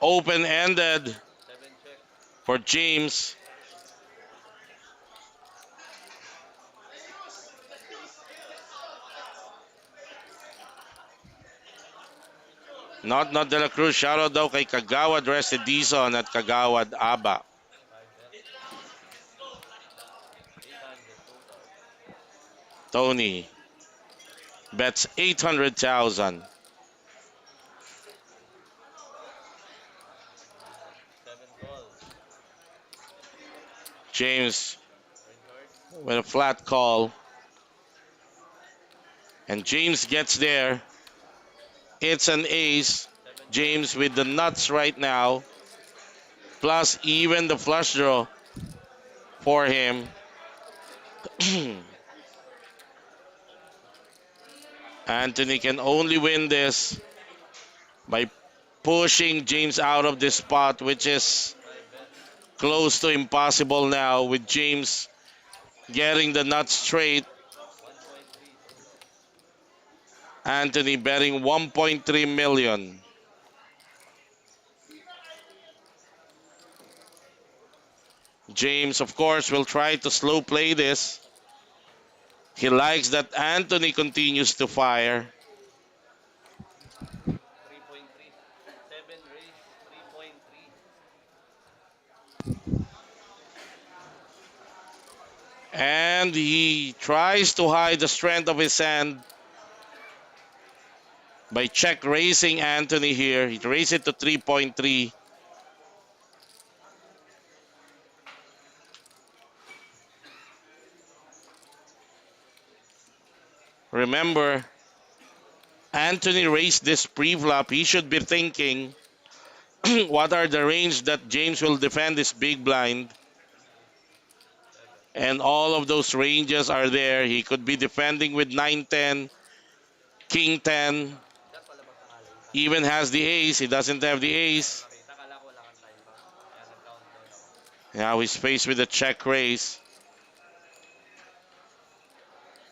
Open ended 7 check. for James. Not De La Cruz. Shoutout daw kay Kagawad Rested Dizon at Kagawad Aba. 5 bet. 800 total. Tony bets 800,000. 7 call. James Red card. with a flat call. And James gets there. It's an ace. 7 James with the nuts right now. Plus even the flush draw for him. Anthony can only win this by pushing James out of this spot, which is 5 bet. close to impossible now with James getting the nuts straight. 1.32. Anthony betting 1.3 million. James, of course, will try to slow play this. He likes that Anthony continues to fire. 3.3. 7 raise. 3.3. And he tries to hide the strength of his hand by check raising Anthony here. He raised it to 3.3. Remember, Anthony raised this pre-flop. He should be thinking, what are the range that James will defend this big blind? And all of those ranges are there. He could be defending with 9-10, King 10, Just wala bang tangali? even has the ace. He doesn't have the ace. Nakita, kala ko wala kang time pa. Kaya nag-countdown ako. Now he's faced with a check raise.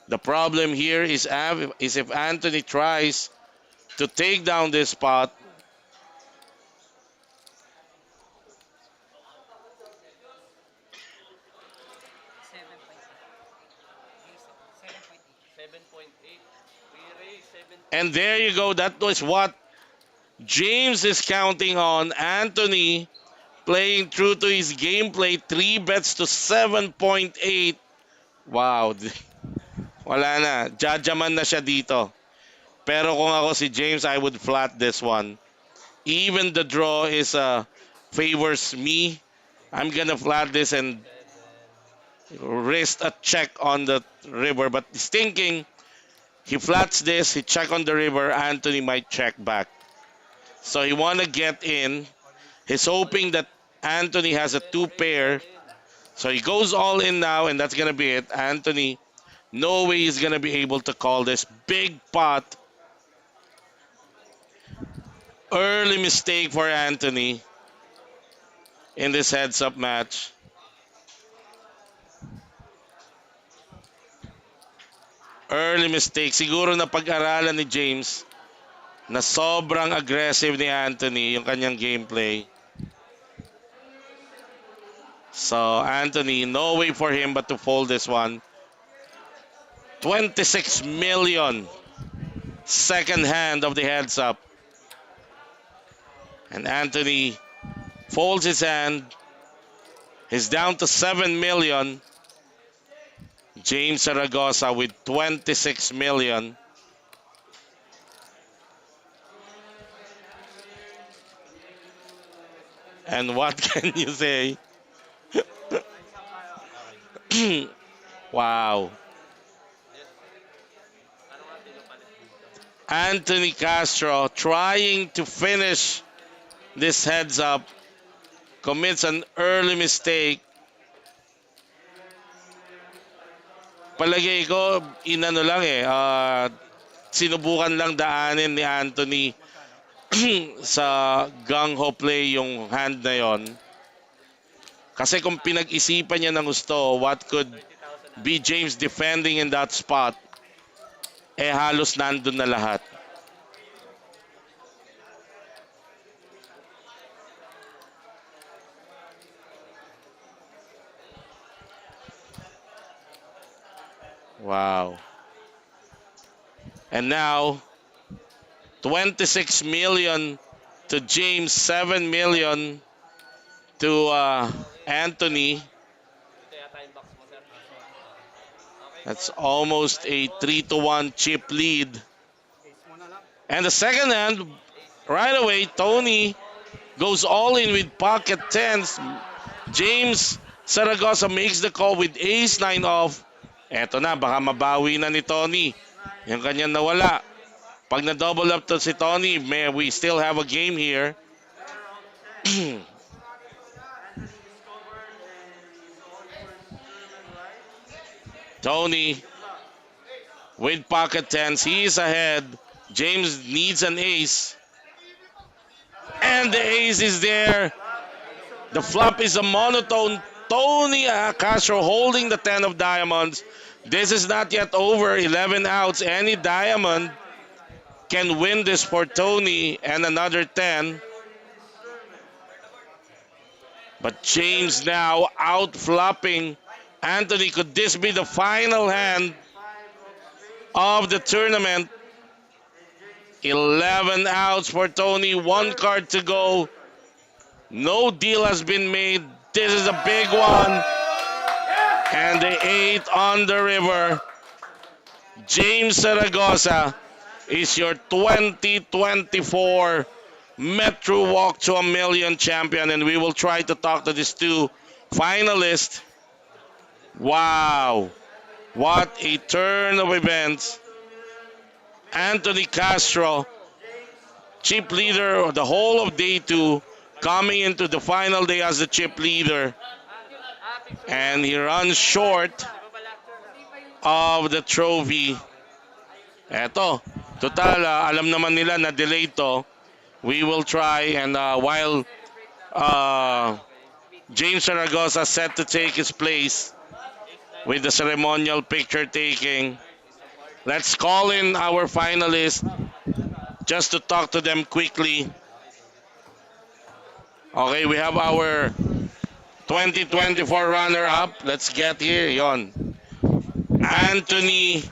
The problem here is if Anthony tries to take down this spot, 7.8. We raise 7. and there you go. That was what James is counting on. Anthony playing true to his gameplay. 3 bets to 7.8. Wow. Wala na. Judgeman na siya dito. Pero kung ako si James, I would flat this one. Even the draw is favors me. I'm gonna flat this and 7. risk a check on the river. But he's thinking, he flats this, he check on the river, Anthony might check back. So he wanna get in. He's hoping that Anthony has a 2 pair. So he goes all in now, and that's gonna be it. Anthony, no way he's gonna be able to call this big pot. Early mistake for Anthony. in this heads-up match. Early mistake. Siguro na pag-aralan ni James na sobrang aggressive ni Anthony yung kanyang gameplay. So Anthony, no way for him but to fold this one. 26 million. Second hand of the heads up. And Anthony folds his hand. He's down to 7 million. James Zaragoza with 26 million. And what can you say? Wow. Anthony Castro trying to finish this heads up. Commits an early mistake. Palagay ko, inano lang sinubukan lang daanin ni Anthony sa gung-ho play yung hand na yon. Kasi kung pinag-isipan niya ng gusto, what could be James defending in that spot, halos nandun na lahat. Wow. And now, 26 million to James, 7 million to Anthony. That's almost a 3-1 chip lead. And the second hand, right away, Tony goes all in with pocket tens. James Zaragoza makes the call with ace-9 off. Eto na, baka mabawi na ni Tony. Yung kanyang nawala. Pag na-double up to si Tony, we still have a game here. Tony with pocket tens. He is ahead. James needs an ace. And the ace is there. The flop is a monotone. Tony Castro holding the 10 of diamonds. This is not yet over. 11 outs. Any diamond can win this for Tony and another 10. But James now out flopping Anthony. Could this be the final hand of the tournament? 11 outs for Tony. One card to go. No deal has been made. This is a big one. And the 8 on the river. James Zaragoza is your 2024 Metro Walk to a Million champion. And we will try to talk to these two finalists. Wow. What a turn of events. Anthony Castro, chip leader of the whole of day 2, coming into the final day as the chip leader. And he runs short of the trophy. Eto, total, alam naman nila na delay to. We will try, and while James Zaragoza set to take his place with the ceremonial picture taking, let's call in our finalists just to talk to them quickly. Okay, we have our 2024 runner-up. Let's get here. Yon. Anthony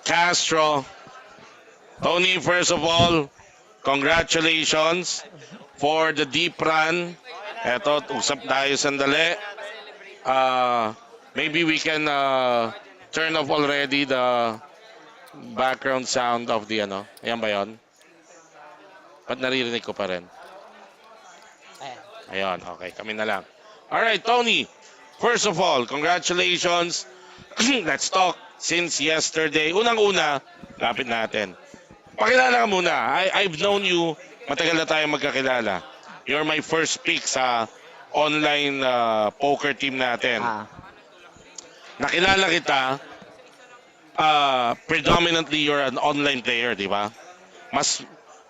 Castro. Tony, first of all, congratulations for the deep run. Eto, usap tayo sandali. Maybe we can turn off already the background sound of the ano. Ayan ba yun? Ba't naririnig ko pa rin? Ayan, okay. Kami na lang. Alright, Tony. First of all, congratulations. Let's talk since yesterday. Unang-una, lapit natin. Pakilala ka muna. I've known you. Matagal na tayo magkakilala. You're my first pick sa online poker team natin. Nakilala kita, predominantly you're an online player, di ba? Mas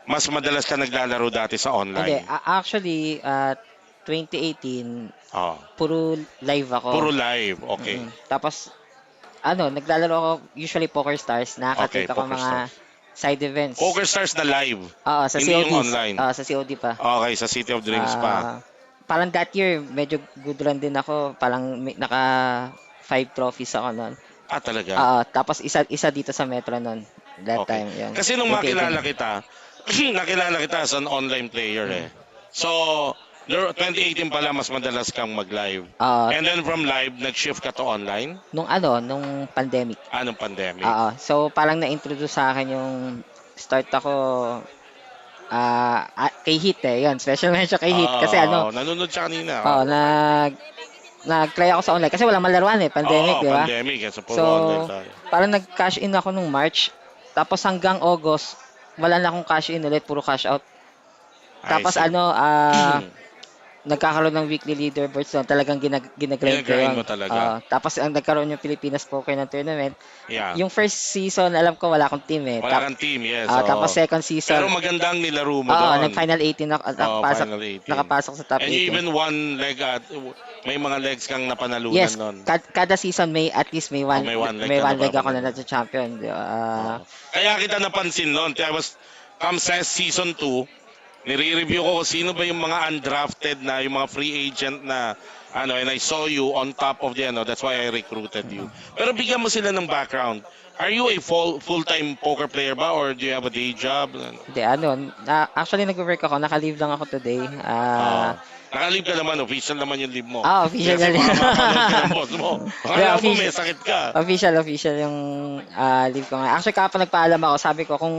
madalas ka naglalaro dati sa Hindi, online. actually, 2018, Oh, puro live ako. puro live. Okay. Tapos, naglalaro ako usually Poker Stars. Okay, Nakaka-take ako Poker mga Stars. side events. Poker Stars na live. Oo, sa Hindi yung COD. online. Sa COD pa. Okay, sa City of Dreams pa. Parang that year, medyo good run din ako. Parang naka 5 trophies ako noon. Talaga. Tapos isa dito sa Metro noon. That Okay. time, yun. Kasi nung 2018. makilala kita, nakilala kita as an online player eh. So, 2018 pala mas madalas kang mag-live. And then from live, nag-shift ka to online? Nung pandemic. Anong pandemic? So parang na-introduce sa akin yung start ako kay Hit eh. Yun, special mention kay Hit. Kasi nanonood siya kanina. nag-try ako sa online. Kasi walang malaruan eh, pandemic, di ba? Pandemic. So, puro So, online tayo. parang nag-cash in ako nung March. Tapos hanggang August, wala na akong cash in ulit, puro cash out. Tapos I see. nagkakaroon ng weekly leaderboards doon. Talagang ginagrind ko Ginagrind yun. mo talaga. Tapos ang nagkaroon yung Pilipinas Poker ng tournament. Yeah. Yung first season, alam ko wala akong team eh. Wala kang team, yes. Tapos second Pero season, magandang nilaro mo doon. nag-final 18 nakapasok, Final 18. nakapasok sa top And 18. you even won leg at may mga legs kang napanalunan Yes, noon. kada season at least may one, may one leg may ka one leg ako napapanalo. na champion. Kaya kita napansin noon. Kaya come sa season 2, nire-review ko kung sino ba yung mga undrafted na, yung mga free agent na, and I saw you on top of that's why I recruited you. Pero bigyan mo sila ng background. Are you a full-time poker player ba or do you have a day job? Hindi, actually nag-work ako, naka-leave lang ako today. Naka-leave ka naman, official naman yung leave mo. Official Kasi na baka mapanood ka ng boss mo. Akala mo may sakit ka. Official yung leave ko nga. Actually, kapag nagpaalam ako, sabi ko kung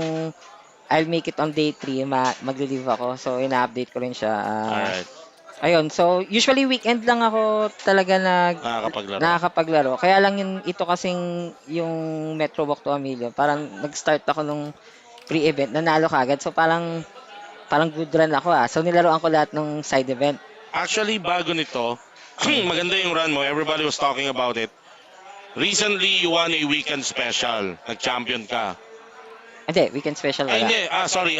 I'll make it on day 3, magli-leave ako. So, ina-update ko rin siya. Alright. Ayun, so usually weekend lang ako talaga nakakapaglaro. Kaya lang ito kasing yung Metro Walk to Amelia, parang nag-start ako nung pre-event, nanalo kagad. So parang good run ako So nilaruan ko lahat ng side event. Actually, bago nito, maganda yung run mo. Everybody was talking about it. Recently, you won a weekend special. Nag-champion ka. Hindi, weekend special wala. Hindi. Sorry.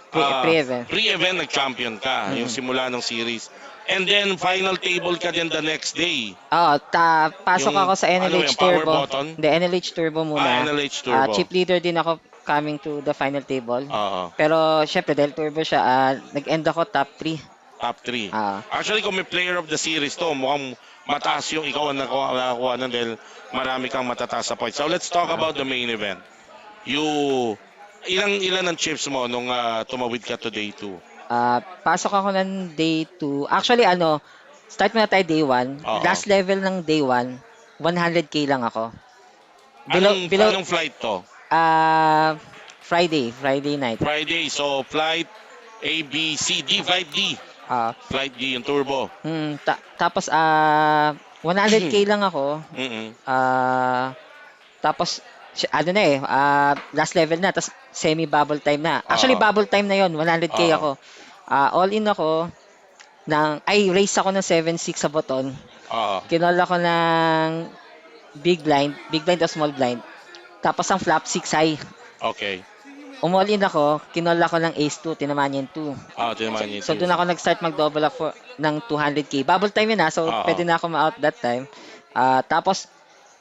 Pre-event. Pre-event, nag-champion ka. Yung simula ng series. And then, final table ka din the next day. Pasok ako sa NLH power Turbo. button? Hindi, NLH Turbo muna. NLH Turbo. Chip leader din ako coming to the final table. Oo. Pero, syempre, dahil Turbo siya, nag-end ako top 3. Top 3. Actually, kung may player of the series to, mukhang mataas yung ikaw ang nakakuha nun dahil marami kang matataas sa points. So, let's talk about the main event. Ilan ang chips mo nung tumawid ka to day 2? Pasok ako ng day 2. Actually, start muna tayo day 1. Last level ng day 1, 100k lang ako. Anong flight to? Friday night. Friday, so flight A, B, C, D, flight D. Flight D, yung turbo. Tapos, 100k lang ako. Tapos, last level na, tapos semi-bubble time na. Actually, bubble time na yon, 100k ako. All in ako, race ako ng 7-6 sa button. Kinol ako ng big blind o small blind. Tapos ang flop 6 high. Okay. Umall in ako, kinol ako ng ace 2, tinamaan yung 2. Tinamaan yung 2. So doon ako nag-start mag-double up ng 200k. Bubble time yun so pwede na ako ma-out that time. Tapos,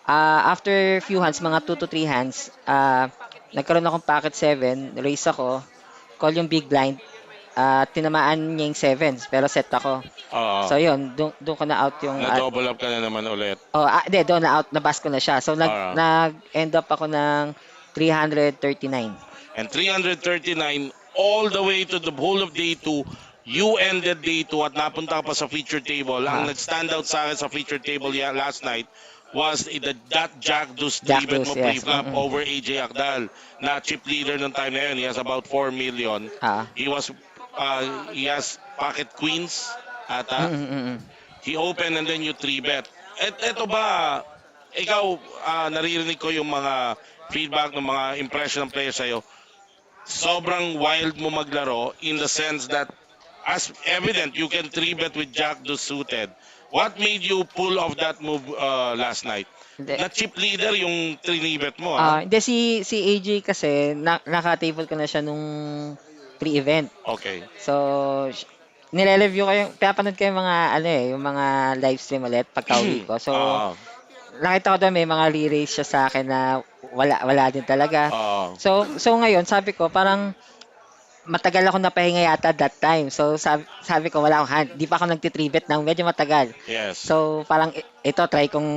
after few hands, mga 2 to 3 hands, nagkaroon akong pocket 7, raise ako, call yung big blind, tinamaan niya yung 7s, pero set ako. So yun, doon ko na-out yung... Na-double up ka na naman ulit. Hindi, doon na-out, nabas ko na siya. So nag-end up ako ng 339. And 339 all the way to the whole of day 2, you ended day 2 at napunta ka pa sa feature table. Ang nag-stand out sa akin sa feature table last night was that Jack Deuce 3-bet mo pre-flop over AJ Akdal na chip leader ng time na yun. He has about 4 million. He has pocket queens ata. He opened and then you 3-bet. Eto ba, ikaw, naririnig ko yung mga feedback ng mga impression ng players sa'yo. Sobrang wild mo maglaro in the sense that as evident, you can 3-bet with Jack Deuce suited. What made you pull off that move last night? Na chip leader yung 3-bet mo, Hindi, si AJ kasi, naka-table ko na siya nung pre-event. Okay. So, nire-review ko yung pinapanood ko yung mga ano eh, yung mga live stream ulit pagka-uwi ko. So, Oo. nakita ko doon may mga re-raise siya sa akin na wala din talaga. Oo. So ngayon sabi ko parang matagal ako napahinga yata that time. So sabi ko wala akong hand. Di pa ako nagtitribet ng medyo matagal. Yes. So parang ito try kong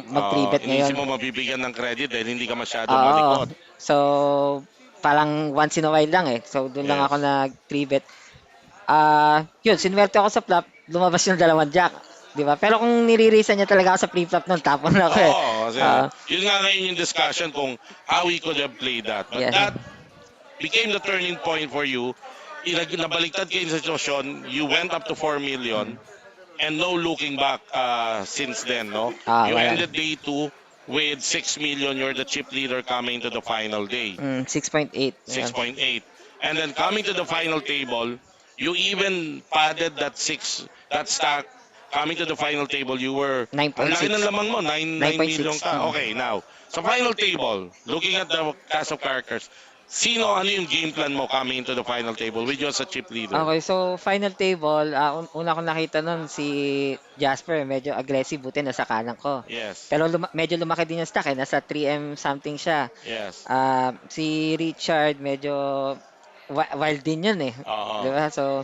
mag-tribet Inisip ngayon. mo mabibigyan ng credit dahil hindi ka masyado Oo. malikot. So parang once in a while lang eh. So doon lang Yes. ako nag-tribet. Yun, sinwerte ako sa flop, lumabas yung dalawang jack. 'Di ba? Pero kung niririsan niya talaga ako sa pre-flop noon, tapon ako eh. Oo, kasi Ah, yun nga ngayon yung discussion kung how we could have played that. But yeah. that became the turning point for you. Nabaliktad kayo yung sitwasyon, you went up to 4 million and no looking back since then, no? You Wala. ended day 2 with 6 million. You're the chip leader coming to the final day. 6.8. Ayan. 6.8. And then coming to the final table, you even padded that stack. Coming to the final table, you were, ang laki 9.6. ng lamang mo, 9 million 9.6. ka. Okay, now, sa final table, looking at the cast of characters, ano yung game plan mo coming into the final table with you as a chip leader? Okay, so final table, una ko nakita nun si Jasper, medyo aggressive, buti nasa kanan ko. Yes. Pero medyo lumaki din yung stack eh, nasa 3M something siya. Yes. Si Richard, medyo wild din yun eh. Oo. Di ba? So,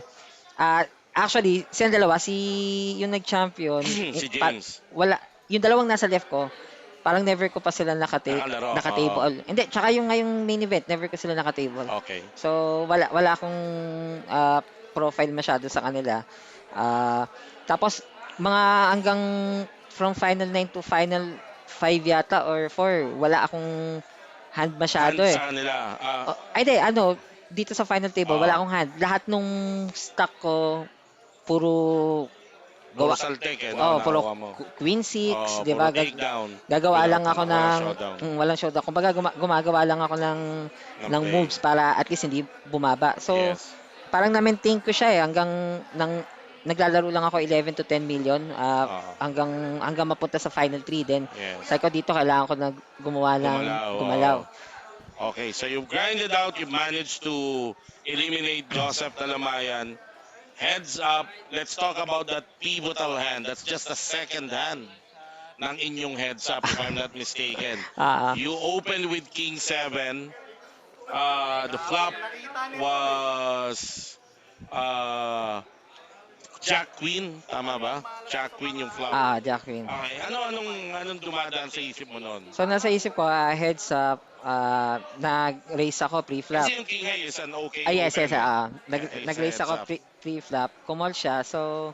actually, silang dalawa, yung nag-champion, Si James. wala, yung dalawang nasa left ko, parang never ko pa sila Nakalaro, nakatable. Hindi, tsaka yung ngayong main event, never ko sila nakatable. Okay. So, wala akong profile masyado sa kanila. Tapos, mga hanggang from final 9 to final 5 yata or 4, wala akong hand masyado Hand eh. sa kanila. Ay, di, dito sa final table, wala akong hand. Lahat nung stock ko, puro Puro gawa. saltek eh, Oh, no? puro Nakuha mo. queen 6, di Puro ba? takedown. Gagawa lang ako Walang ng showdown. walang showdown. Kumbaga gumagawa lang ako ng play. moves para at least hindi bumaba. So, Yes. parang na-maintain ko siya eh hanggang naglalaro lang ako 11 to 10 million hanggang mapunta sa final 3 then Yes. sabi ko dito kailangan ko na gumawa ng gumalaw. Okay, so you've grinded out, you've managed to eliminate Joseph Talamayan. Heads up, let's talk about that pivotal hand. That's just the second hand ng inyong heads up, if I'm not mistaken. You opened with King 7. The flop was Jack Queen, tama ba? Jack Queen yung flop. Jack Queen. Okay, anong dumadaan sa isip mo noon? So nasa isip ko heads up nag-raise ako pre-flop. Kasi yung King High is an okay Yes, open. yes. Nag-raise ako pre-flop. Kumol siya. So,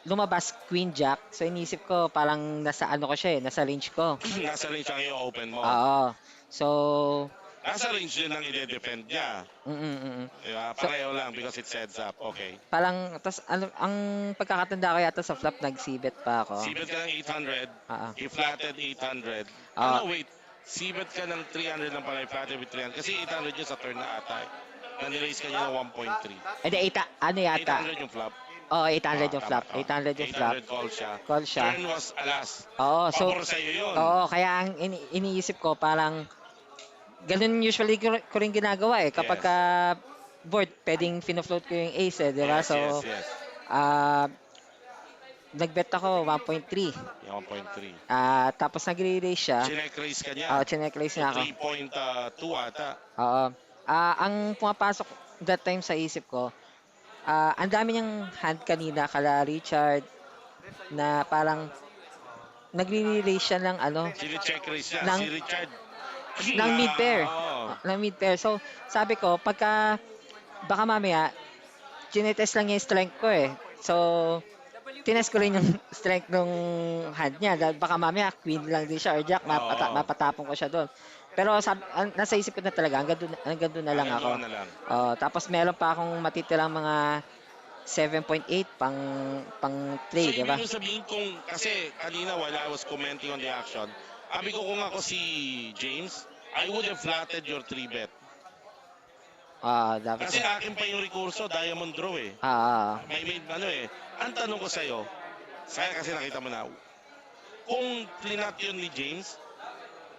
lumabas Queen Jack. So, inisip ko parang nasa ano ko siya eh. Nasa range ko. Nasa range ang yung open mo. Oo. So, Nasa range din ang ide-defend niya. Diba? Pareho lang because it sets up. Okay. parang, tas, ang pagkakatanda ko yata sa flop, nag-sibet pa ako. Sibet ka ng 800. Ah. He flatted 800. Ah. Wait. Sibet ka ng 300 lang pala. He flatted with 300. Kasi 800 yun sa turn na ata eh. Nanilace ka niya ng 1.3. Hindi, ano yata? 800 yung flop. Oo, 800 yung flop. Tama. 800 yung flop. 800 call siya. Call siya. Turn was alas. Oo, so, Pabor sa'yo yun. oo, kaya ang iniisip ko parang ganun usually ko rin ginagawa eh. Kapag Yes. ka board, pwedeng fino-float ko yung ace eh, di ba? Yes, So, yes. nagbet ako 1.3. Yung 1.3. Tapos nagre-raise siya. Chinek raise ka niya. Oo, chinek raise niya ako. 3.2 ata. Oo. Ang pumapasok that time sa isip ko, ang dami niyang hand kanina kala Richard na parang nagre-raise siya ng ano, Chinek raise niya. Nang- Si Richard. ng mid pair. Oo. Ng mid pair. So, sabi ko, baka mamaya, tinetest lang niya yung strength ko eh. So, tinest ko rin yung strength ng hand niya. Dahil baka mamaya, queen lang din siya or jack, mapatapon ko siya doon. Pero nasa isip ko na talaga, hanggang doon na lang ako. Hanggang doon na lang. Tapos meron pa akong matitirang mga 7.8 pang play, di ba? So, ibig sabihin kung, kasi kanina while I was commenting on the action, sabi ko kung ako si James, I would have flatted your 3-bet. Dapat. Kasi akin pa yung rekurso, diamond draw eh. May ano eh. Ang tanong ko sa'yo, kasi nakita mo na, kung flinat yun ni James,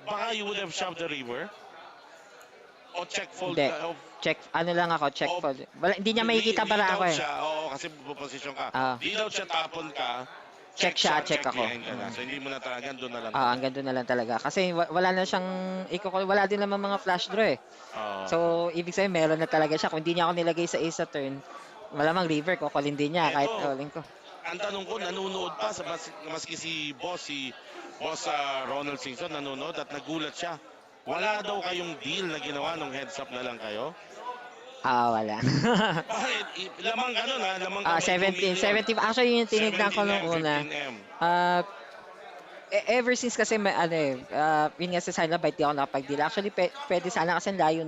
baka you would have shoved the river. O check fold Hindi. ka. O, Check, ano lang ako, check o fold. Wala, hindi niya makikita lead bara ako out eh. siya. Oo, kasi posisyon ka. Ah, Lead out siya, tapon ka. check Check siya, shot, check check ako. behind ka na. So, hindi mo na talaga. Doon na lang Hanggang talaga. doon na lang talaga. Kasi wala na siyang, wala din naman mga flash draw eh. Oo. So, ibig sabihin, meron na talaga siya. Kung hindi niya ako nilagay sa ace sa turn, malamang river, kukulin din niya kahit Eto, rolling ko. ang tanong ko, nanonood pa sa maski si Boss Ronald Singson nanonood at nagulat siya. Wala daw kayong deal na ginawa nung heads up na lang kayo? Wala. Bakit? Lamang ka nun ha? Lamang ka by 2 17, million. 17. Actually, yun yung tinignan ko 17M, nung una. 15M. Ah, ever since kasi may ano eh, yun nga sa sana bite di ako nakapag-deal. Actually, pwede sana kasi ang layo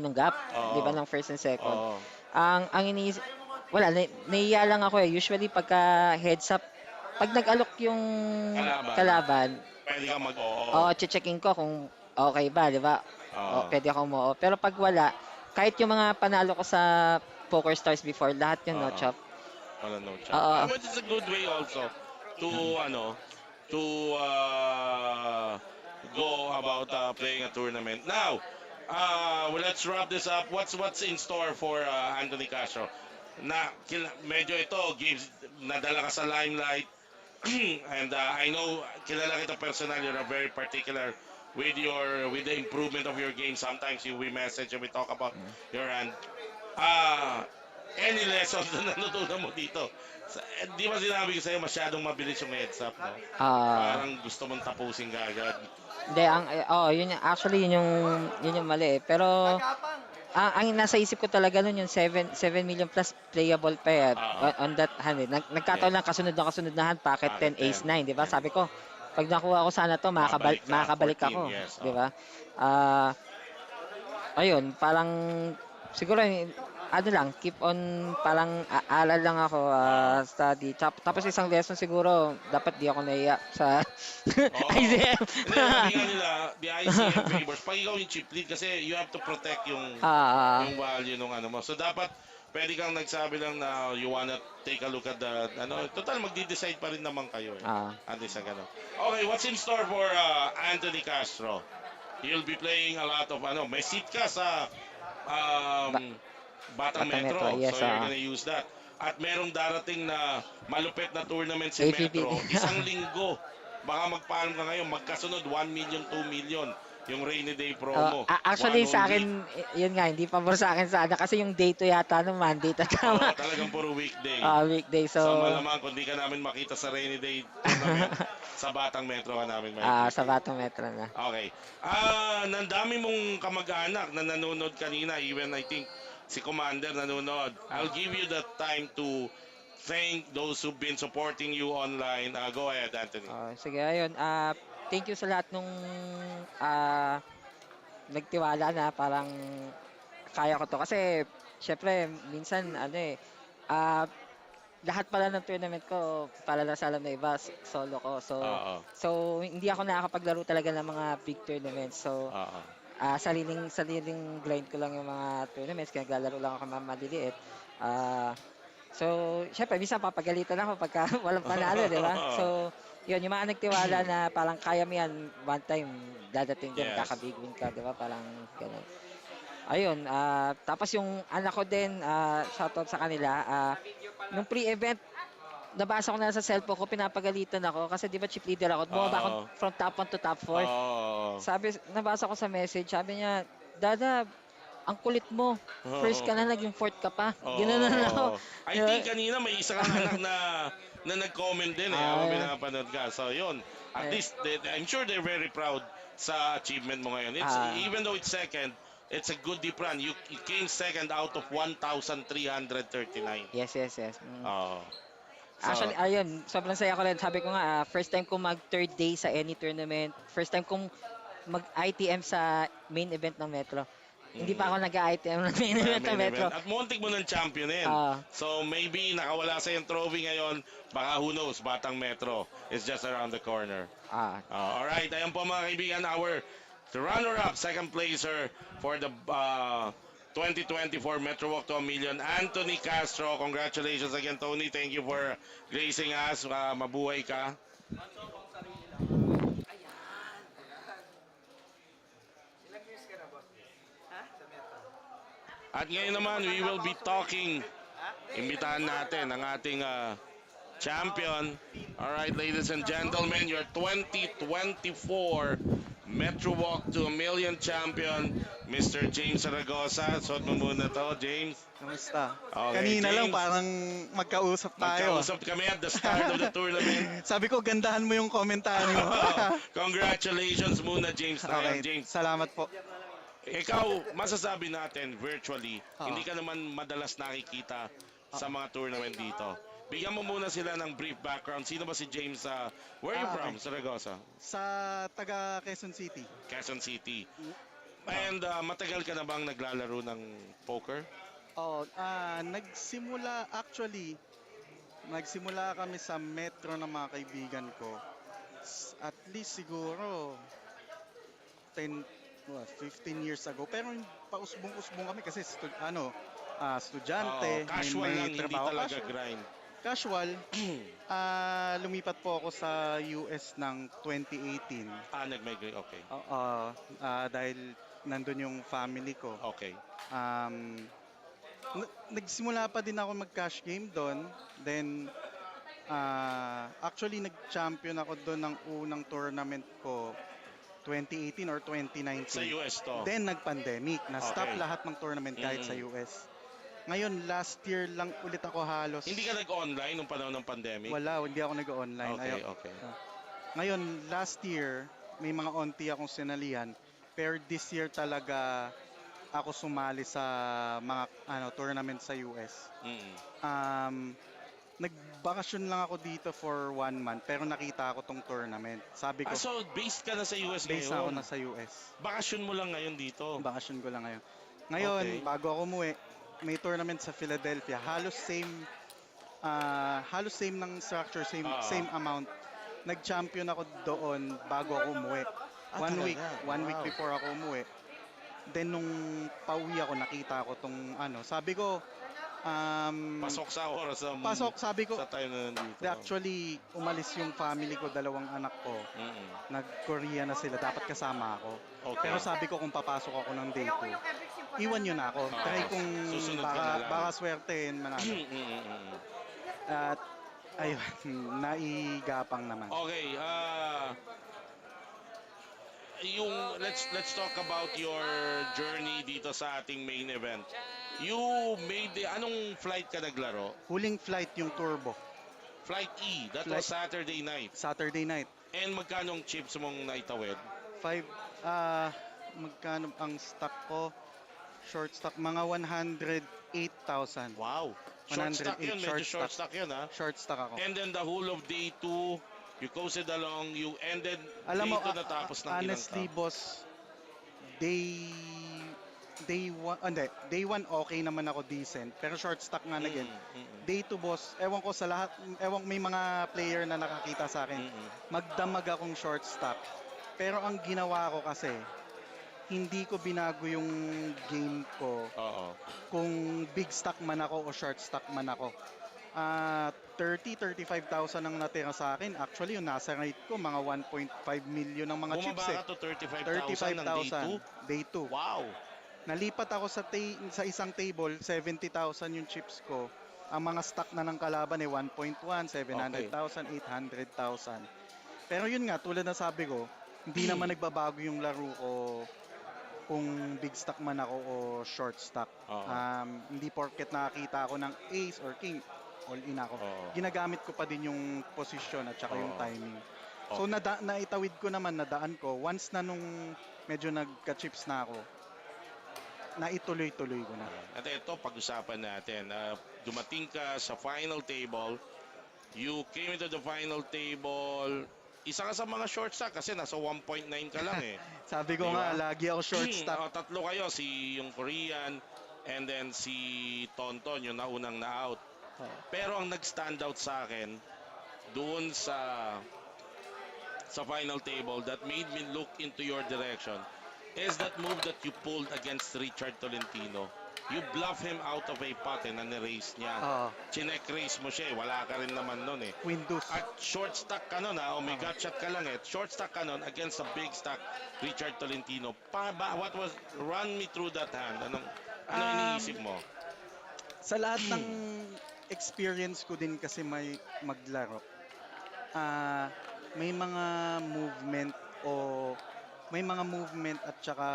ng gap, 'di ba, Oo. ng first and second. Oo. Ang iniisip, wala, naiiya lang ako eh. Usually pagka heads up, pag nag-alok yung Kalaban. kalaban, Pwede kang mag-oo. checking ko kung okay ba, 'di ba? Oo. Pwede ako mo. Pero pag wala, kahit yung mga panalo ko sa Poker Stars before, lahat yun no Oo. chop. Wala no chance. Oo. But it's a good way also to to go about playing a tournament. Now, well, let's wrap this up. What's in store for Anthony Castro? Medyo ito gives nadala ka sa limelight. And I know kilala kita personal, you're a very particular with the improvement of your game. Sometimes we message and we talk about your hand. Ah, any lessons na natutunan mo dito? Di ba sinabi ko sa'yo masyadong mabilis yung heads up, no? Ah, Parang gusto mong tapusin ka agad. Hindi, yun actually yun yung mali eh. Pero ang nasa isip ko talaga nun yung 7 million plus playable pa eh, Oo. on that hand eh. Nagkataon Yes. lang kasunod na hand, pocket Pocket 10, ace 9, 'di ba? Yeah. Sabi ko, pag nakuha ko sana to, Makabalik ka, makakabalik 14, ako, yes. 'di Oh. ba? Ah, ayun, parang siguro ano lang, keep on parang aaral lang ako, Oo. study. Tapos isang lesson siguro, dapat di ako naiya sa Oo. ICM. Hindi, sabi nga nila, the ICM favors. Pag ikaw yung chip lead, kasi you have to protect Ah, yung value ng ano mo. So, dapat, pwede kang nagsabi lang na you wanna take a look at the, total, magdi-decide pa rin naman kayo eh. At least sa gano'n. Okay, what's in store for Anthony Castro? You'll be playing a lot of, may seat ka sa um, Batang Batang Metro. Metro, yes, So, you're gonna use that. At merong darating na malupit na tournament si APP. Metro. Isang linggo. Baka magpaalam ka ngayon, magkasunod 1 million, 2 million yung rainy day promo. Actually One sa whole week. akin, yun nga, hindi pabor sa akin sana kasi yung day to yata no Monday Oo, tama. talagang puro weekday. Weekday, so So malamang kung di ka namin makita sa rainy day tournament, sa Batang Metro ka namin makikita. sa Batang Metro na. Okay. Nandami mong kamag-anak na nanonood kanina, even I think si Commander nanonood. I'll give you the time to thank those who've been supporting you online. Go ahead, Anthony. Sige, ayun. Thank you sa lahat nung nagtiwala na parang kaya ko to kasi syempre minsan ah lahat pala ng tournament ko para lang sa alam na iba solo ko. Oo. So hindi ako nakakapaglaro talaga ng mga big tournaments. So Oo. sariling grind ko lang yung mga tournaments kaya naglalaro lang ako ng mga maliliit. So syempre minsan papagalitan ako pagka walang panalo, di ba? So yun, yung mga nagtiwala na parang kaya mo yan, one time dadating din, Yes. kaka-big win ka, di ba? Parang ganun. Ayun, tapos yung anak ko din, shoutout sa kanila. Nung pre-event, nabasa ko na sa cellphone ko, pinapagalitan ako kasi di ba chip leader ako, bumaba ako Oo. from top 1 to top 4. Oo. Nabasa ko sa message, sabi niya, Dada, ang kulit mo. First ka na, naging fourth ka pa. Ginanon ako. I think kanina may isa kang anak na nag-comment din eh, habang pinapanood ka. So yun, at least I'm sure they're very proud sa achievement mo ngayon. It's even though it's second, it's a good deep run. You came second out of 1,339. Yes. Oo. So, Actually, ayun, sobrang saya ko rin. Sabi ko nga, first time ko mag third day sa any tournament. First time kong mag-ITM sa main event ng Metro. Hindi pa ako nag-ITM ng main event ng main Metro. event. At muntik mo ng championin. So maybe nakawala sa yung trophy ngayon. Baka who knows, Batang Metro is just around the corner. Alright, ayan po mga kaibigan, the runner-up, second placer for the 2024 Metro Walk to a Million, Anthony Castro. Congratulations again, Tony. Thank you for gracing us. Mabuhay ka. Ilang years ka na, boss? Ha? Sa At ngayon naman, we will be talking. Imbitahan natin ang ating champion. Alright, ladies and gentlemen, your 2024 Metro Walk to a Million champion, Mr. James Zaragoza. Suot mo muna to, James. Kamusta? Okay, Kanina lang James. parang magkausap tayo. Magkausap kami at the start of the tournament. Sabi ko, gandahan mo yung komentary mo. Congratulations muna, James. Okay, James, salamat po. ikaw, masasabi natin virtually, Oo. hindi ka naman madalas nakikita sa mga tournament dito. Bigyan mo muna sila ng brief background. Sino ba si James? Where are you from, Okay. Zaragoza? Sa taga Quezon City. Quezon City. And matagal ka na bang naglalaro ng poker? Oh, nagsimula kami sa Metro ng mga kaibigan ko. At least siguro 15 years ago. Pero pausbong-usbong kami kasi estudyante, Casual lang, hindi trabaho. talaga grind. Casual. Lumipat po ako sa US ng 2018. Nag-migrate. Okay. Dahil nandun yung family ko. Okay. Nagsimula pa din ako mag-cash game doon. Then, actually, nag-champion ako doon ng unang tournament ko 2018 or 2019. Sa US to? Then, nag-pandemic. Na-stop Okay. lahat ng tournament kahit sa US. Ngayon, last year lang ulit ako halos. Hindi ka nag-online nung panahon ng pandemic? Wala, hindi ako nag-online. Okay. Ngayon, last year, may mga onti akong sinalihan. Pero this year talaga ako sumali sa mga tournament sa US. Nagbakasyon lang ako dito for 1 month pero nakita ako tong tournament. Sabi ko, So based ka na sa US based na ako ngayon? na sa US. Bakasyon mo lang ngayon dito? Bakasyon ko lang ngayon. Ngayon, Okay. bago ako umuwi, may tournament sa Philadelphia. Halos same ng structure, same amount. Nag-champion ako doon bago ako umuwi. One week before ako umuwi. Then nung pauwi ako, nakita ko tong sabi ko, Pasok sa oras sabi ko, sa time na nandito. actually, umalis yung family ko, 2 anak ko. Nag-Korea na sila, dapat kasama ako. Okay. Pero sabi ko kung papasok ako ng day 2, iwan nyo na ako. Try kung Susunod ka na lang. baka swertein manalo. At ayun, naigapang naman. Okay, let's talk about your journey dito sa ating main event. You made anong flight ka naglaro? Huling flight yung turbo, Flight E, that Flight- was Saturday night. Saturday night. And magkano ang chips mong naitawid? 5, magkano ang stock ko? Short stock, mga 108,000. Wow. Short stock 108 yun, medyo short short stock. stock yun ha. Short stock ako. And then the whole of day 2, you coasted along, you ended Alam mo, day 2 natapos ng honestly, ilang boss, day 1 okay naman ako, decent. Pero short stock nga na again. Day 2, boss, ewan ko sa lahat, may mga player na nakakita sa akin. Magdamag akong short stock. Pero ang ginawa ko kasi, hindi ko binago yung game ko Oo. kung big stock man ako o short stock man ako. 35,000 ang natira sa akin. Actually, yung nasa rate ko, mga 1.5 million ng mga chips Bumaba ka to 35,000 ng day 2? Day 2. Wow. Nalipat ako sa isang table, 70,000 yung chips ko. Ang mga stock na ng kalaban ay 1.1, 700,000, 800,000. Pero yun nga, tulad na sabi ko, hindi naman nagbabago yung laro ko kung big stock man ako o short stock. Oo. Hindi porket nakakita ako ng ace or king, all in ako. Oo. Ginagamit ko pa din yung position at saka yung Oo. timing. So naitawid ko naman, nadaan ko. Once na nung medyo nagka-chips na ako, naituloy-tuloy ko na. At ito, pag-usapan natin. Dumating ka sa final table. You came into the final table. Isa ka sa mga short stock kasi nasa 1.9 ka lang eh. Sabi ko Diba? nga, lagi ako short stock. Tatlo kayo, yung Korean and then si Tonton, yung naunang na-out. Pero ang nag-stand out sa akin doon sa final table that made me look into your direction is that move that you pulled against Richard Tolentino. You bluff him out of a pot na ni-race niya. Chinek race mo siya eh. Wala ka rin naman nun eh. Windows. At short stack ka nun ha. O may gut shot ka lang eh. Short stack ka nun against a big stack Richard Tolentino. Run me through that hand. Ano iniisip mo? Sa lahat ng experience ko din kasi may maglaro, ah, may mga movement o may mga movement at saka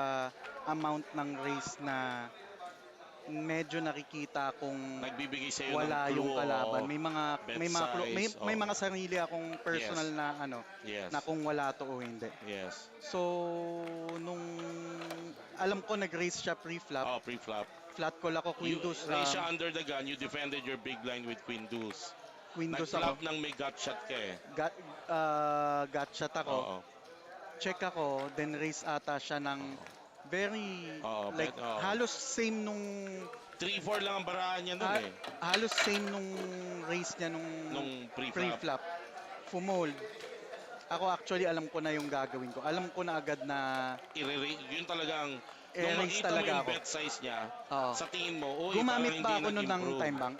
amount ng race na medyo nakikita kung Nagbibigay sa'yo ng wala clue yung kalaban. o bet May size? may Oo. mga sarili akong personal Yes. na ano Yes. na kung wala to o hindi. Yes. So nung alam ko nag-race siya pre-flop, Oh, pre-flop. flat call ako You queen deuce, raise siya under the gun, you defended your big blind with queen deuce. queen deuce ako. Nag-flop ng may gut shot ka eh. Gut shot ako. Oo. Check ako, then raise ata siya ng very Oo, like oo. halos same nung 3-4 lang ang barahan niya nun ha- eh. halos same nung race niya nung Nung pre-flop. pre-flop. Fumold. Ako actually alam ko na yung gagawin ko. Alam ko na agad na Yun talagang, nung i-raise makita mo talaga yung ako. bet size niya, Oo. sa tingin mo, uy, Gumamit parang ba hindi ako nun ng nag-improve. time bank?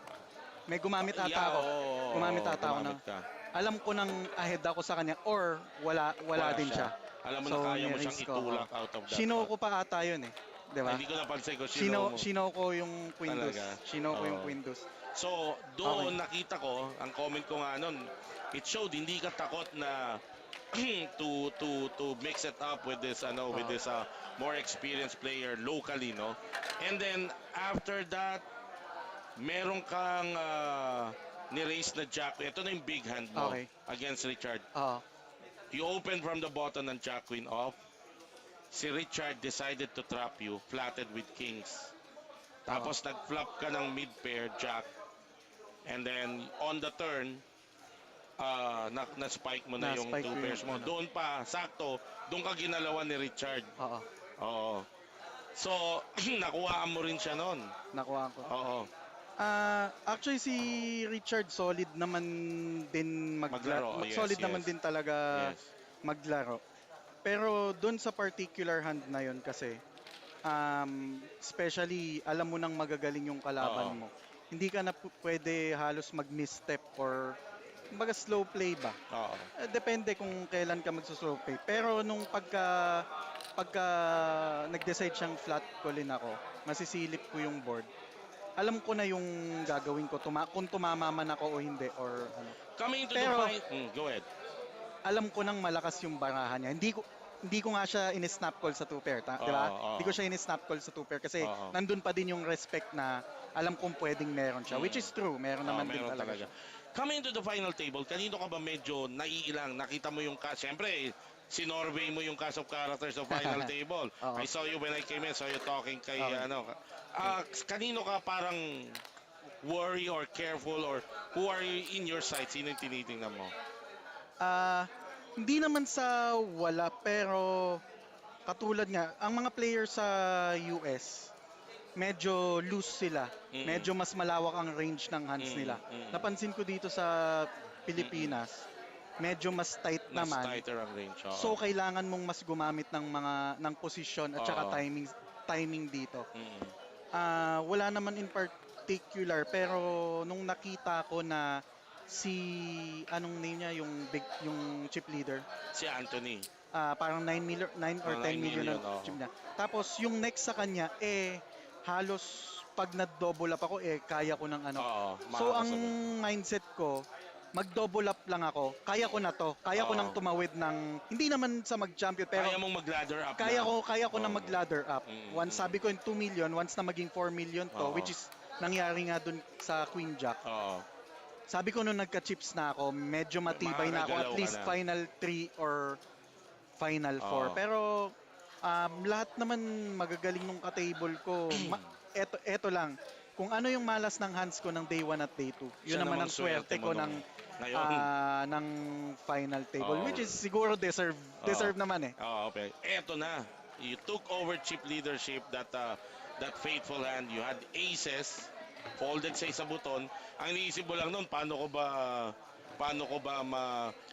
May gumamit ata Yeah, ako. oo, Gumamit ata ako na. gumamit ka. Alam ko nang ahead ako sa kanya or wala din siya. Alam mo na kaya mo siyang ni-raise ko, itulak oo. out of that. Shino ko pa ata yun eh. 'Di ba? Ay, hindi ko napansin ko, sino mo. Shino ko yung queen deuce. Talaga? Shino ko yung Oo. queen deuce. So, doon nakita ko, ang comment ko nga nun, it showed hindi ka takot na to mix it up with this more experienced player locally, no? And then after that, meron kang ni-raise na jack. Ito na yung big hand mo Okay. against Richard. Oo. You open from the bottom ng jack queen off. Si Richard decided to trap you, flatted with kings. Tapos nag-flop ka ng mid-pair, jack. And then on the turn, na-spike mo na yung Na-spike two ko yung pairs mo. ano. Doon pa, sakto, doon ka ginalawan ni Richard. Oo. Oo. So, nakuhaan mo rin siya noon. Nakuha ko. Oo. Actually si Richard solid naman din Maglaro, yes, solid yes. naman din talaga Yes. maglaro. Pero doon sa particular hand na yon kasi especially alam mo nang magagaling yung kalaban Oo. mo. Hindi ka na pwede halos mag-misstep or kumbaga slow play ba. Oo. Depende kung kailan ka magso-slow play. Pero nung pagka nag-decide siyang flat callin ako, masisilip ko yung board. Alam ko na yung gagawin ko, kung tumama man ako o hindi or ano. Coming to Pero- the fight, go ahead. Alam ko nang malakas yung barahan niya. Hindi ko nga siya in-snap call sa two pair, di ba? Oo. Hindi ko siya in-snap call sa two pair kasi Oo. nandun pa din yung respect na alam kong pwedeng meron siya, which is true. Meron naman din Meron talaga siya. Coming to the final table, kanino ka ba medyo naiilang? Nakita mo yung siyempre, sinorvey mo yung cast of characters sa final table. Oo. I saw you when I came in, saw you talking kay Okay. kanino ka parang worry or careful or who are you in your side? Sino yung tinitingnan mo? Hindi naman sa wala, pero katulad nga, ang mga players sa US, medyo loose sila. Mm-mm. Medyo mas malawak ang range ng hands nila. Mm-mm. Napansin ko dito sa Pilipinas, medyo mas tight Mas naman. tighter ang range. Oo. So kailangan mong mas gumamit ng posisyon at saka Oo. timing dito. Mm-mm. Wala naman in particular, pero nung nakita ko na si anong name niya yung chip leader, Si Anthony. parang 9 or 10 million ang 9 million, oo. chip niya. Tapos yung next sa kanya halos pag na-double up ako kaya ko ng ano. Oo, So ang makakasabay. mindset ko, mag-double up lang ako. Kaya ko na to. Kaya ko Oo. nang tumawid ng hindi naman sa mag-champion pero Kaya mong mag-ladder up kaya ko na Oo. mag-ladder up. Mm, Once sabi ko yung 2 million, once na maging 4 million to, Oo. which is nangyari nga dun sa Queen Jack. Oo. Sabi ko nung nagka-chips na ako, medyo matibay na ako, at Makakagalaw ka least na. final 3 or final 4. Oo. Pero lahat naman magagaling nung ka-table ko. Eto lang, kung ano yung malas ng hands ko ng day 1 at day 2, yun Siya naman namang ang swerte mo ko nung- ngayon. ng final table, Oo. which is siguro deserve naman eh. Oh, okay. Eto na. You took over chip leadership that faithful hand. You had aces folded sa isang buton. Ang iniisip mo lang noon, paano ko ba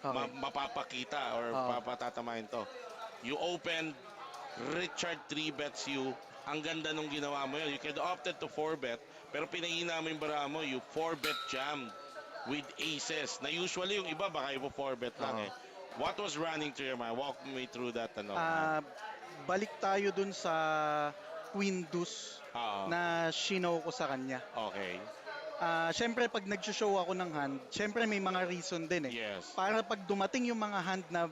Okay. mapapakita or Oo. papatatamahin to. You opened, Richard 3 bets you. Ang ganda nung ginawa mo yun. You could opted to 4 bet, pero pinahina mo yung bara mo. You 4 bet jammed with aces. Na usually yung iba baka ipo 4 bet lang Oo. eh. What was running through your mind? Walk me through that. Balik tayo dun sa queen deuce Oo. na shinow ko sa kanya. Okay. Syempre pag nag-show ako ng hand, syempre may mga reason din eh. Yes. Para pag dumating yung mga hand na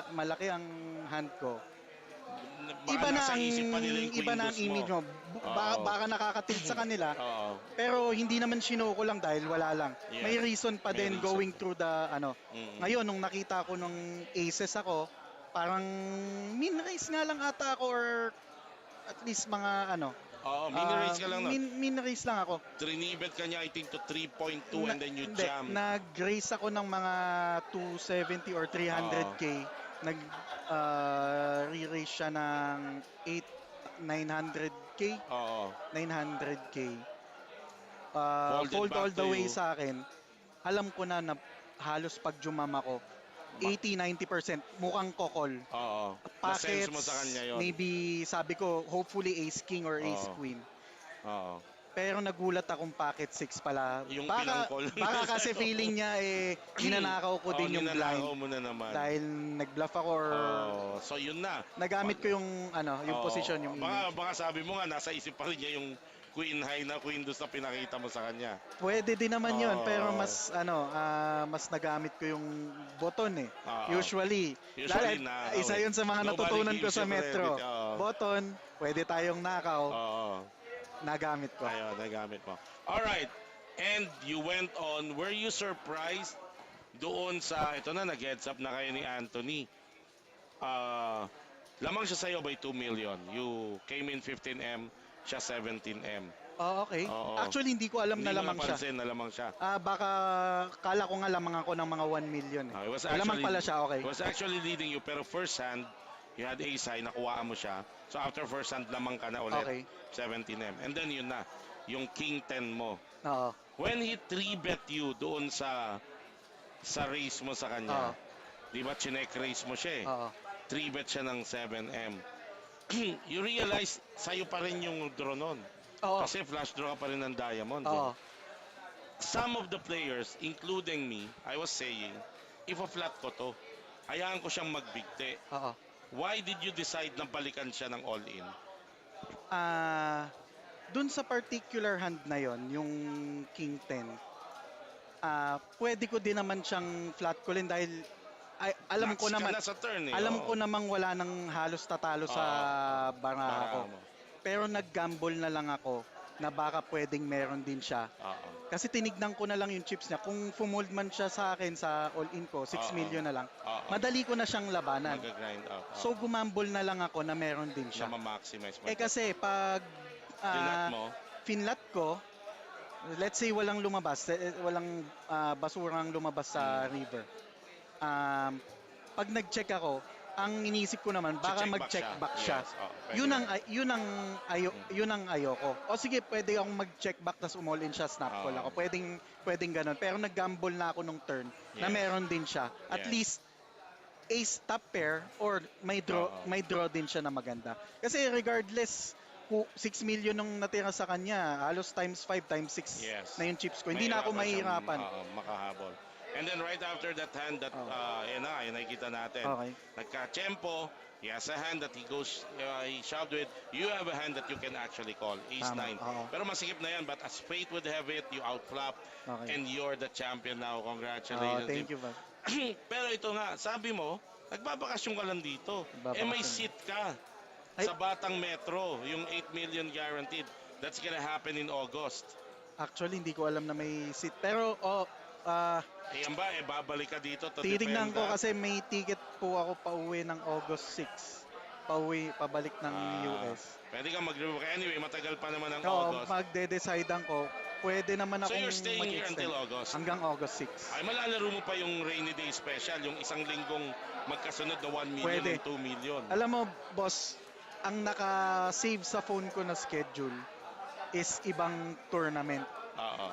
malaki ang hand ko, Baka nasa isip pa nila yung iba queen na ang deuce mo. image mo. Oo. Baka nakakatilt sa kanila. Oo. Pero hindi naman shinow ko lang dahil wala lang. Yes. May reason pa May din reason going pa. through the ano. Mm. Ngayon nung nakita ko nung aces ako, parang min raise nga lang ata ako or at least mga ano. Oo, mini race ka lang no. Min raise lang ako. Trinibet ka niya I think to 3.2 and then you Hindi, jam. nag-raise ako ng mga 270 or 300k. Nag re-raise siya ng 900k. Oo. 900k. Folded Fold back all the to way you. sa akin. Alam ko na halos pag jumam ako, 80-90% mukhang kokol. Oo. Packets, Na-sense mo sa kanya yun. maybe sabi ko, hopefully ace king or ace Oo. queen. Oo. Pero nagulat akong pocket 6 pala. Yung Baka, pinangkol. baka kasi feeling niya ninanakaw ko din yung ninanakaw blind. mo na naman. Dahil nag-bluff ako or So yun na. nagamit ko yung yung Oo. position, yung image. Baka sabi mo nga, nasa isip pa rin niya yung queen high na queen deuce na pinakita mo sa kanya. Pwede din naman yun, Oo. pero mas mas nagamit ko yung button eh. Oo. Usually Nakaw isa eh. yun sa mga Nobody natutunan ko gives sa you Metro. credit. Oo. Button, pwede tayong nakaw, Oo. nagamit ko. Ayun, nagamit mo. Alright. And you went on, were you surprised doon sa, ito na, nag-heads up na kayo ni Anthony. Lamang siya sa'yo by 2 million. You came in 15M, siya 17M. Oh, okay. Oo. Actually, hindi ko alam na Hindi mo lamang siya. napansin na lamang siya. Baka kala ko nga lamang ako ng mga 1 million eh. It was Lamang pala siya, okay. It was actually leading you, pero first hand, you had ace high, nakuhaan mo siya. So after first hand, lamang ka na ulit. Okay. 17M. And then yun na, yung king 10 mo. Oo. When he 3-bet you doon sa race mo sa kanya, di ba chinek race mo siya eh. Oo. 3-bet siya ng 7M. You realize, sa'yo pa rin yung draw nun. Oo. Kasi flash draw ka pa rin ng diamond. Oo. Some of the players, including me, I was saying, if a flat ko to, hayaan ko siyang magbigti. Oo. Why did you decide na balikan siya ng all-in? Dun sa particular hand na yon, yung King 10, pwede ko din naman siyang flat callin dahil alam ko Nuts ka naman na sa turn eh. alam Oo. ko namang wala nang halos tatalo sa banga ko. mo. Pero nag-gamble na lang ako na baka pwedeng meron din siya. Oo. Kasi tinignan ko na lang yung chips niya. Kung fumold man siya sa akin sa all-in ko, 6 Oo. million na lang. Oo. Madali ko na siyang labanan. Mag-grind up. So gumambol na lang ako na meron din siya siya. na ma-maximize mo. Kasi pag Dinat mo, finlat ko, let's say walang lumabas, walang basurang lumabas sa river. Pag nag-check ako, ang iniisip ko naman baka Check mag-check back back siya. siya. Yes, pwede Yun ang ayoko. O sige, pwede akong mag-check back tas umall in siya, snap call ako. Pwedeng ganun. Pero nag-gamble na ako nung turn na Yes. meron din siya. At Yes. least ace top pair or may draw din siya na maganda. Kasi regardless 6 million nung natira sa kanya, halos times 5 times 6 Yes. na yung chips ko. Hindi na ako mahihirapan. Makahabol. And then right after that hand that yan nakikita natin. Okay. Nagka-tempo, he has a hand that he goes he shoved with. You have a hand that you can actually call, ace Tama. 9. Oo. Pero masikip na yan, but as fate would have it, you outflop Okay. and you're the champion now. Congratulations. Thank you, Bob. Pero ito nga, sabi mo, nagbabakasyon ka lang dito. Nagbabakasyon. May seat ka sa Batang Metro, yung 8 million guaranteed. That's gonna happen in August. Actually, hindi ko alam na may seat. Pero, Yan ba, babalik ka dito to titignan defend ko that? kasi may ticket po ako pauwi ng August 6. Pabalik ng US. Pwede kang mag-rebook. Anyway, matagal pa naman ang Oo, August. magde-decidean ko. Pwede naman So akong you're staying here mag-extend. until August? Hanggang August 6. Ay, malalaro mo pa yung rainy day special, yung isang linggong magkasunod na 1 million Pwede. and 2 million. Alam mo, boss, ang naka-save sa phone ko na schedule is ibang tournament. Oo.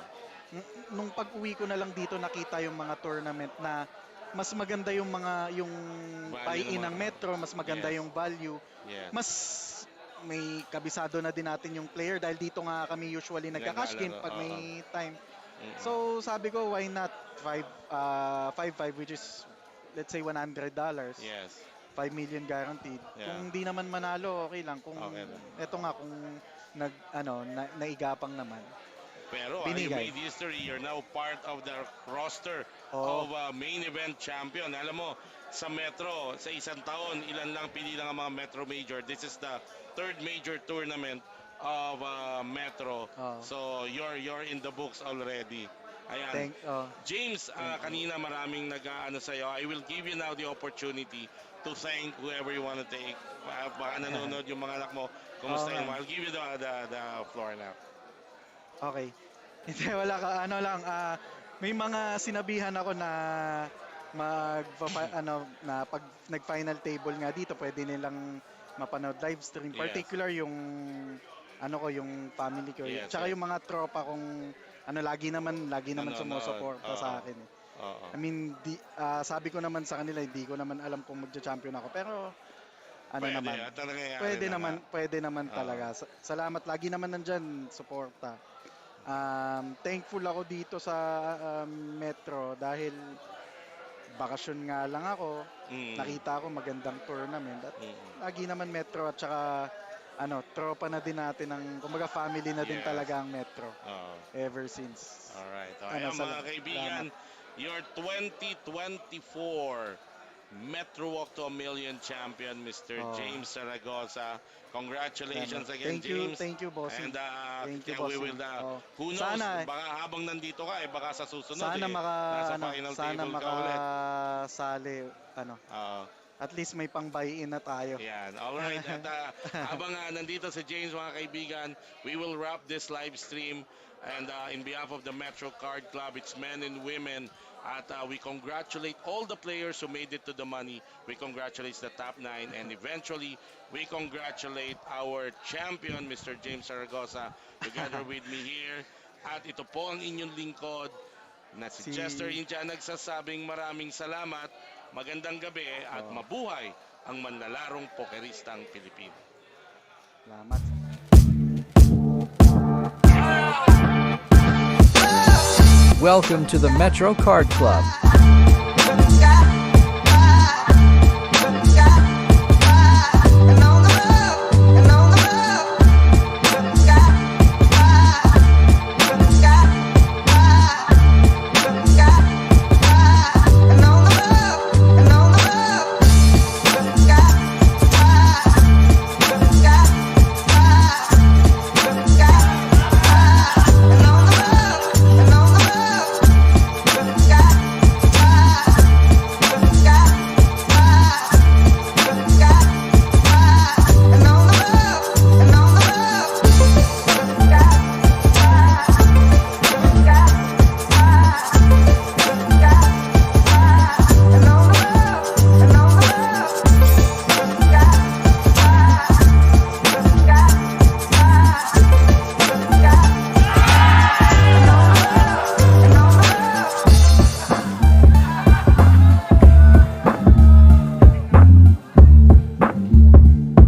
Nung pag-uwi ko na lang dito, nakita yung mga tournament na mas maganda yung buy-in ng Metro, mas maganda Yes. yung value. Yes. Mas may kabisado na din natin yung player dahil dito nga kami usually nagka-cash game pag may time. So sabi ko, why not 5-5 which is let's say $100. Yes. 5 million guaranteed. Yeah. Kung di naman manalo, okay lang. Kung Okay lang. eto nga kung naigapang naman. Pero you Binigay. made history. You're now part of the roster Oo. of main event champion. Alam mo, sa Metro, sa isang taon, ilan lang pili lang ang mga Metro Major. This is the third major tournament of Metro. Oo. So you're in the books already. Ayan. Oh, James, thank you. kanina maraming nag-ano sa'yo. I will give you now the opportunity to thank whoever you want to take. Baka nanonood yung mga anak mo. Kumustahin mo? nga. I'll give you the floor now. Okay. Hindi, wala ka. Ano lang, may mga sinabihan ako na na pag nag-final table nga dito, pwede nilang mapanood live stream. Yes. Particular yung yung family ko. Yes, Tsaka yes. yung mga tropa kong lagi naman Nanonood. sumusuporta sa akin. Oo. I mean, sabi ko naman sa kanila, hindi ko naman alam kung magcha-champion ako. Pero Pwede, naman, talaga yan, pwede naman Oo. talaga. Salamat, lagi naman nandyan, suporta. Thankful ako dito sa Metro dahil bakasyon nga lang ako. Nakita ko magandang tournament at lagi naman Metro at saka tropa na din natin kumbaga family na din Yes. talaga ang Metro Oo. ever since. Alright. Ayan, mga kaibigan, your 2024 Metro Walk to a Million champion, Mr. James Zaragoza. Congratulations again, James. Thank you, bossing. And Thank you, we will, bossing. who knows, Sana, baka habang nandito ka, baka sa susunod, sana nasa final table ka ulit. makasali, Oo. at least may pang-buy-in na tayo. Yan. Alright. At habang nandito si James, mga kaibigan, we will wrap this live stream. And in behalf of the Metro Card Club, it's men and women. At we congratulate all the players who made it to the money. We congratulate the top 9. And eventually, we congratulate our champion, Mr. James Zaragoza, together with me here. At ito po ang inyong lingkod na si Chester Incha nagsasabing maraming salamat, magandang gabi at mabuhay ang manlalarong pokeristang Pilipino. Salamat. Welcome to the Metro Card Club.